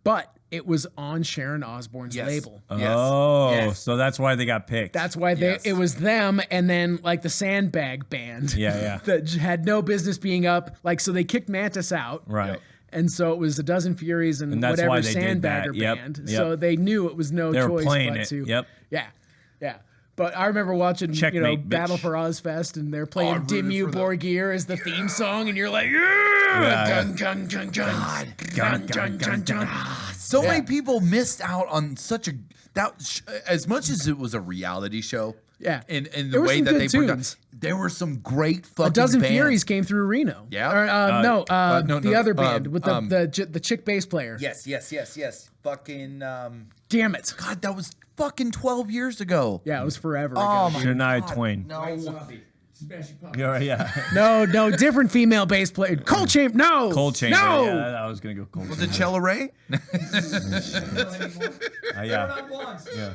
but it was on Sharon Osbourne's Yes. label. Yes. Oh, Yes. so that's why they got picked. That's why Yes. it was them and then like the Sandbag band. Yeah. that had no business being up. Like, so they kicked Mantis out. Right. Yep. And so it was A Dozen Furies and that's whatever why they did that. Sandbagger Yep, band. yep. So they knew it was no They were choice playing but it. to. Yep. Yeah. Yeah. But I remember watching, Checkmate, Battle bitch. for Ozfest, and they're I playing rooted Dimmu for them. Borgir as the theme song, and you're like, Yeah. gun, gun, gun, gun, gun, gun, gun, gun. So many people missed out on such a as much as it was a reality show. Yeah. In There the were way some that good they tunes. there were some great fucking A Dozen bands. Furies came through Reno. Yeah. Or, no, the other band with um, the chick bass player. Yes. Fucking Damn it. God, that was fucking 12 years ago. Yeah, it was forever Oh ago. my Shania God, Twain. No. Smashing Pumpkins. Yeah. No, different female bass player. Cold Chamber. No. Cold Chamber. No. Yeah, I was gonna go Cold Was Chamber. it Chella Ray? Yeah. Not blondes. Yeah.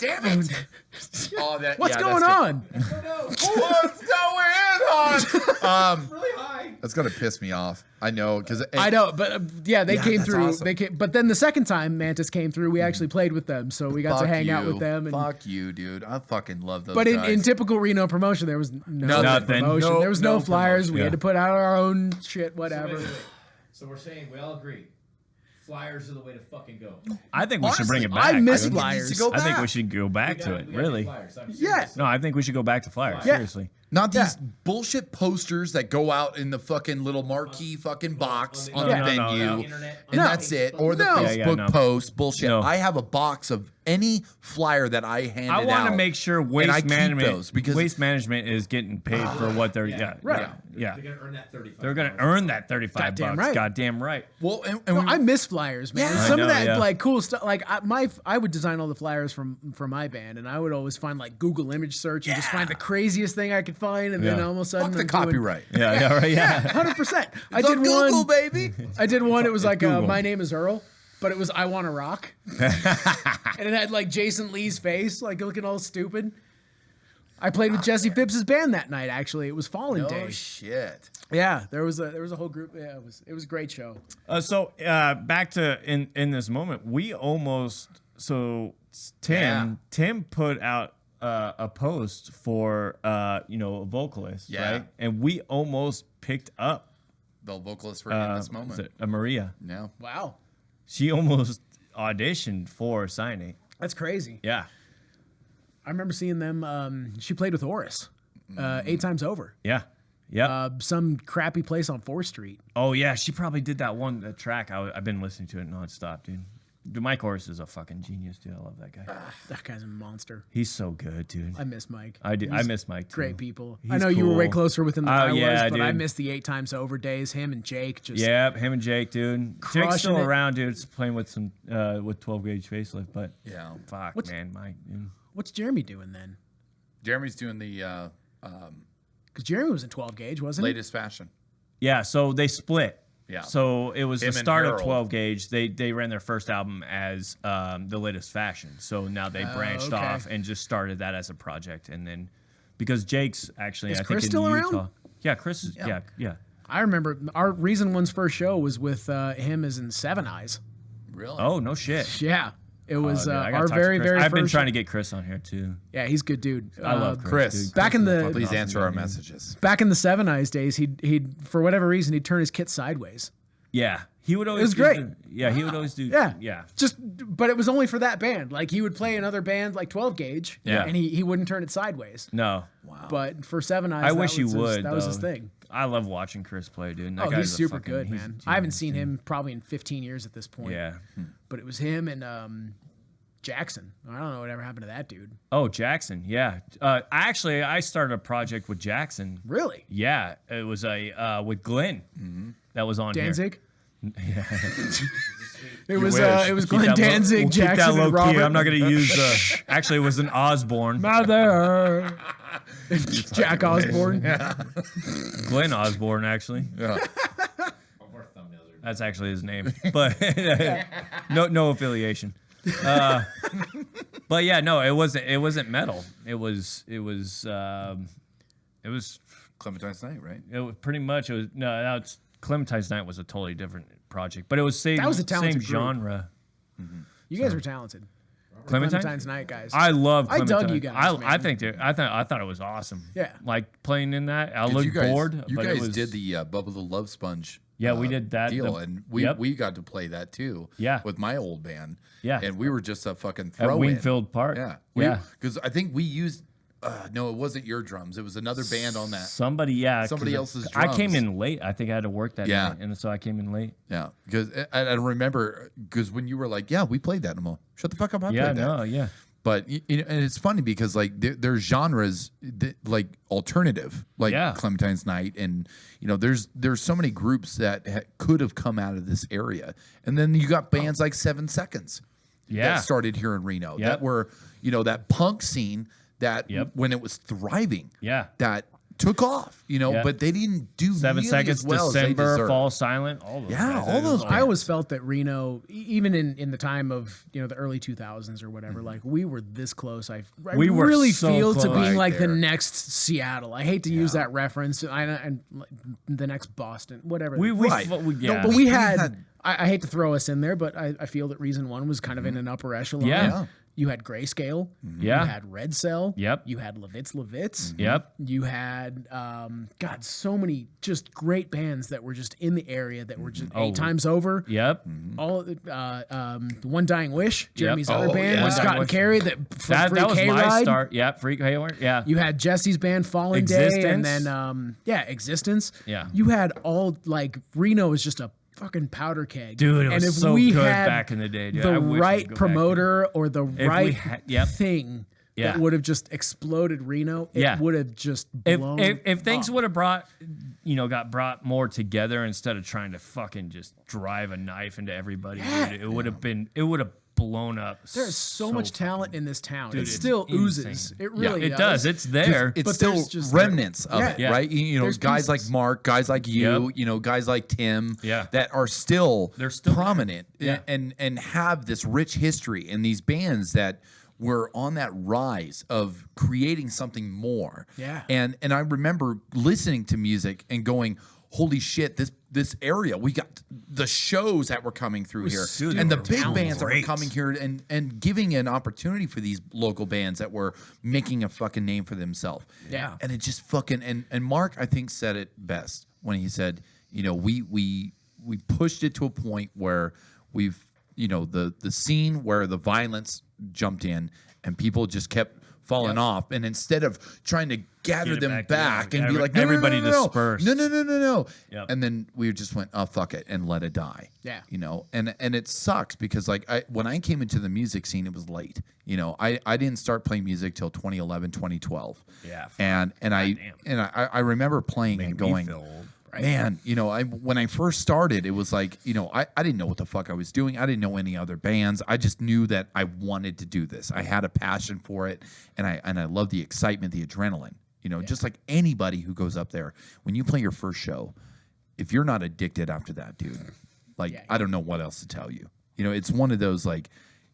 Damn it. Oh, that, What's yeah, going that's on? Oh no. What's going on? Really high. That's gonna piss me off. I know because I know, but yeah, they came that's through. awesome. They came, but then the second time Mantis came through, we actually played with them, so we got to hang out with them. And, Fuck you, dude. I fucking love those but in guys. typical Reno promotion, there was no Nothing. promotion. No- there was no no flyers. promotion. We Yeah. had to put out our own shit, So, whatever. wait. So we're saying we all agree. Flyers are the way to fucking go. I think we should bring it Honestly, back. I miss dude. flyers. to go I think we back. should go back We to gotta- it. we gotta Really. do Flyers. I'm Yeah. serious. No, I think we should go back to Flyers. Yeah. Seriously. Not these Yeah. bullshit posters that go out in the fucking little marquee fucking box on on the- the No, no, venue, no. Internet, and No. that's it. Or the No. Yeah, Facebook no. post bullshit. No. I have a box of any flyer that I handed out. I want to make sure and I waste keep management those because waste management is getting paid for what they're Right. Yeah. They're gonna earn that 35. They're gonna earn that 35 Goddamn bucks. right. Goddamn right. well, and Well, I miss flyers, man. Yeah. Some I of know, that yeah. like cool stuff. Like I would design all the flyers for my band, and I would always find like Google image search and just find the craziest thing I could find, and then Yeah. all of a sudden fuck the I'm doing- copyright. Yeah, right. Yeah. 100%. I It's did on Google, one. baby. I did one. It was like Google. My Name Is Earl, but it was I Want to Rock, and it had like Jason Lee's face, like looking all stupid. I played with Jesse Phipps's band that night. Actually, it was Fallen Oh Day. shit. Yeah, there was a whole group. Yeah, it was a great show. So back to in this moment, we almost Tim put out a post for a vocalist, Yeah. right? And we almost picked up The vocalist for in this was moment. it, Maria. No. Wow, She almost auditioned for Cyanate. that's crazy. Yeah, I remember seeing them. She played with Oris 8 times over. yeah, yeah. Some crappy place on 4th Street. Oh yeah, she probably did that track. I've been listening to it nonstop, dude. Mike Horse is a fucking genius, dude. I love that guy. That guy's a monster. He's so good, dude. I miss Mike. I He's miss Mike too. Great people. I He's know you were way cool. closer with him than Oh, I was, yeah, but I dude. miss the 8 times over days. Him and Jake just. Yeah, him and Jake, dude. Jake's Crushing still it. around, dude. It's playing with some with 12 gauge facelift, but Yeah. fuck, What's- man, Mike. Dude. What's Jeremy doing then? Jeremy's doing the Because Jeremy was in 12 gauge, wasn't latest fashion. Yeah, so they split. Yeah. So it was Him the and start of Harold. 12 gauge. They ran their first album as the latest fashion. So now they branched okay. off and just started that as a project, and then because Jake's actually Is I Chris think still in around? Utah. Yeah, Chris is. Yeah, yeah. it? I remember our Reason One's first show was with him as in Seven Eyes. Really? Oh no shit. Yeah. It was Oh, dude, I gotta our talk to very, Chris. very I've been first trying to get Chris on here too. Yeah, he's a good dude. I love Chris. dude. Back in Chris is a the- fucking Please awesome answer guy, our dude. messages. Back in the Seven Eyes days, he'd for whatever reason he'd turn his kit sideways. Yeah, he would always. was do great. He would always do. Yeah. yeah. Just, but it was only for that band. Like he would play another band like 12 gauge, Yeah. and he wouldn't turn it sideways. No, But for Seven Eyes, I that wish he was his- would. That was his though. thing. I love watching Chris play, dude. That Oh, guy's he's a super fucking- good, he's man. a I haven't genius, seen dude. him probably in 15 years at this point. Yeah. But it was him and Jackson. I don't know whatever happened to that dude. Oh, Jackson. Yeah. I started a project with Jackson. Really? Yeah, it was with Glenn. That was on Danzig? here. It was wish. it was Keep Glenn that Danzig, we'll Jackson, keep that low and Robert. key. I'm not going to use. Actually, it was an Osborne. Mother. Jack Osborne. Glenn Osborne, actually. Yeah. Our thumbnails are That's actually his name, but no affiliation. But yeah, no, it wasn't metal. It was Clementine's Night, right? it was pretty much it was no. It's Clementine's Night was a totally different project, but it was same That was a talented same group. genre. You guys were talented. Clementine? Clementine's Night, guys. I love. I dug Clementine. you guys, I man. think I thought it was awesome. Yeah. like playing in that. I 'Cause looked you guys, bored. You but guys it was, did the Bubba the Love Sponge. Yeah, we did that, deal, the- and we yep. we got to play that too. Yeah. with my old band. Yeah. and we were just a fucking at throw Wingfield Park. Yeah, yeah. because I think we used. No, it wasn't your drums. It was another band on that. Somebody, yeah, Somebody 'cause else's I came drums. in late. I think I had to work that Yeah. night, and so I came in late. Yeah, because I remember because when you were like, "Yeah, we played that," I'm like, "Shut the fuck up!" I Yeah, played that. no, yeah. But you know, and it's funny because like there's genres like alternative, like Yeah. Clementine's Night, and you know there's so many groups that could have come out of this area, and then you got bands like 7 Seconds, Yeah. that started here in Reno, Yep. that were that punk scene that Yep. when it was thriving, Yeah. that took off, Yep. but they didn't do 7 nearly seconds, as well December, as they deserved. Fall Silent, all those. Yeah, guys. all It was those I always felt that Reno, even in the time of the early 2000s or whatever, like we were this close. I We were really so feel to close. being Right like there. the next Seattle. I hate to use that reference. And like, the next Boston, whatever. We Right. yeah. But we we had. had- I hate to throw us in there, but I feel that Reason One was kind of in an upper echelon. Yeah. Yeah. You had Grayscale. Yeah. You had Red Cell. Yep. You had Levitz. Yep. You had God, so many just great bands that were just in the area that were just Oh. 8 times over. Yep. All One Dying Wish, Jeremy's Yep. other Oh, band yeah. with One Dying Scott and Wish. Carey. That That was Freak my Hayride. start. Yep. Freak Hayward. Yeah. You had Jesse's band Fallen Day, and Existence. then Existence. Yeah. You had all like Reno is just a fucking powder keg, Dude, it and was if so we good had back in the day, dude. the I wish we could right go back promoter or the we right had- yep. thing Yeah. that would have just exploded Reno, it Yeah. would have just If blown. if things up. would have got brought more together instead of trying to fucking just drive a knife into everybody, dude, it would have blown up. There's so much talent in this town. Dude, it it's still oozes. insane. It really It does. It's there. It's But still there's just- remnants of it, Yeah. right? You know, There's guys like pieces. Mark, guys like you, Yep. guys like Tim, Yeah. that are still They're still prominent there. Yeah. and have this rich history. And these bands that were on that rise of creating something more. Yeah. And I remember listening to music and going, holy shit, this area, we got the shows that were coming through here, dude, and the they were big bands that were great. coming here and giving an opportunity for these local bands that were making a fucking name for themselves. Yeah. And it just fucking and Mark, I think, said it best when he said, we pushed it to a point where we've the scene where the violence jumped in and people just kept falling off, and instead of trying to gather Get it them back back together. and be like, no, Everybody no, no, no, no. dispersed. No. Yep. And then we just went, oh, fuck it, and let it die. Yeah. And it sucks because like when I came into the music scene, it was late. I didn't start playing music till 2011, 2012. Yeah. And I remember playing and going, man, when I first started, it was like, I didn't know what the fuck I was doing. I didn't know any other bands. I just knew that I wanted to do this. I had a passion for it, and I love the excitement, the adrenaline. Just like anybody who goes up there, when you play your first show, if you're not addicted after that, dude, like I don't know what else to tell you. It's one of those like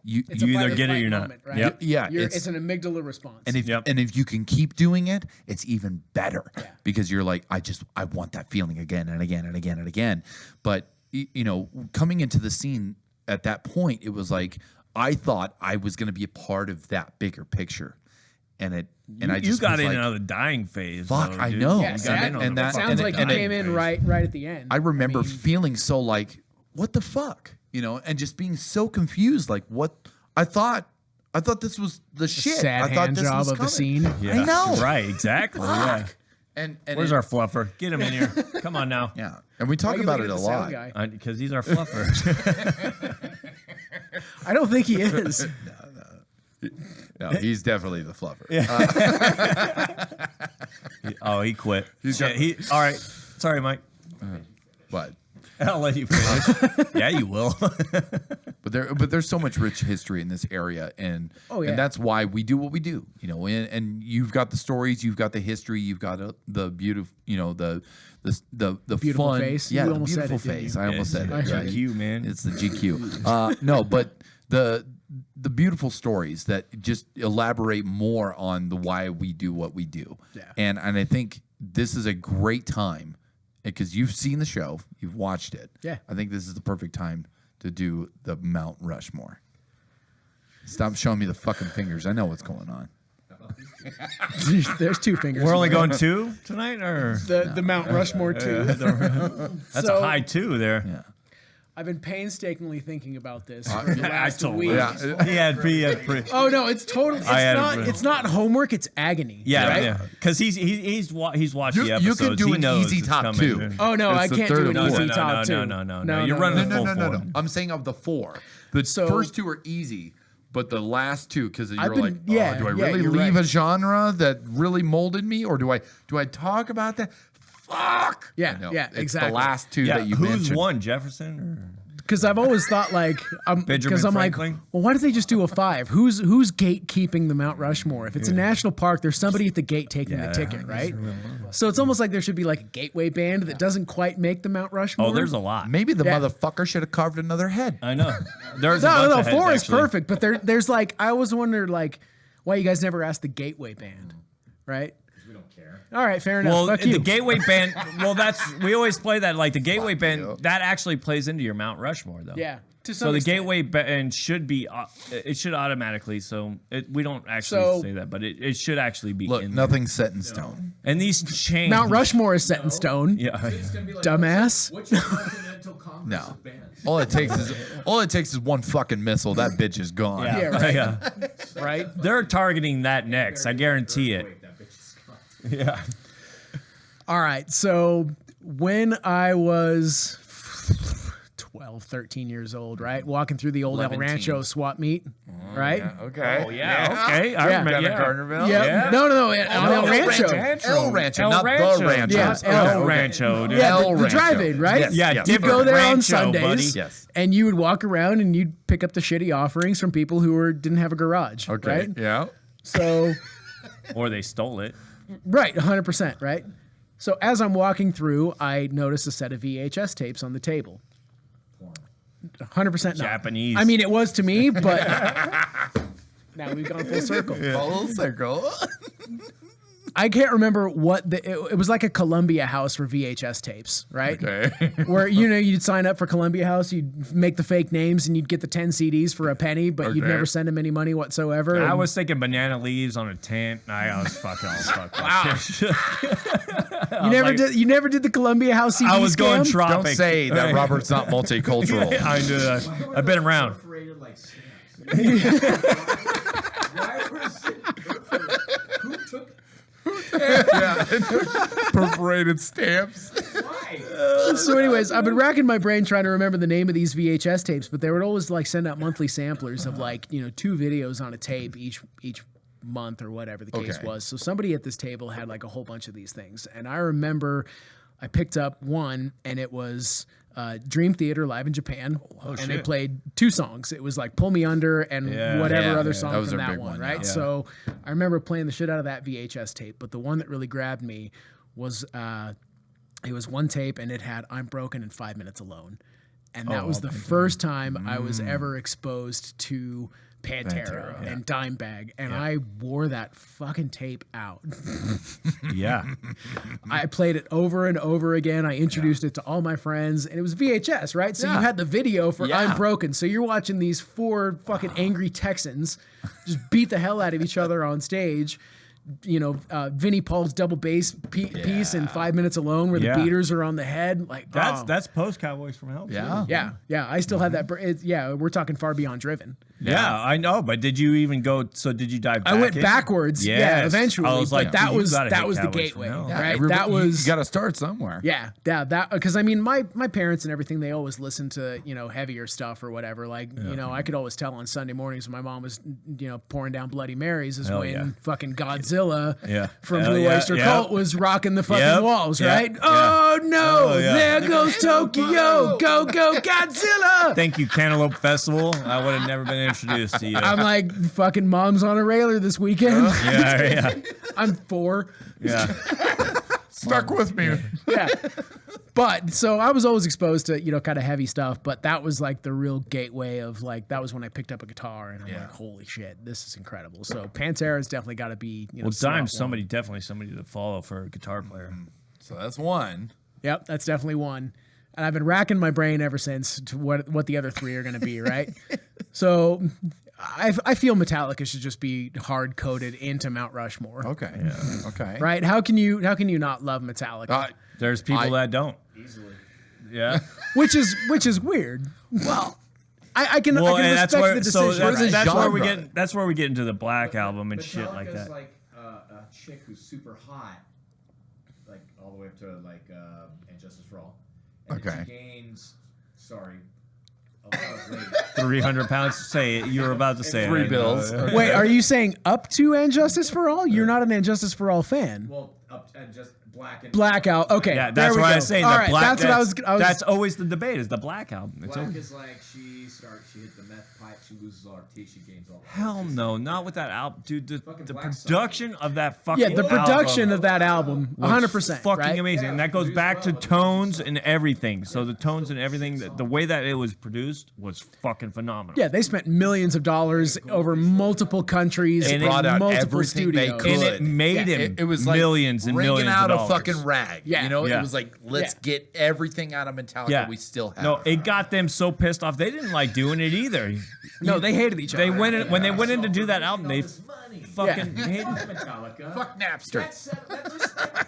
It's a You either fight or get it or flight you're not. moment, right? Yep. Yeah, It's an amygdala response. And if Yep. and if you can keep doing it, it's even better Yeah. because you're like, I want that feeling again and again and again and again. But coming into the scene at that point, it was like I thought I was going to be a part of that bigger picture, and I You just got was in like, another dying phase. fuck, though, I dude. know. yeah, You so got that, in on and the that- fucking sounds like you and it- came in phase. right at the end. I remember mean, feeling so like, what the fuck, and just being so confused. Like, what I thought this was the shit. sad I thought hand this job was of the coming. scene. I know. Right, exactly. Yeah. Fuck. And Where's our fluffer? Get him in here. Come on now. Yeah, and we Why talk are you about it looking a at the sound lot. guy? Because he's our fluffer. I don't think he is. No, he's definitely the fluffer. Oh, he quit. got- All right. Sorry, Mike. But I'll let you finish. Yeah, you will. but there's so much rich history in this area, and Oh, yeah. and that's why we do what we do. You know, and you've got the stories, you've got the history, you've got the beautiful, you know, the Beautiful fun face? Yeah, You the almost said beautiful it, didn't face. you? I almost said it. I heard GQ, man. It's the GQ. No, but the beautiful stories that just elaborate more on the why we do what we do. Yeah. And I think this is a great time because you've seen the show, you've watched it. Yeah. I think this is the perfect time to do the Mount Rushmore. Stop showing me the fucking fingers. I know what's going on. There's two fingers. We're only going 2 tonight, or the Mount Rushmore 2. that's So- a high 2 there. Yeah. I've been painstakingly thinking about this Uh, for the I last told week. you. Yeah. He had pre. Oh no, it's totally. I had It's not homework. It's agony. Yeah, right? yeah. Because he's watched the You episodes. can do He an knows easy it's top coming. 2. Oh no, It's I the can't third do an and easy fourth. top two. No. You're running No, the full 4. I'm saying of the 4. The So- first 2 are easy, but the last 2, because you're I've been- like, yeah, do I yeah, really you're leave right. a genre that really molded me, or do I talk about that? Fuck. Yeah, No, yeah, it's exactly. the last 2 Yeah, that you who's mentioned. won, Jefferson? Because I've always thought like, because I'm like, Franklin? well, why don't they just do a 5? Who's gatekeeping the Mount Rushmore? If it's a national park, there's somebody at the gate taking the ticket, right? So it's almost like there should be like a gateway band that doesn't quite make the Mount Rushmore. Oh, there's a lot. Maybe the Yeah. motherfucker should have carved another head. I know. There's a No, bunch no, of heads, 4 is actually. perfect, but there's like, I always wonder like, why you guys never asked the gateway band, right? We don't care. All right, fair enough. Well, Fuck the you. Gateway Band. Well, we always play that. Like the Gateway Band, that actually plays into your Mount Rushmore, though. Yeah. To So some the extent. Gateway Band should be. It should automatically. So we don't actually So- say that, but it should actually be. Look, in there. nothing's set in stone. And these change. Mount Rushmore is set in stone. Yeah. It's gonna be like, Dumbass. What's your continental congress No. of bands? All it takes is one fucking missile. That bitch is gone. Yeah. Yeah, right. Yeah. Right? They're targeting that next. I guarantee it. Wait, that bitch is gone. Yeah. All right. So when I was 12, 13 years old, right? Walking through the old El 11. Rancho swap meet, right? Okay. Oh yeah. Okay. I Yeah. remember. Down in Yeah. Gardnerville? Yep. Yeah. No, on El Rancho. El Rancho, El not Rancho. the Rancho. Yeah, El Rancho. Dude. Yeah, El the Rancho. drive-in, right? Yes. Yeah, Yes. You'd go there on Rancho, Sundays, buddy. Yes. and you would walk around and you'd pick up the shitty offerings from people who didn't have a garage, Okay. right? Yeah. So, Or they stole it. right, 100%, right? So as I'm walking through, I notice a set of VHS tapes on the table. 100% not. Japanese. I mean, it was to me, but now we've gone full circle. Full circle. I can't remember what it was like a Columbia House for VHS tapes, right? Okay. Where you'd sign up for Columbia House, you'd make the fake names, and you'd get the 10 CDs for a penny, but you'd Okay. never send them any money whatsoever. I and- was thinking banana leaves on a tent. I was fucking all fucked up. You never did the Columbia House CD I was going scam? tropic. Don't say that Robert's not multicultural. I knew that. I've been around. Perforated like stamps. Why was it? Who took? Perforated stamps. Why? So, anyways, I've been racking my brain trying to remember the name of these VHS tapes, but they would always like send out monthly samplers of like 2 videos on a tape each month or whatever the case Okay. was. So somebody at this table had like a whole bunch of these things, and I remember I picked up one, and it was Dream Theater live in Japan, and they shit. played 2 songs. It was like Pull Me Under and Yeah. whatever Yeah, other yeah, song that was from their that big one, one, right? yeah. So I remember playing the shit out of that VHS tape, but the one that really grabbed me was it was one tape, and it had I'm Broken in 5 Minutes Alone. And that was the first time I was ever exposed to Pantera and Dimebag, and I wore that fucking tape out. Yeah. I played it over and over again. I introduced it to all my friends, and it was VHS, right? So you Yeah. had the video for Yeah. I'm Broken. So you're watching these 4 fucking angry Texans just beat the hell out of each other on stage. Vinnie Paul's double bass piece in 5 Minutes Alone, where Yeah. the beaters are on the head. Like That's post Cowboys from Hell. too. Yeah. yeah. I still have that. We're talking Far Beyond Driven. Yeah, I know. But did you even go? So did you dive back I went in? backwards. Yeah, Yes. eventually. I was but like, that dude, you was gotta that hit was the Cowboys from gateway, hell. Yeah, right? That was you got to start somewhere. Yeah, that because I mean my parents and everything, they always listen to heavier stuff or whatever. Like I could always tell on Sunday mornings when my mom was pouring down Bloody Marys is Hell when yeah. fucking Godzilla Yeah. from Hell Blue yeah, Oyster yep. Cult was rocking the fucking Yep, walls, yep, right? yeah. Oh no, Oh, yeah. there goes Tokyo, go Godzilla! Thank you, Cantaloupe Festival. I would have never been introduced to you. I'm like fucking mom's on a railer this weekend. yeah. I'm 4. Yeah. Stuck with me. Yeah. But so I was always exposed to, kind of heavy stuff, but that was like the real gateway of like, that was when I picked up a guitar and I'm like, holy shit, this is incredible. So Pantera's definitely got to be, Well, slot Dime's one. definitely somebody to follow for a guitar player. So that's one. Yep, that's definitely one. And I've been racking my brain ever since to what the other 3 are going to be, right? So I feel Metallica should just be hard coded into Mount Rushmore. Okay. Okay. Right? How can you not love Metallica? There's people that don't. Easily. Yeah. Which is weird. Well, I can Well, I can and that's respect where the so decision. that's where we genre. get into the Black album and shit like Metallica's that. like a chick who's super hot, like all the way up to like and Justice for All. And then Okay. she gains, sorry, a lot of weight. 300 pounds. Say it. You were about to say it. 3 I know. bills. Wait, are you saying up to And Justice for All? You're not an And Justice for All fan. Well, up and just black and Blackout. Okay, Yeah, there that's we what go. I was saying. All the right, black, that's what I was. That's always the debate. Is the Black album? It's Black always, is like she hit the meth pipe, she loses all her teeth, she gains all. hell no, not with that album, dude. The Fucking the Black production of that fucking Yeah, the production album of that album, was 100%. fucking right? amazing, and that goes produced back well, to but the tones and everything. So the tones and everything, the way that it was produced was fucking phenomenal. Yeah, they spent millions of dollars over multiple countries And it brought out multiple everything they studios. could. And it made Yeah, him it was like millions and wringing millions out of a dollars. fucking rag. Yeah. It Yeah. was like, let's get everything out of Metallica Yeah. we still have. No, it got them so pissed off. They didn't like doing it either. No, they hated each other. They went in, when they went in to do that album. They money. fucking hated. Fuck Metallica. Fuck Napster.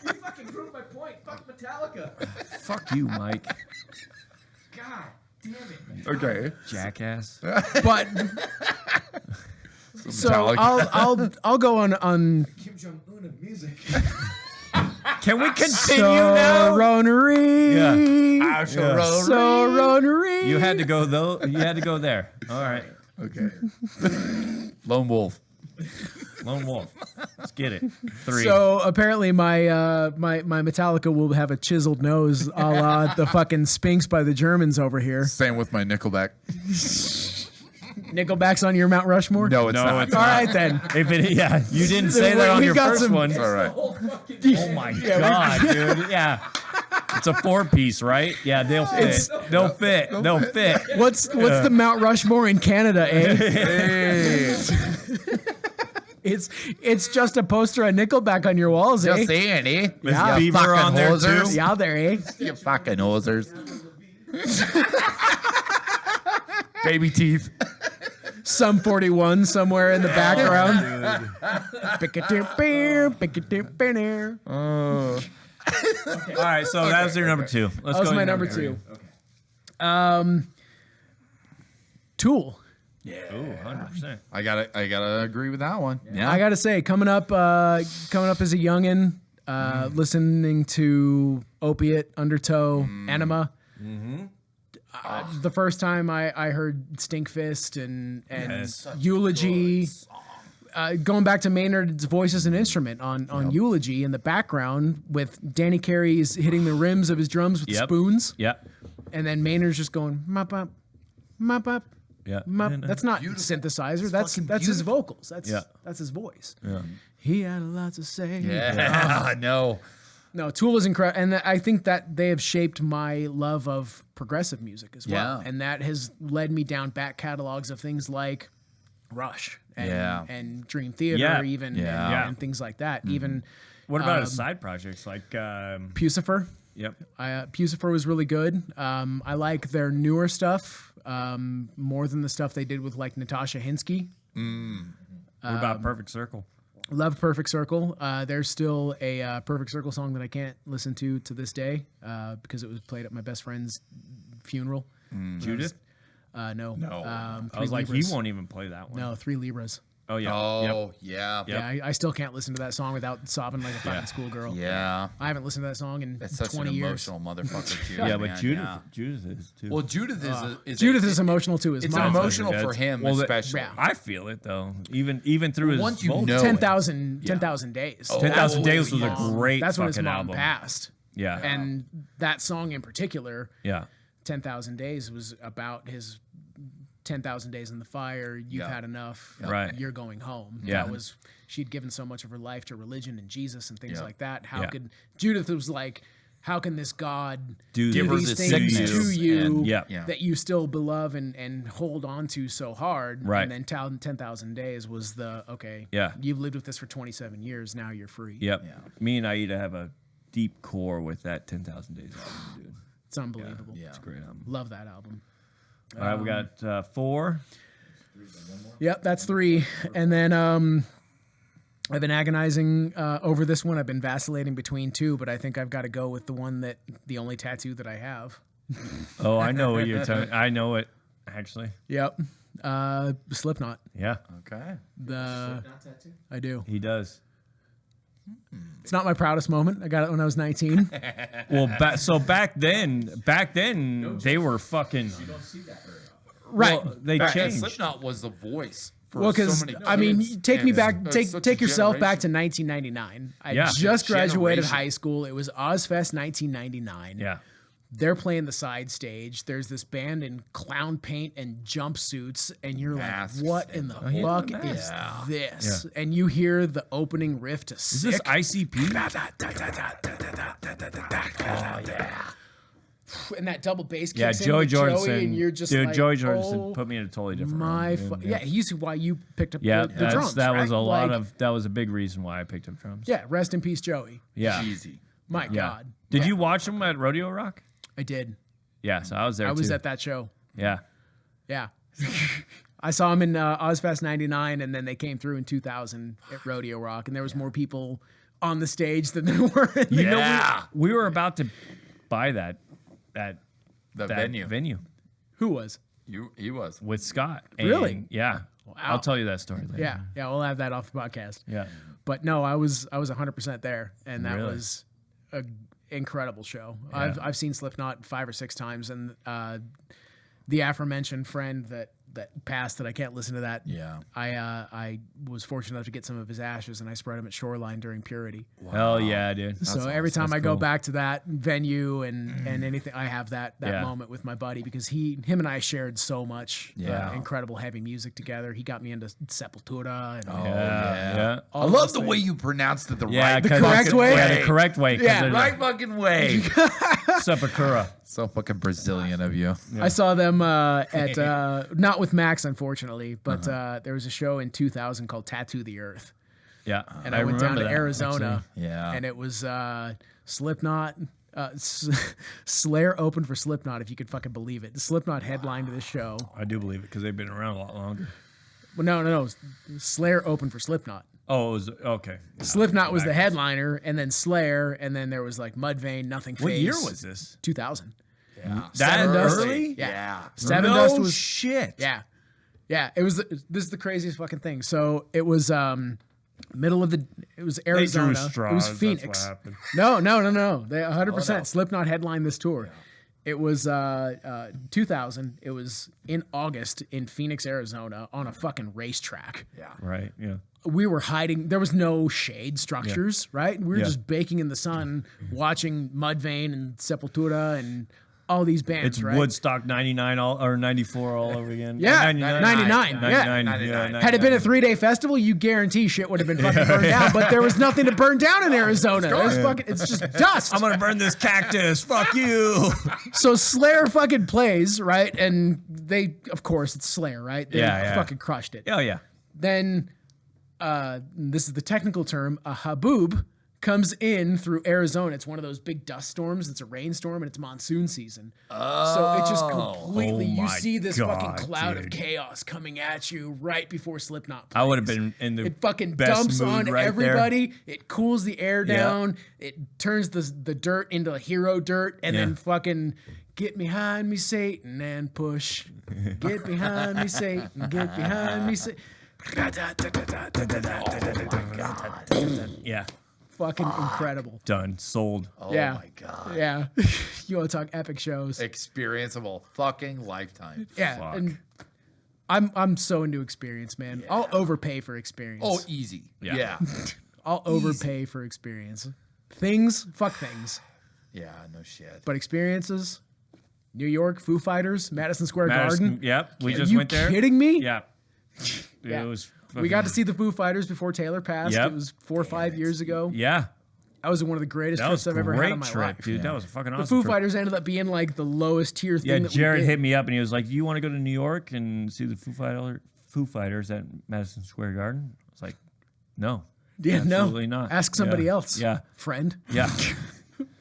You fucking proved my point. Fuck Metallica. Fuck you, Mike. God damn it. Okay. Jackass. But so Metallica. I'll go on Kim Jong Un of music. Can we continue now? Soronery. Yeah. Soronery. You had to go though. You had to go there. All right. Okay. Lone Wolf. Lone Wolf. Let's get it. 3. So apparently my my Metallica will have a chiseled nose, a la the fucking Sphinx by the Germans over here. Same with my Nickelback. Nickelback's on your Mount Rushmore. No, it's No, not. it's All right then. If it, yeah, you didn't say that on We your got first some- one. It's all right. Oh my god, dude. Yeah. It's a 4-piece, right? Yeah, they'll fit. They'll fit. They'll fit. What's the Mount Rushmore in Canada, eh? Hey, It's just a poster of Nickelback on your walls, eh? just saying, eh? Yeah. You Bieber fucking on there, hosers. too. Yeah, there, eh? You fucking hosers. Baby teeth. Some 41 somewhere in the background. Oh. All right, so that was your number 2. Let's That was go my to number 2. Tool. Ooh, 100%. I gotta agree with that one. Yeah. I gotta say, coming up as a youngin, listening to Opiate, Undertow, Enema. The first time I heard Stinkfist and Yes. Eulogy, going back to Maynard's voice as an instrument on Eulogy in the background with Danny Carey's hitting the rims of his drums with Yep. spoons, Yep. and then Maynard's just going mop up, mop up. Yeah. That's not synthesizer. That's his vocals. That's his voice. Yeah. He had a lot to say. Yeah, no. No, Tool is incredible, and I think that they have shaped my love of progressive music as well, Yeah. and that has led me down back catalogs of things like Rush and, Yeah. and Dream Theater, Yeah. even Yeah. and things like that. Even What about his side projects like Pucifer. yep. Pucifer was really good. I like their newer stuff more than the stuff they did with like Natasha Hinsky. What about Perfect Circle? Love Perfect Circle. There's still a Perfect Circle song that I can't listen to this day because it was played at my best friend's funeral. Judith? No. No. I 3 was like, Libras. he won't even play that one. No, 3 Libras. Oh yeah. Oh, yeah. Yeah, I still can't listen to that song without sobbing like a fucking schoolgirl. Yeah. I haven't listened to that song in That's such 20 an years. emotional motherfucker, too. Yeah, but man, Judith, yeah. Judith is too. Well, Judith is Judith is emotional too. His It's mom. emotional That's- for him, well, that- especially. yeah. I feel it though. Even through his Once you vocals. know- 10,000 days. Oh, 10,000 Days Days was yes. a great That's when his fucking mom album. passed. Yeah. And that song in particular, Yeah. 10,000 Days, was about his 10,000 days in the fire. You've Yeah. had enough. Right. You're going home. Yeah. That was, she'd given so much of her life to religion and Jesus and things Yeah. like that. How Yeah. could, Judith was like, how can this God Do do her these this things sickness to you and- Yeah. Yeah. that you still beloved and hold on to so hard? Right. And then 10,000 Days was the, okay, Yeah. you've lived with this for 27 years. Now you're free. Yep. Yeah. Me and Aida have a deep core with that 10,000 Days album, dude. It's unbelievable. Yeah. It's a great album. Love that album. All right, we got 4. Yep, that's 3. And then I've been agonizing over this one. I've been vacillating between 2, but I think I've got to go with the only tattoo that I have. Oh, I know what you're talking. I know it actually. Yep. Slipknot. Yeah, Okay. The Not tattoo. I do. he does. It's not my proudest moment. I got it when I was 19. Well, back then they were fucking. You don't see that very often. Right. Well, they And changed. Slipknot was the voice for Well, so because many I mean, kids, take me and back, it's such a take yourself back to generation. 1999. I Yeah. just graduated Generation. high school. It was Ozfest 1999. Yeah. They're playing the side stage. There's this band in clown paint and jumpsuits, and you're Masks like, "What in the yeah, fuck the is masks. this?" And you hear the opening riff to Is this "Sick." ICP? And that double bass Yeah, kicks in Joey with Joey, Jordison. and you're just Dude, like, Joey Jordison "Oh put me in a totally different my room, fu-" dude. yeah, he's why you picked up Yeah, the drums. that was right? a lot Like, of. That was a big reason why I picked up drums. yeah. Rest in peace, Joey. Yeah. Easy. My Yeah. God, Did you watch them at Rodeo Rock? I did. Yeah, so I was there. I was too. at that show. Yeah. Yeah. I saw him in Ozfest 99, and then they came through in 2000 at Rodeo Rock, and there was more people on the stage than there were. You know, we were about to buy that The that venue. Who was? He was. with Scott. Really? And, yeah. I'll tell you that story later. Yeah. Yeah, we'll have that off the podcast. Yeah. But no, I was 100% there, and that Really? was a incredible show. Yeah. I've seen Slipknot 5 or 6 times, and the aforementioned friend that passed that I can't listen to that. Yeah. I was fortunate enough to get some of his ashes, and I spread them at Shoreline during Purity. Hell yeah, dude. So every time That's I go cool. back to that venue and anything, I have that Yeah. moment with my buddy because him and I shared so much Yeah. incredible heavy music together. He got me into Sepultura and Yeah. I all love those the way you pronounced it the Yeah, right 'cause- correct way? Yeah, the correct way. 'cause Yeah, there's a right fucking way. Sepultura. So fucking Brazilian of you. I saw them at not with Max, unfortunately, but there was a show in 2000 called Tattoo the Earth, Yeah. and I went down to remember that, Arizona, actually. Yeah. and it was Slipknot. Slayer opened for Slipknot, if you could fucking believe it. Slipknot headlined this show. I do believe it because they've been around a lot longer. Well, no. Slayer opened for Slipknot. Oh, it was okay. Slipknot was the headliner, and then Slayer, and then there was like Mudvayne, Nothing Face. What year was this? 2000. Yeah. That Sevendust? early? Yeah. Seven no Dust was shit. yeah. It was this is the craziest fucking thing. So it was middle of the it was They drew Arizona. straws. It was That's Phoenix. what happened. No. They 100% Slipknot headlined this tour. It was 2000. It was in August in Phoenix, Arizona on a fucking racetrack. Yeah. Right. Yeah. We were hiding. There was no shade structures, right? We were Yeah. just baking in the sun, watching Mudvayne and Sepultura and all these bands, It's right? Woodstock 99 or 94 all over again. Yeah, 99. 99, yeah. 99. Had it been a 3-day festival, you guarantee shit would have been fucking burned down. But there was nothing to burn down in Arizona. It's just dust. I'm gonna burn this cactus. Fuck you. So Slayer fucking plays, right? And they, of course, it's Slayer, right? They Yeah. fucking crushed it. Oh yeah. Then, this is the technical term, a haboob comes in through Arizona. It's one of those big dust storms. It's a rainstorm and it's monsoon season. So it just completely, Oh you my see this God, fucking cloud of dude. chaos coming at you right before Slipknot plays. I would have been in the It fucking best dumps mood on right everybody. It cools the air Yeah. down. It turns the dirt into hero dirt and then Yeah. fucking Get behind me, Satan, and push. Get behind me, Satan. Get behind me, Satan. Yeah. Fucking incredible. Done. Sold. Oh Yeah. my god. Yeah. You want to talk epic shows? Experience of a fucking lifetime. Yeah. Fuck. And I'm so into experience, man. I'll overpay for experience. Oh, easy. Yeah. Yeah. I'll overpay for experience. Things, fuck things. Yeah, no shit. But experiences, New York, Foo Fighters, Madison Square Garden. Yep. We Are just you went there. kidding me? Yeah. Yeah. It was. We got to see the Foo Fighters before Taylor passed. Yep. It was 4 or 5 years ago. Yeah. That was one of the greatest That trips was I've ever great had in my trip, life. dude. That was a fucking The awesome Foo trip. Fighters ended up being like the lowest tier thing Yeah, that Jared we did. hit me up and he was like, "You want to go to New York and see the Foo Fighters at Madison Square Garden?" I was like, "No, Yeah, absolutely no. not. Ask somebody Yeah. else. Yeah, Friend. yeah,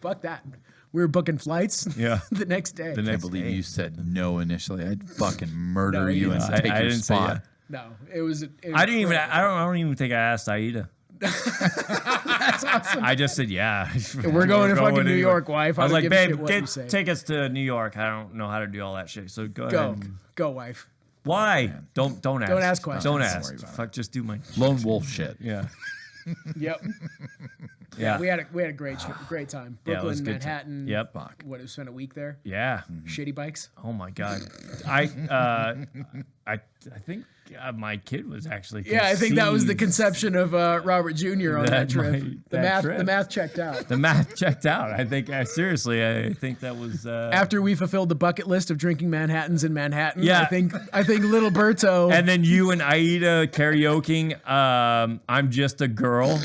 Fuck that. We were booking flights yeah." the next day. The I next believe day. you said no initially. I'd fucking murder No, you you and didn't. take I your didn't say spot. No, it was. I didn't even. I don't even think I asked Aida. That's awesome. I just said, "Yeah, We're going to fucking New anyway." York, wife. I was don't like, give a shit "Babe, what you say. take us to New York. I don't know how to do all that shit. So go Go, ahead." go, wife. Why? Don't ask. Don't ask questions. Don't Don't ask. worry about Fuck, just do my. Lone wolf shit. Yeah. Yep. Yeah. We had a great great time. Yeah, it Brooklyn, was good time. Manhattan. Yep. Fuck. What? We spent a week there. Yeah. Shitty bikes. Oh my god. I think my kid was actually. Yeah, I think that was the conceived. conception of Robert Jr. on that trip. that The trip. math checked out. The math checked out. I think seriously. I think that was. After we fulfilled the bucket list of drinking Manhattans in Manhattan, Yeah. I think little Berto. And then you and Aida karaokeing. I'm just a girl.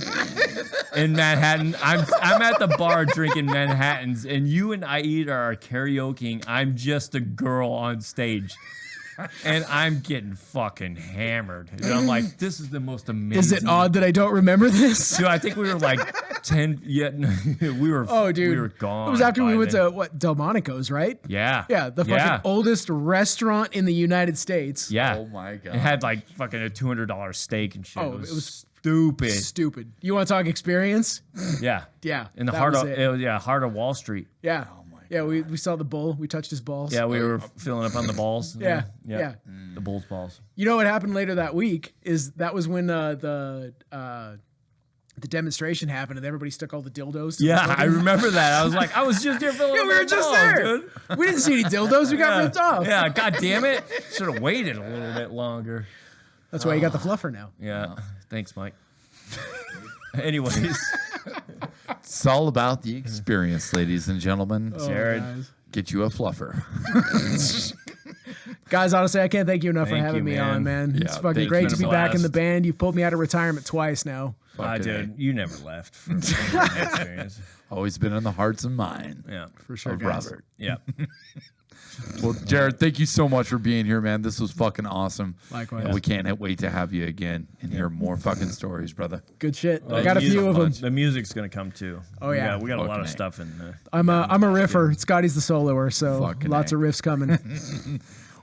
In Manhattan, I'm at the bar drinking Manhattans, and you and Aida are karaokeing. I'm just a girl on stage, and I'm getting fucking hammered. And I'm like, this is the most amazing. Is it odd that I don't remember this? Dude, I think we were like 10. Yeah, we were. Oh, dude, we were gone. It was after we by went then. to what Delmonico's, right? Yeah. Yeah, the fucking oldest restaurant in the United States. Yeah. Oh my god. It had like fucking a $200 steak and shit. Oh, it was, it was stupid. Stupid. You want to talk experience? Yeah. Yeah. In the that heart was of it. heart of Wall Street. Yeah. Yeah, we saw the bull. We touched his balls. Yeah, we were filling up on the balls. Yeah, Yeah. yeah. The Bulls balls. You know what happened later that week is that was when the demonstration happened and everybody stuck all the dildos. To the Yeah, fucking- I remember that. I was like, I was just here filling Yeah, up we were the just balls, there. dude. We didn't see any dildos. We got Yeah. ripped off. Yeah, god damn it. Should have waited a little bit longer. That's why you got the fluffer now. Yeah. Thanks, Mike. Anyways, It's all about the experience, ladies and gentlemen. Jared. guys. Get you a fluffer. Guys, honestly, I can't thank you enough for Thank having you, me man. on, man. Yeah, It's fucking thank great you. to be It's been a back in the blast. band. You've pulled me out of retirement twice now. dude, you never left from that experience. Always been in the hearts and mind Yeah. For sure, of guys. Robert. Yeah. Well, Jared, thank you so much for being here, man. This was fucking awesome. Likewise. And we can't wait to have you again and hear more fucking stories, brother. Good shit. Well, I got a the few music- of them. The music's gonna come too. Oh, yeah. We got a lot of Okay. stuff in there. I'm a riffer. Scotty's the soloer, so Fucking lots A. of riffs coming.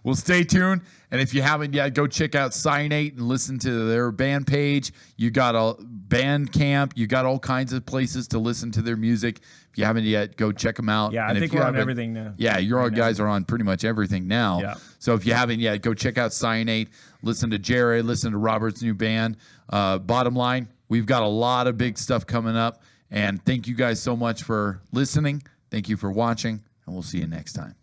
Well, stay tuned. And if you haven't yet, go check out Cyanate and listen to their band page. You got a band camp. You got all kinds of places to listen to their music. If you haven't yet, go check them out. Yeah, I And if think you we're on haven't- everything now. Yeah, your all guys are on pretty much everything now. Yeah. So if you haven't yet, go check out Cyanate. Listen to Jared. Listen to Robert's new band. Bottom line, we've got a lot of big stuff coming up. And thank you guys so much for listening. Thank you for watching. And we'll see you next time.